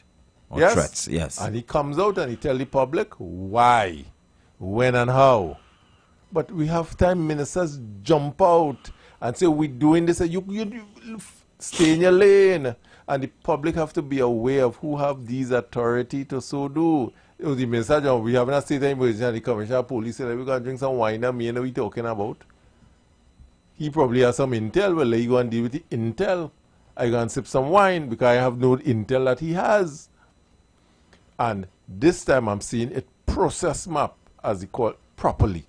Or yes. threats, yes. And he comes out and he tell the public why, when and how. But we have time ministers jump out and say we're doing this. You stay in your lane. And the public have to be aware of who have these authority to so do. The minister, we have a state of emergency and the Commissioner of Police said we're going to drink some wine and me and we talking about. He probably has some intel. Well, you go and deal with the intel. I go and sip some wine because I have no intel that he has. And this time I'm seeing it process map, as they call it, properly.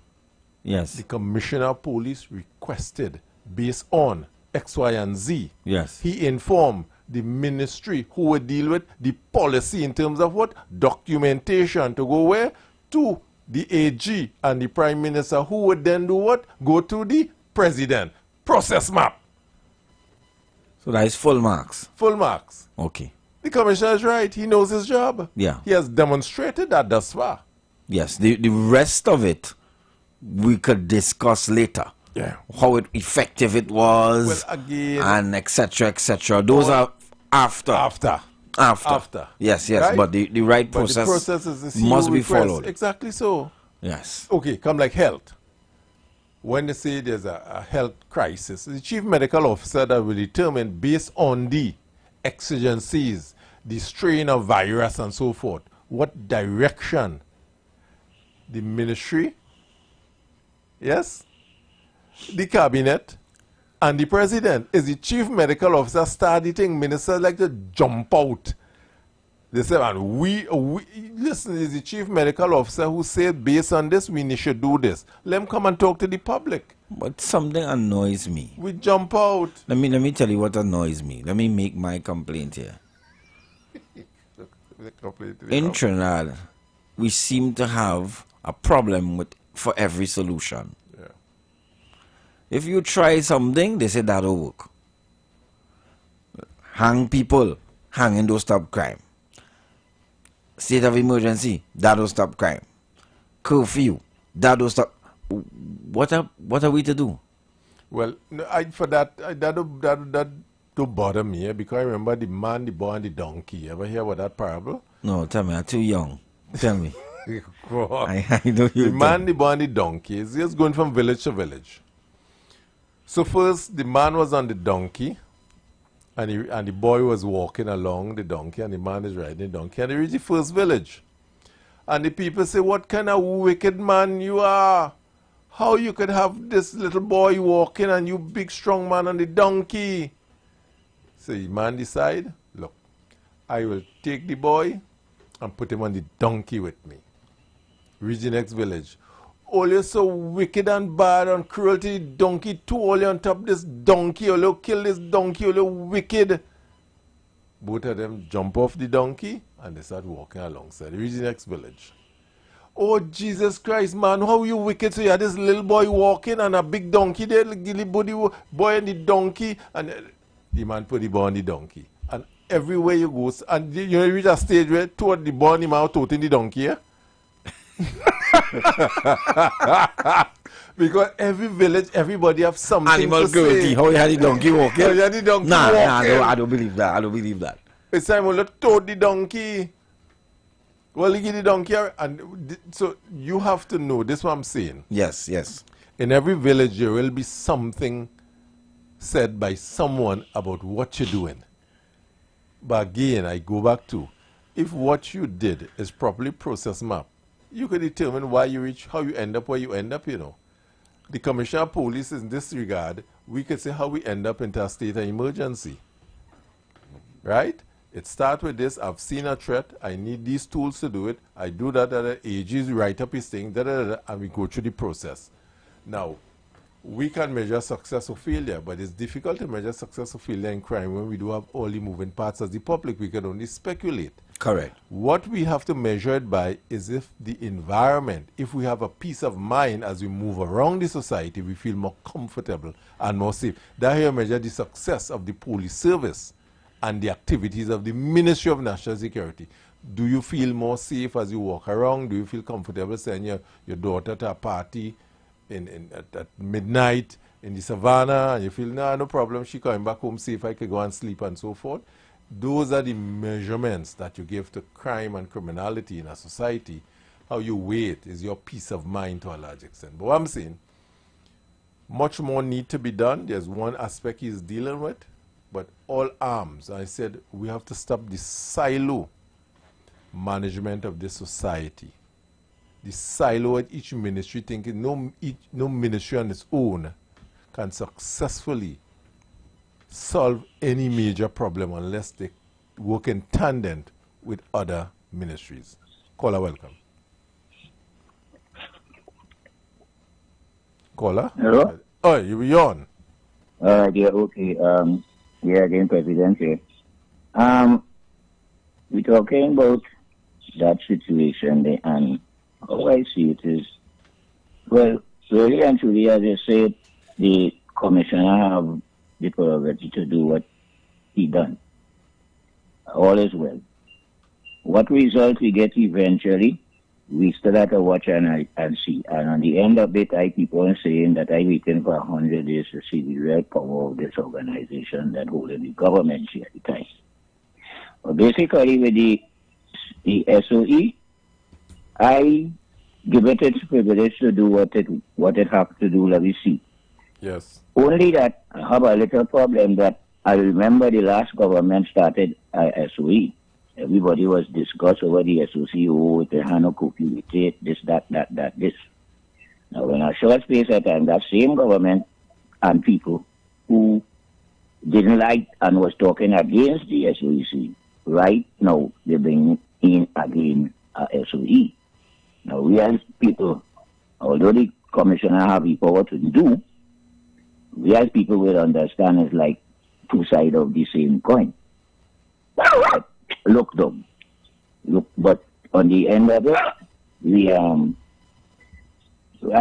Yes. The Commissioner of Police requested based on X, Y, and Z. Yes. He informed the ministry who would deal with the policy in terms of what? Documentation to go where? To the AG and the Prime Minister, who would then do what? Go to the President. Process map. So that is full marks. Full marks. Okay. The Commissioner is right. He knows his job. Yeah. He has demonstrated that thus far. Yes. The rest of it we could discuss later. Yeah. How effective it was. Well, again. And etc. etc. Those are after. After. Yes. Right? But the right process, the process is must be followed. Exactly so. Yes. Okay, come like health. When they say there's a health crisis, the chief medical officer that will determine based on the exigencies, the strain of virus and so forth, what direction the ministry, yes, the cabinet, and the president. Is the chief medical officer starting ministers like to jump out? They say, and we listen, is the chief medical officer who said based on this we should do this. Let him come and talk to the public. But something annoys me. We jump out. Let me tell you what annoys me. Let me make my complaint here. In Trinidad, we seem to have a problem for every solution. Yeah. If you try something, they say that'll work. Hang people, hanging don't stop crime. State of emergency, that'll stop crime. Curfew, that'll stop. What are we to do? Well, no, that don't bother me, because I remember the man, the boy, and the donkey. You ever hear about that parable? No, tell me, I'm too young. Tell me. I know you. The man, the boy, and the donkey is just going from village to village. So first, the man was on the donkey, and the boy was walking along the donkey, and the man is riding the donkey, and they reach the first village. And the people say, "What kind of wicked man you are? How you could have this little boy walking and you big strong man on the donkey? So the man decide, look, I will take the boy and put him on the donkey with me. Reach the next village. All you so wicked and bad and cruel to the donkey too. All you on top of this donkey. All you kill this donkey. All you wicked. Both of them jump off the donkey and they start walking alongside. Reach the next village. Oh, Jesus Christ, man, how you wicked. So you had this little boy walking and a big donkey there, the little boy and the donkey, and the man put the boy on the donkey. And everywhere you go, and you reach a stage where toward the boy and the man toting the donkey, yeah? Because every village, everybody have something Animal to cruelty. say. How you had the donkey walking? How you had the donkey nah, walking? no, I don't believe that. I don't believe that. It's time we'll tote the donkey. Well, you get the donkey, and so you have to know, this is what I'm saying. Yes, yes. In every village, there will be something said by someone about what you're doing. But again, I go back to, if what you did is properly processed map, you can determine why you reach, how you end up where you end up, you know. The Commissioner of Police, in this regard, we could say how we end up into a state of emergency. Right? It starts with this, I've seen a threat, I need these tools to do it, I do that at the AGs, write up his thing, and we go through the process. Now, we can measure success or failure, but it's difficult to measure success or failure in crime when we do have all the moving parts as the public. We can only speculate. Correct. What we have to measure it by is if the environment, if we have a peace of mind as we move around the society, we feel more comfortable and more safe. That here measure the success of the police service and the activities of the Ministry of National Security. Do you feel more safe as you walk around? Do you feel comfortable sending your daughter to a party at midnight in the savannah and you feel, nah, no problem, she coming back home safe, I can go and sleep and so forth? Those are the measurements that you give to crime and criminality in a society. How you weigh it is your peace of mind to a large extent. But what I'm saying, much more need to be done. There's one aspect he's dealing with, but all arms. I said we have to stop the silo management of this society. The silo at each ministry thinking no ministry on its own can successfully solve any major problem unless they work in tandem with other ministries. Caller, welcome. Caller? Hello? Oh, you're on. Yeah, okay. Yeah, again, President here. We're talking about that situation there, and how I see it is, well, really and truly, as I said, the commissioner have the prerogative to do what he done. All is well. What result we get eventually, we still have to watch and see. And on the end of it, I keep on saying that I waiting for 100 days to see the real power of this organization that holding the government here at the time. But basically, with the SOE, I give it its privilege to do what it has to do. Let me see. Yes. Only that I have a little problem that I remember the last government started SOE. Everybody was discussed over the SOCO with the Hano Kopi, this, that, this. Now, in a short space of time, that same government and people who didn't like and was talking against the SOEC, right now, they bring in again SOE. Now, we as people, although the commissioner have the power to do, we as people will understand it's like two sides of the same coin. Look, but on the end of it, we I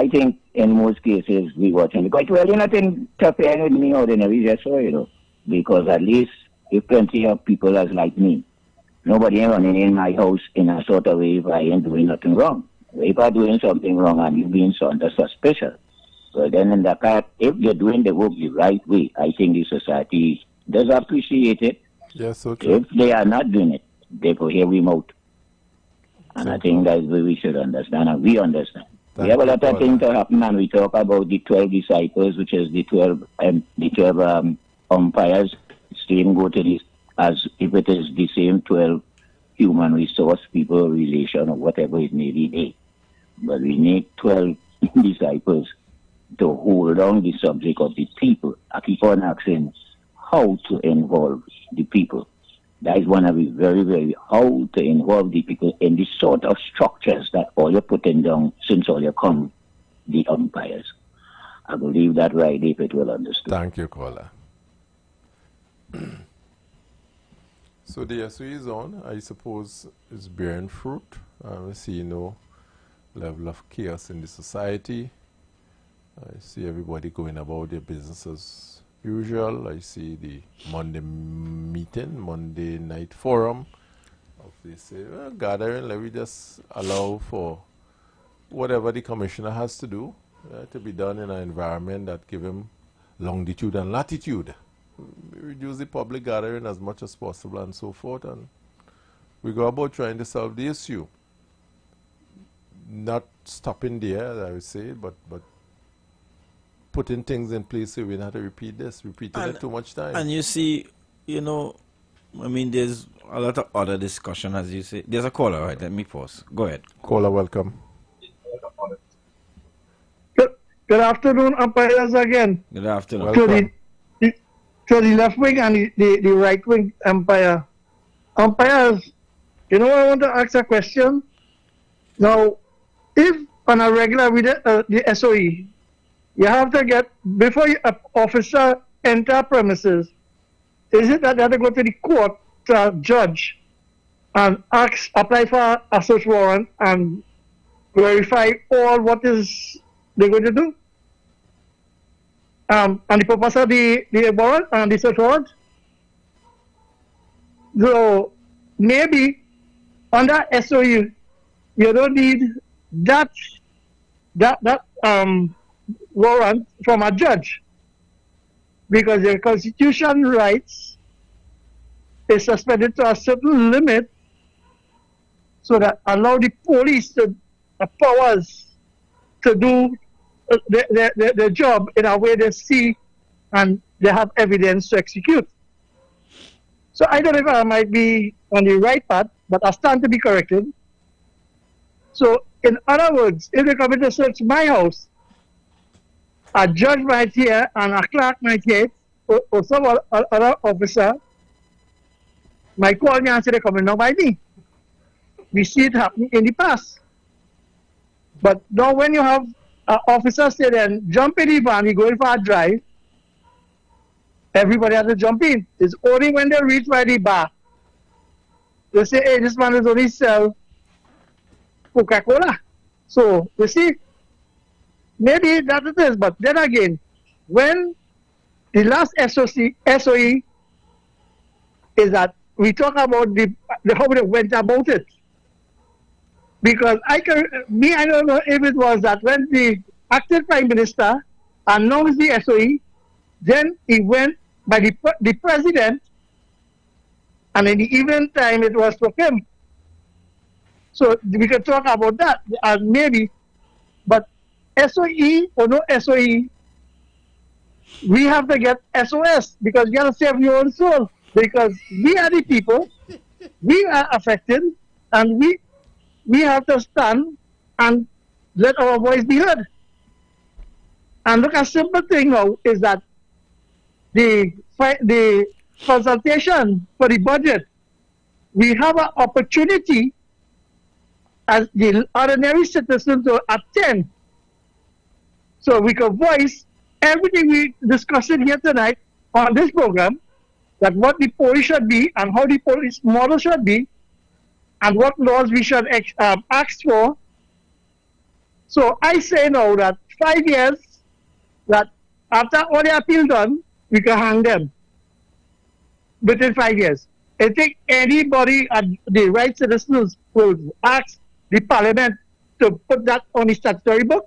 think in most cases we watching because well, you're nothing interfering with me ordinary, just so you know, because at least if plenty of people as like me, nobody ain't running in my house in a sort of way if I ain't doing nothing wrong. If I'm doing something wrong and you being under suspicion, so then in the fact, if you're doing the work the right way, I think the society does appreciate it. Yes, okay. If they are not doing it, they go hear we out. And I think that's what we should understand, and we understand. We have a lot of things to happen, and we talk about the 12 disciples, which is the 12 umpires. Same go to this as if it is the same 12 human resource people relation or whatever it may be. But we need 12 disciples to hold on the subject of the people. I keep on asking how to involve the people. That is one of the very, how to involve the people in the sort of structures that all you're putting down since all you come, the umpires. I believe that right if it will understand. Thank you, caller. So the SOE is on, I suppose, is bearing fruit. I see no level of chaos in the society. I see everybody going about their business as usual. I see the Monday meeting, Monday night forum. They say, well, gathering, let me just allow for whatever the commissioner has to do to be done in an environment that give him longitude and latitude. Reduce the public gathering as much as possible and so forth, and we go about trying to solve the issue. Not stopping there, I would say, but putting things in place so we don't have to repeat this, repeating it too much time. And you see, you know, I mean, there's a lot of other discussion, as you say. There's a caller, right? Let me pause. Go ahead. Caller, welcome. Good afternoon, umpires again. Good afternoon. To the left wing and the right wing umpire. Umpires, you know, I want to ask a question. Now, if on a regular with the SOE, you have to get, before an officer enter premises, is it that they have to go to the court to a judge and apply for a search warrant and verify all what is they're going to do? And the purpose of the warrant and the search warrant? So maybe under SOU, you don't need that warrant from a judge, because your constitution rights is suspended to a certain limit, so that allow the police the powers to do their job in a way they see and they have evidence to execute. So I don't know if I might be on the right path, but I stand to be corrected. So in other words, if they come in to search my house, a judge might hear and a clerk might hear it, or some other officer might call me and say they're coming now by me. We see it happening in the past. But now when you have an officer say then, jump in the van, we're going for a drive, everybody has to jump in. It's only when they reach by the bar, they say, hey, this man is only sell Coca-Cola. So, you see, maybe that it is, but then again, when the last SOE is that we talk about the how they went about it. Because I don't know if it was that when the acting Prime Minister announced the SOE, then he went by the President, and in the evening time it was for him. So we can talk about that, maybe, but SOE or no SOE, we have to get SOS, because you have to save your own soul, because we are the people, we are affected, and we have to stand and let our voice be heard. And look, a simple thing now is that the consultation for the budget, we have an opportunity as the ordinary citizens to attend. So we can voice everything we discussing here tonight on this program, that what the police should be and how the police model should be, and what laws we should ask for. So I say now that 5 years, that after all the appeal done, we can hang them within 5 years. I think anybody at the right citizens will ask the parliament to put that on the statutory book.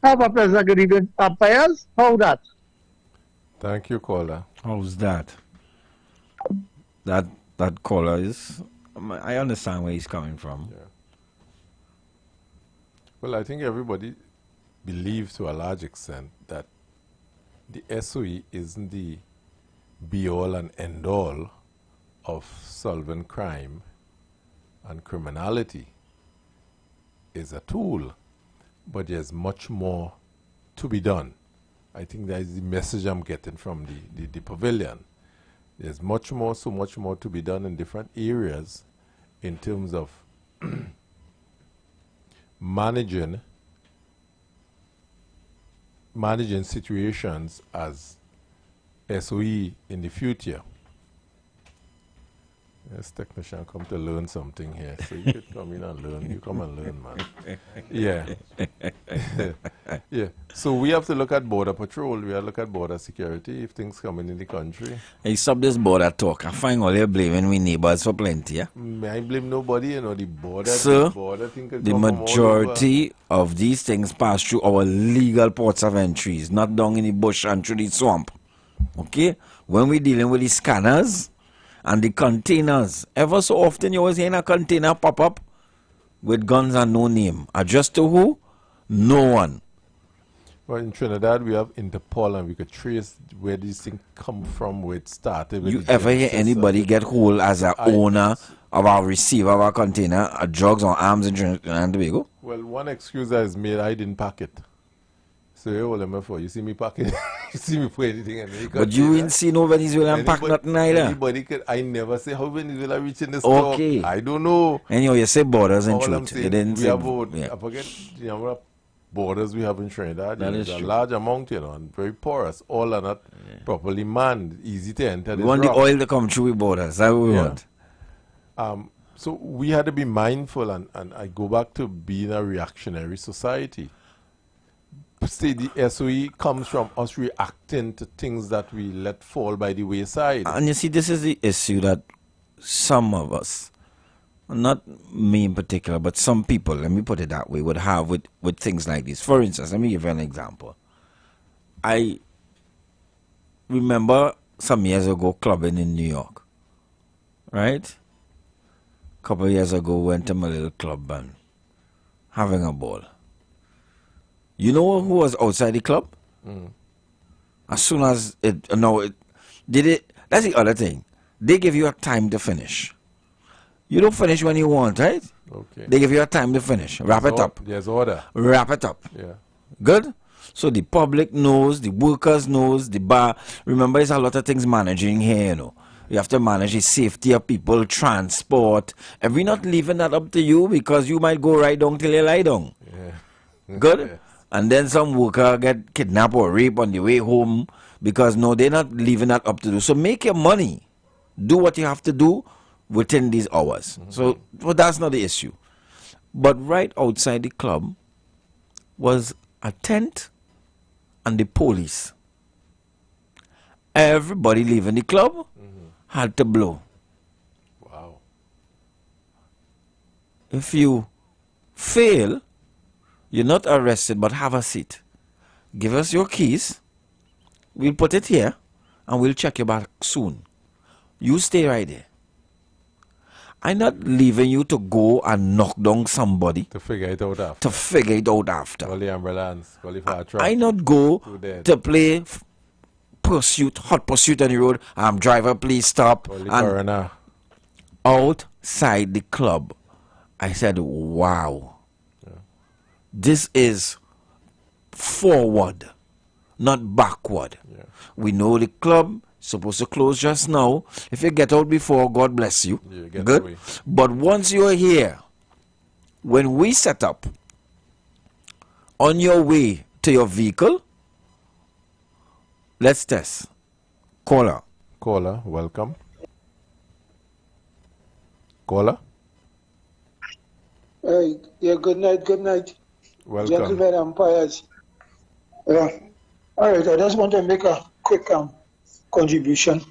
Have a pleasant good evening, umpires. How that? Thank you, caller. How's that? That caller is, I understand where he's coming from. Yeah. Well, I think everybody believes to a large extent that the SOE isn't the be-all and end-all of solving crime and criminality. Is a tool, but there's much more to be done. I think that is the message I'm getting from the pavilion. There's much more, so much more to be done in different areas in terms of managing situations as SOE in the future. Yes, technician come to learn something here, so you could come in and learn. You come and learn, man. Yeah. Yeah. So we have to look at border patrol. We have to look at border security if things come in the country. Hey, stop this border talk. I find all you're blaming we neighbors for plenty, yeah? I blame nobody, you know, the border. So, the border thing could the come from all majority of these things pass through our legal ports of entries, not down in the bush and through the swamp. Okay? When we're dealing with the scanners and the containers, ever so often you always hear a container pop up with guns and no name. Addressed to who? No one. Well, in Trinidad, we have Interpol, and we could trace where these things come from, where it started. You ever hear anybody get hold as an owner of our receiver of our container, drugs or arms in Trinidad and Tobago? Well, one excuse that is made, I didn't pack it. So you hold them for. You see me pack it, you see me put anything in there. But you didn't see no Venezuelan pack nothing either. Anybody could, I never say how Venezuela reach in the store. Okay. I don't know. Anyhow, you say borders and All I'm truth. saying, You didn't we say, have about, yeah. I forget the number of borders we have in Trinidad. That There's is a true. large amount, you know, and very porous. All are not properly manned, easy to enter. We this want the rock. oil to come through with borders. That's what we Yeah. want. So we had to be mindful, and I go back to being a reactionary society. See, the SOE comes from us reacting to things that we let fall by the wayside. And you see, this is the issue that some of us, not me in particular, but some people, let me put it that way, would have with things like this. For instance, let me give you an example. I remember some years ago clubbing in New York, right? A couple of years ago, went to my little club and having a ball. You know who was outside the club? As soon as that's the other thing. They give you a time to finish. You don't finish when you want, right? Okay. They give you a time to finish. Wrap it up. There's order. Wrap it up. Yeah. Good? So the public knows, the workers knows, the bar. Remember, there's a lot of things managing here, you know. You have to manage the safety of people, transport. And we're not leaving that up to you because you might go right down till you lie down. Yeah. Good? Yeah. And then some worker get kidnapped or raped on the way home because no, they're not leaving that up to you. So make your money. Do what you have to do within these hours. So well, that's not the issue. But right outside the club was a tent and the police. Everybody leaving the club had to blow. Wow. If you fail, you're not arrested, but have a seat. Give us your keys. We'll put it here, and we'll check you back soon. You stay right there. I'm not leaving you to go and knock down somebody. To figure it out after. To figure it out after. Call the ambulance. Call the fire truck. I not go Too dead. to play hot pursuit on the road. Driver, please stop. Call the And coroner. outside the club, I said, wow. This is forward, not backward. Yeah. We know the club supposed to close just now. If you get out before, God bless you. Yeah, get Good. away. But once you're here, when we set up, on your way to your vehicle, let's test. Caller. Caller, welcome. Caller, Yeah, good night. welcome. Gentlemen, umpires. All right, I just want to make a quick contribution.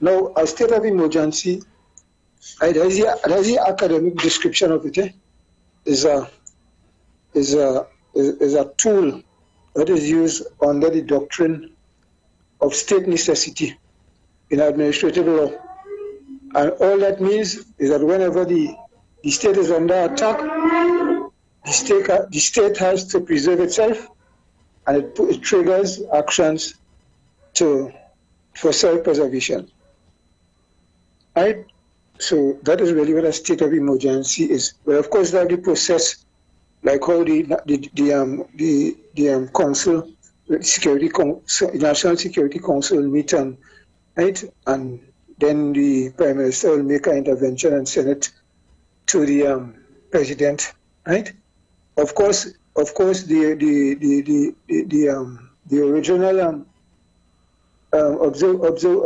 Now, a state of emergency, there's the academic description of it, is a tool that is used under the doctrine of state necessity in administrative law. And all that means is that whenever the state is under attack, the state has to preserve itself, and it triggers actions for self-preservation. Right? So that is really what a state of emergency is. But of course, that the process like how the council, National Security Council will meet and right, and then the Prime Minister will make an intervention and send it to the president, right? Of course, the original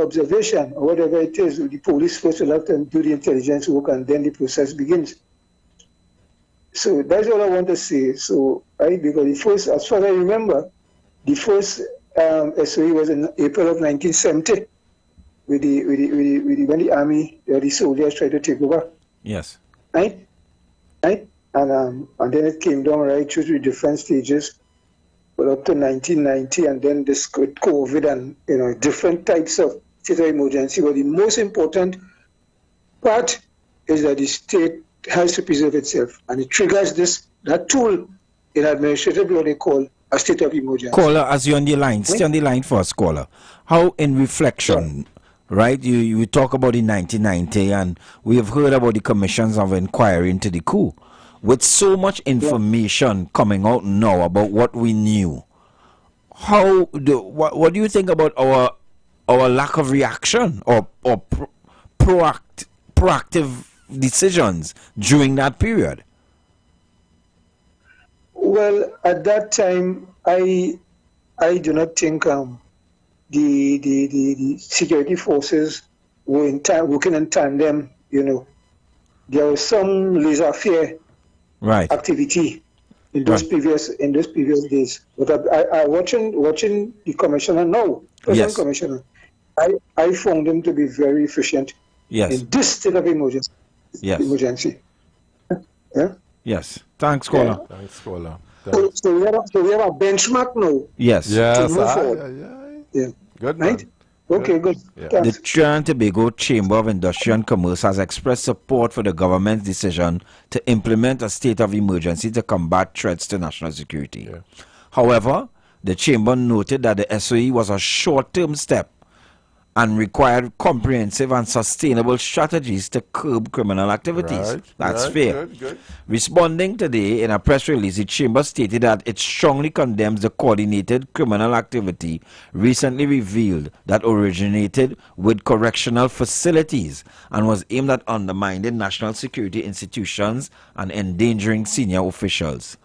observation or whatever it is, the police first will have to do the intelligence work, and then the process begins. So that's all I want to say. So, right, because the first, as far as I remember, the first SOE was in April of 1970, when the army, the soldiers tried to take over. Yes. Right, and then it came down right through the different stages, but up to 1990, and then this COVID and different types of state of emergency. But the most important part is that the state has to preserve itself, and it triggers that tool in administrative law they call a state of emergency. Caller, as you're on the line, stay on the line for us, caller. How, in reflection, right, you talk about in 1990, and we have heard about the commissions of inquiry into the coup. With so much information coming out now about what we knew, what do you think about our lack of reaction or proactive decisions during that period? Well, at that time, I do not think the security forces were working in tandem. There was some laissez-faire activity in those previous days. But I watching the commissioner now, present commissioner, I found him to be very efficient in this state of emergency. Emergency. Yeah. Yes. Thanks, caller. Yeah. Thanks, caller. So we have a benchmark now. Yes. Yes. Yeah. Good. Right. Okay, good. Yeah. The Trinidad and Tobago Chamber of Industry and Commerce has expressed support for the government's decision to implement a state of emergency to combat threats to national security. Yeah. However, the Chamber noted that the SOE was a short-term step and required comprehensive and sustainable strategies to curb criminal activities. Right, That's right, fair. good. Responding today in a press release, the Chamber stated that it strongly condemns the coordinated criminal activity recently revealed that originated with correctional facilities and was aimed at undermining national security institutions and endangering senior officials.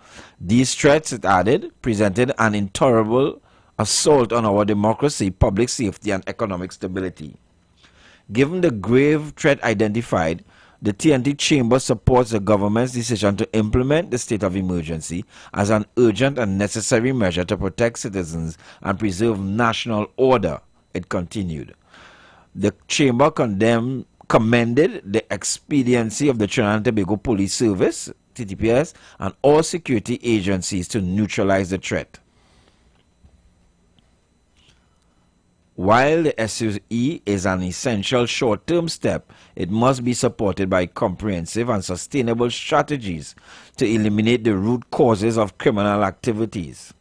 These threats, it added, presented an intolerable assault on our democracy, public safety, and economic stability. Given the grave threat identified, the TNT Chamber supports the government's decision to implement the state of emergency as an urgent and necessary measure to protect citizens and preserve national order, it continued. The Chamber commended the expediency of the Trinidad and Tobago Police Service, TTPS, and all security agencies to neutralize the threat. While the SOE is an essential short-term step, it must be supported by comprehensive and sustainable strategies to eliminate the root causes of criminal activities.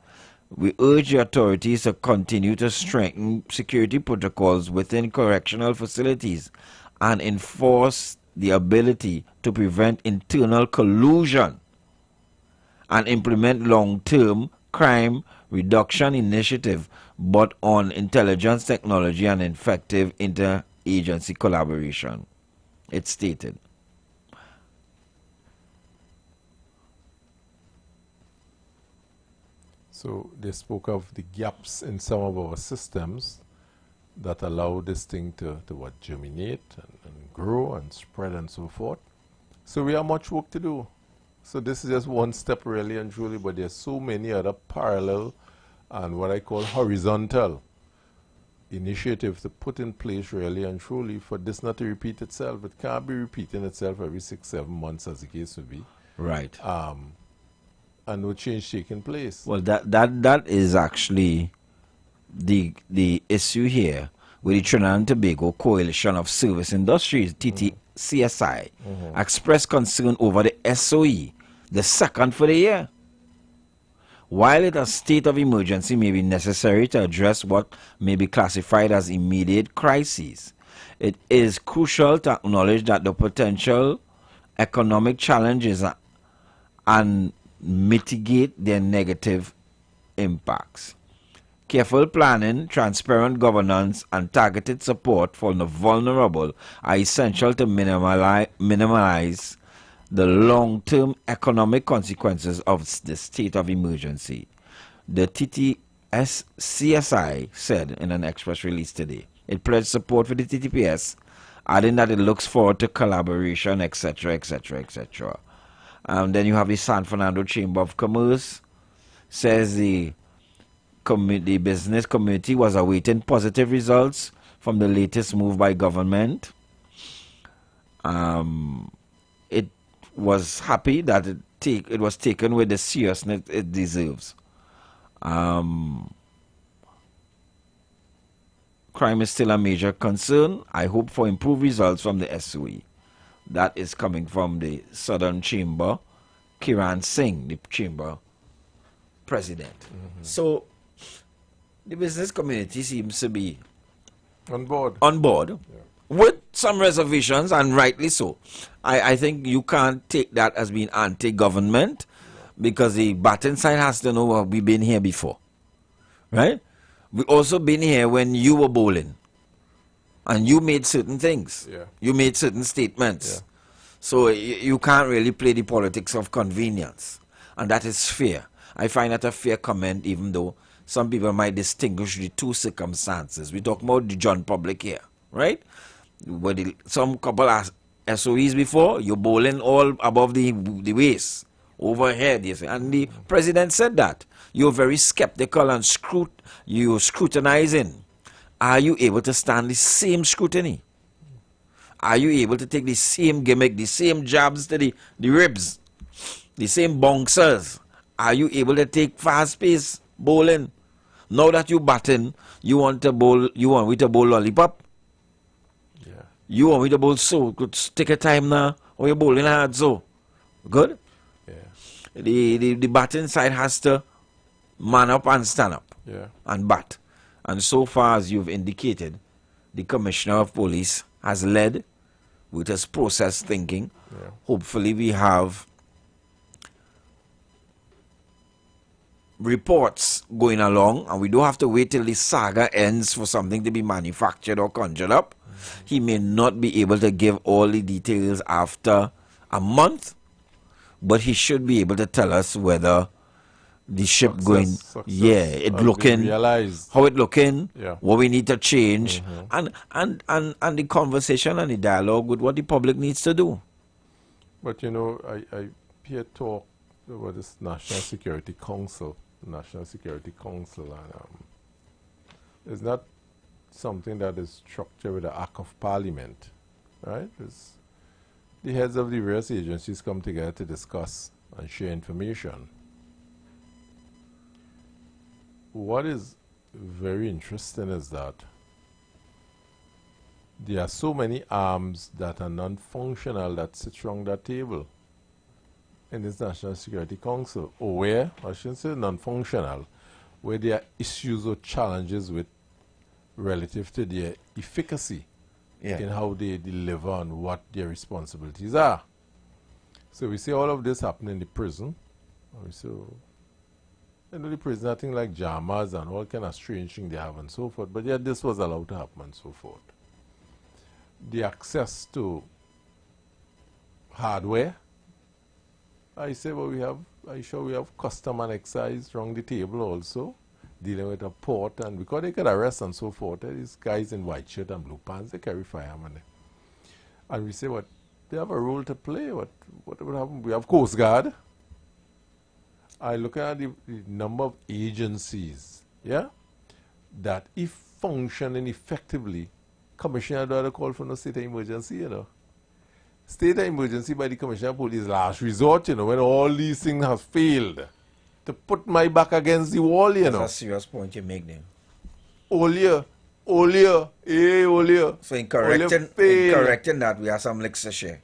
We urge the authorities to continue to strengthen security protocols within correctional facilities and enforce the ability to prevent internal collusion and implement long-term crime reduction initiative, but on intelligence technology and effective interagency collaboration, it stated. So they spoke of the gaps in some of our systems that allow this thing to germinate and grow and spread and so forth. So we have much work to do. So this is just one step really and truly, but there's so many other parallel and what I call horizontal initiatives to put in place really and truly for this not to repeat itself. It can't be repeating itself every 6-7 months as the case would be. Right. And no change taking place. Well, that is actually the issue here with the Trinidad and Tobago Coalition of Service Industries, TTCSI, expressed concern over the SOE, the second for the year. While a state of emergency may be necessary to address what may be classified as immediate crises, it is crucial to acknowledge that the potential economic challenges and mitigate their negative impacts. Careful planning, transparent governance, and targeted support for the vulnerable are essential to minimize the long-term economic consequences of the state of emergency. The TTS-CSI said in an express release today. It pledged support for the TTPS, adding that it looks forward to collaboration, etc., etc., etc. Then you have the San Fernando Chamber of Commerce, says the business community was awaiting positive results from the latest move by government. It was happy that it was taken with the seriousness it deserves. Crime is still a major concern. I hope for improved results from the SOE. That is coming from the Southern Chamber, Kiran Singh, the Chamber President. So the business community seems to be on board. With some reservations, and rightly so. I think you can't take that as being anti-government, because the batting side has to know we've been here before, right? We also been here when you were bowling, and you made certain things. You made certain statements. So you can't really play the politics of convenience, and that is fair. I find that a fair comment, even though some people might distinguish the two circumstances. We talk about the John public here, right? But some couple SOEs before, you're bowling all above the waist, overhead, you see. And the president said that. You're very skeptical and you're scrutinizing. Are you able to stand the same scrutiny? Are you able to take the same gimmick, the same jabs to the ribs, the same bouncers? Are you able to take fast-paced bowling? Now that you batting, you want me to bowl lollipop? You want me to bowl so? Good, take a time now, or you're bowling hard so. Good? The batting side has to man up and stand up and bat. And so far as you've indicated, the Commissioner of Police has led with his process thinking. Hopefully we have reports going along, and we don't have to wait till the saga ends for something to be manufactured or conjured up. He may not be able to give all the details after a month, but he should be able to tell us whether the ship it looking, how it looking, what we need to change, and the conversation and the dialogue with what the public needs to do. But you know, I hear talk about this National Security Council, and it's not something that is structured with the Act of Parliament, right? The heads of the various agencies come together to discuss and share information. What is very interesting is that there are so many arms that are non-functional that sit around that table in this National Security Council, or where, I shouldn't say non-functional, where there are issues or challenges with relative to their efficacy in how they deliver on what their responsibilities are. So we see all of this happen in the prison. So, you know, the prison, I think like jammers and all kind of strange things they have and so forth, but yet this was allowed to happen and so forth. The access to hardware, I say, well, we have custom and excise around the table also, dealing with a port, and because they can arrest and so forth, these guys in white shirt and blue pants, they carry firearms. And we say, what, they have a role to play. What would happen? We have Coast Guard. I look at the number of agencies, that if functioning effectively, Commissioner don't call for no state of emergency, you know. State of emergency by the Commissioner of Police last resort, you know, when all these things have failed. To put my back against the wall, you know. That's a serious point you make there. Earlier. So in correcting that, we have some licks to share.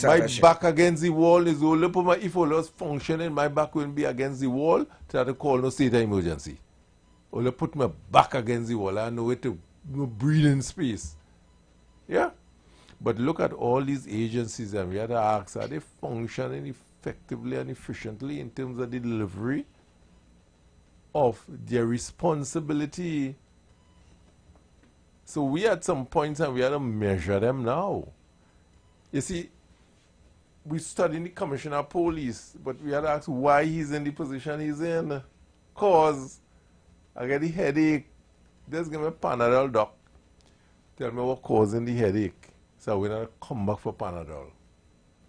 My back against the wall is only put my, if all was functioning, my back will be against the wall to call no state of emergency. Only put my back against the wall, I know where to breathe in space. But look at all these agencies, and we had to ask, are they functioning effectively and efficiently in terms of the delivery of their responsibility. So we at some points and we had to measure them now. You see, we studied the commissioner of police, but we had to ask why he's in the position he's in. Cause I get the headache. Just give me a Panadol, doc. Tell me what causing the headache. So we're not come back for Panadol.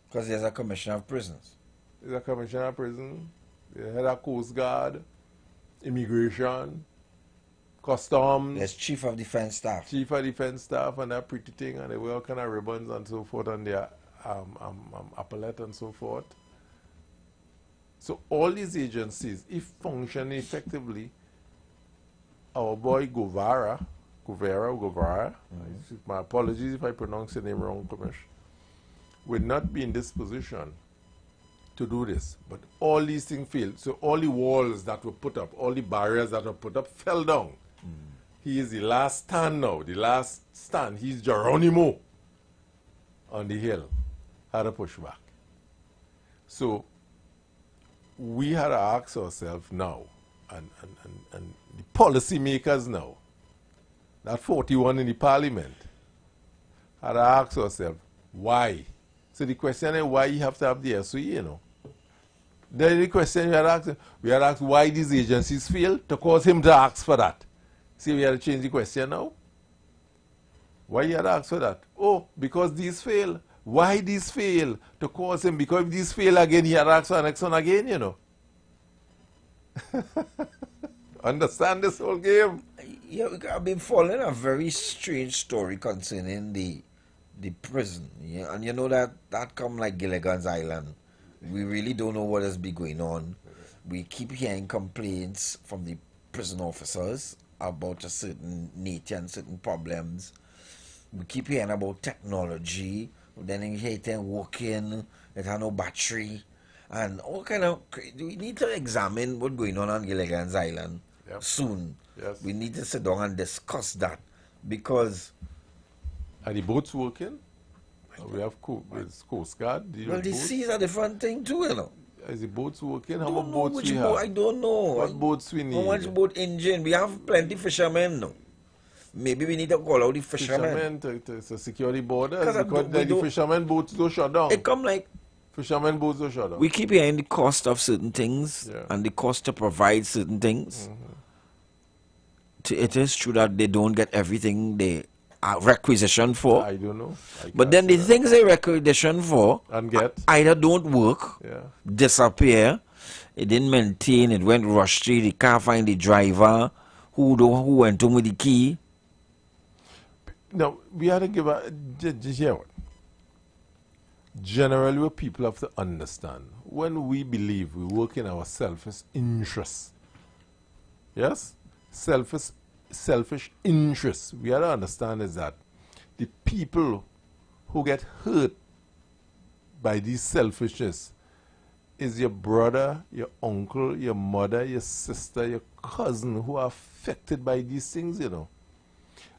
Because there's a commissioner of prisons. There's a commissioner of prison, the head of Coast Guard, immigration, customs. There's chief of defense staff. Chief of defense staff and that pretty thing, and they wear all kind of ribbons and so forth on their appellate and so forth. So all these agencies, if function effectively, our boy Guevara, my apologies if I pronounce the name wrong, Commish, would not be in this position to do this. But all these things failed. So all the walls that were put up, all the barriers that were put up fell down. He is the last stand now, the last stand. He's Geronimo on the hill. Had to push back. So we had to ask ourselves now, and the policy makers now, that 41 in the parliament, had to ask ourselves, why? So the question is why you have to have the SOE, you know. Then the question we had asked why these agencies fail to cause him to ask for that. See, we had to change the question now. Why you had to ask for that? Oh, because these fail. Why these fail? To cause him, because if these fail again, he had to ask for the next one again, you know. Understand this whole game? Yeah, I've been following a very strange story concerning the prison. Yeah? And you know that come like Gilligan's Island. We really don't know what has been going on. We keep hearing complaints from the prison officers about a certain nature and certain problems. We keep hearing about technology. Then you hear it working, it had no battery. And all kind of... We need to examine what's going on Gilligan's Island soon. Yes. We need to sit down and discuss that. Because... Are the boats working? We have Coast Guard. Well, the seas are the fun thing too, you know. Is the boats working? How much boats we have? I don't know. What boats we need? How much boat engine? We have plenty fishermen now. Maybe we need to call out the fishermen. To secure the borders. Because the fishermen boats don't shut down. It come like... Fishermen boats don't shut down. We keep hearing the cost of certain things and the cost to provide certain things. It is true that they don't get everything they are requisition for. I don't know. But then the things they requisition for and get either don't work, disappear, it didn't maintain, it went rusty, they can't find the driver, who went home with the key. Now, we had to give a... Generally, what people have to understand, when we believe we work in our selfish interests, yes? Selfish interests, we have to understand is that the people who get hurt by these selfishness is your brother, your uncle, your mother, your sister, your cousin who are affected by these things, you know.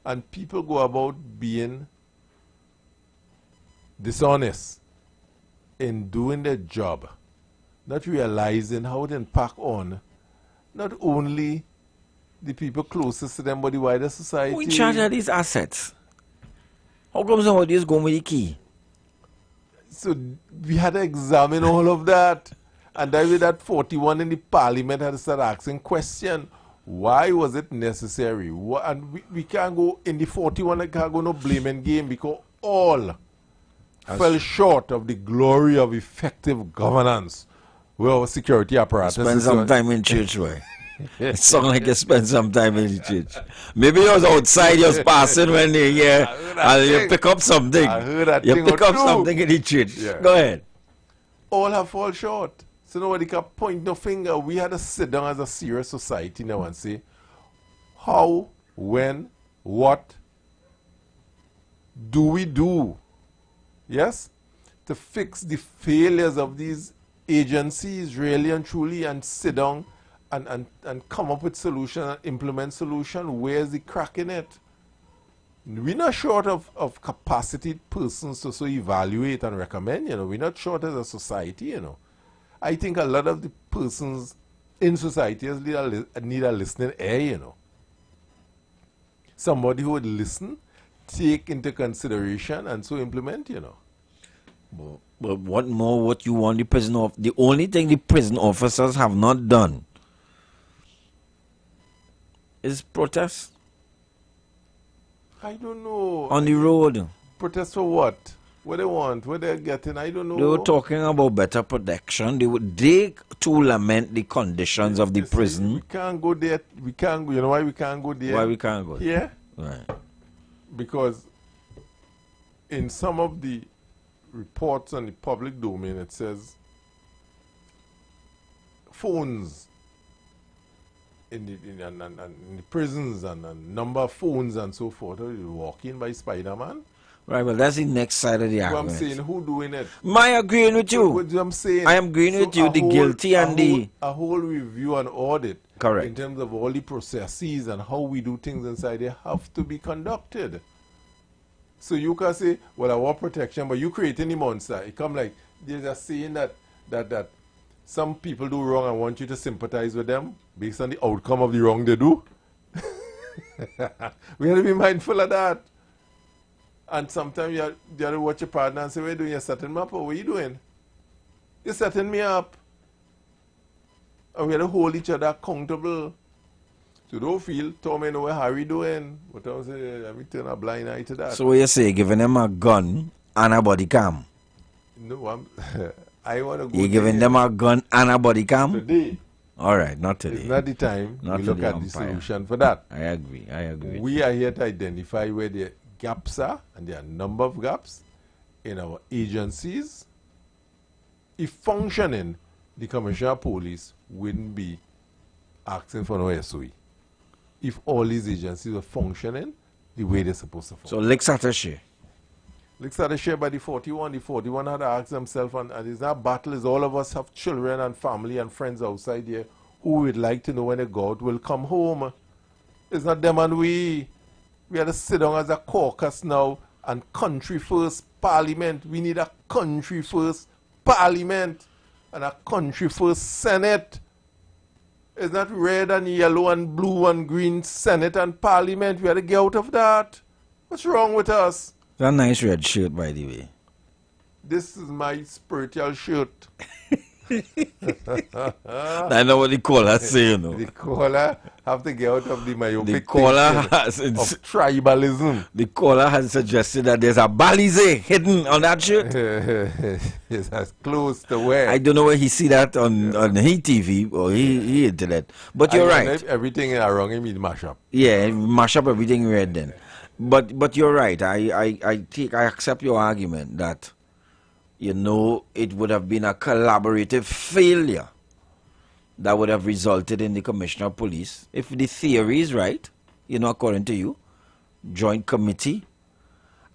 And people go about being dishonest in doing their job, not realizing how it impact on not only the people closest to them, but the wider society. Who in charge of these assets? How come somebody is going with the key? So we had to examine all of that. And then with that 41 in the parliament had to start asking questions. Why was it necessary? And we can't go in the 41, I can't go no blaming game because all fell short of the glory of effective governance with our security apparatus. Spend some time in church, boy. It sounds like you spend some time in the church. Maybe you was outside, you was passing when you hear, and you pick up something. I heard that you thing pick or up two. something in the church. Go ahead. All have fall short. So nobody can point no finger. We had to sit down as a serious society now and say, how, when, what do we do? Yes? To fix the failures of these agencies really and truly, and sit down and come up with solution and implement solution. Where's the crack in it? We're not short of capacity persons to so evaluate and recommend, you know. We're not short as a society, you know. I think a lot of the persons in society need a listening ear, you know. Somebody who would listen, take into consideration, and so implement, you know. But what you want the prison the only thing the prison officers have not done is protest. I don't know. On the road. Protest for what? What they want? What they're getting? I don't know. They were talking about better protection. They too lament the conditions of the prison. We can't go there. We can't go. You know why we can't go there? Why we can't go there? Yeah? Right. Because in some of the reports on the public domain, it says phones in the prisons and a number of phones and so forth. You walk in by Spider-Man. Right, well, that's the next side of the argument. I'm saying, who doing it? I agreeing with you. What I'm saying. I am agreeing with you. The guilty and the... A whole review and audit. Correct. In terms of all the processes and how we do things inside, they have to be conducted. So you can say, well, I want protection, but you creating the monster. It come like, there's a saying that some people do wrong. I want you to sympathize with them based on the outcome of the wrong they do. We have to be mindful of that. And sometimes you have to watch your partner and say, what are you doing? You're setting me up, or what are you doing? You're setting me up. And we have to hold each other accountable. So don't feel, Tom, you know what Harry doing. But I say, let me turn a blind eye to that. So what you say, giving them a gun and a body cam? No, I want to go. You're giving them a gun and a body cam? Today. All right, not today. It's not the time not we look at the solution for that. I agree. We are here to identify where the gaps are, and there are a number of gaps in our agencies. If functioning, the Commissioner of Police wouldn't be asking for no SOE. If all these agencies are functioning the way they're supposed to function. So Licks at a share. Licks at a share by the 41. The 41 had to ask themselves, and it's not battle, is all of us have children and family and friends outside here who would like to know when a God will come home. It's not them and we. We have to sit down as a caucus now and country first parliament. We need a country first parliament and a country first Senate. It's not red and yellow and blue and green Senate and parliament. We have to get out of that. What's wrong with us? It's a nice red shirt, by the way. This is my spiritual shirt. I know what the caller say, you know. The caller have to get out of the myopic the caller has of tribalism. The caller has suggested that there's a balize hidden on that shirt. It's as close to where. I don't know where he see that on his TV or he internet. But you're right. Everything around him is mash up. Yeah, mash up everything red then. But you're right. I accept your argument that, you know, it would have been a collaborative failure that would have resulted in the Commissioner of Police. If the theory is right, you know, according to you, joint committee,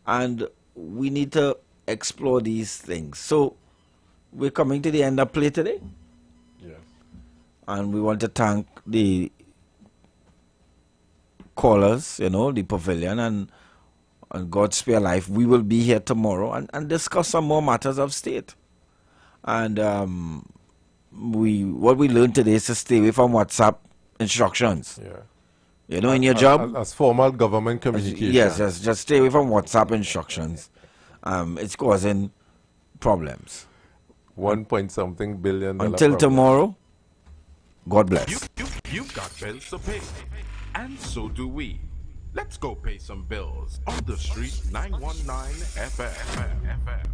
and we need to explore these things. So we're coming to the end of play today. Yes. And we want to thank the callers, you know, the pavilion, and God spare life. We will be here tomorrow and discuss some more matters of state. And what we learned today is to stay away from WhatsApp instructions. Yeah. You know, in your job. As formal government communication. Yes, just stay away from WhatsApp instructions. It's causing problems. $1.something billion. Until tomorrow, God bless. You've got bills to pay. And so do we. Let's go pay some bills on the street 919 FM.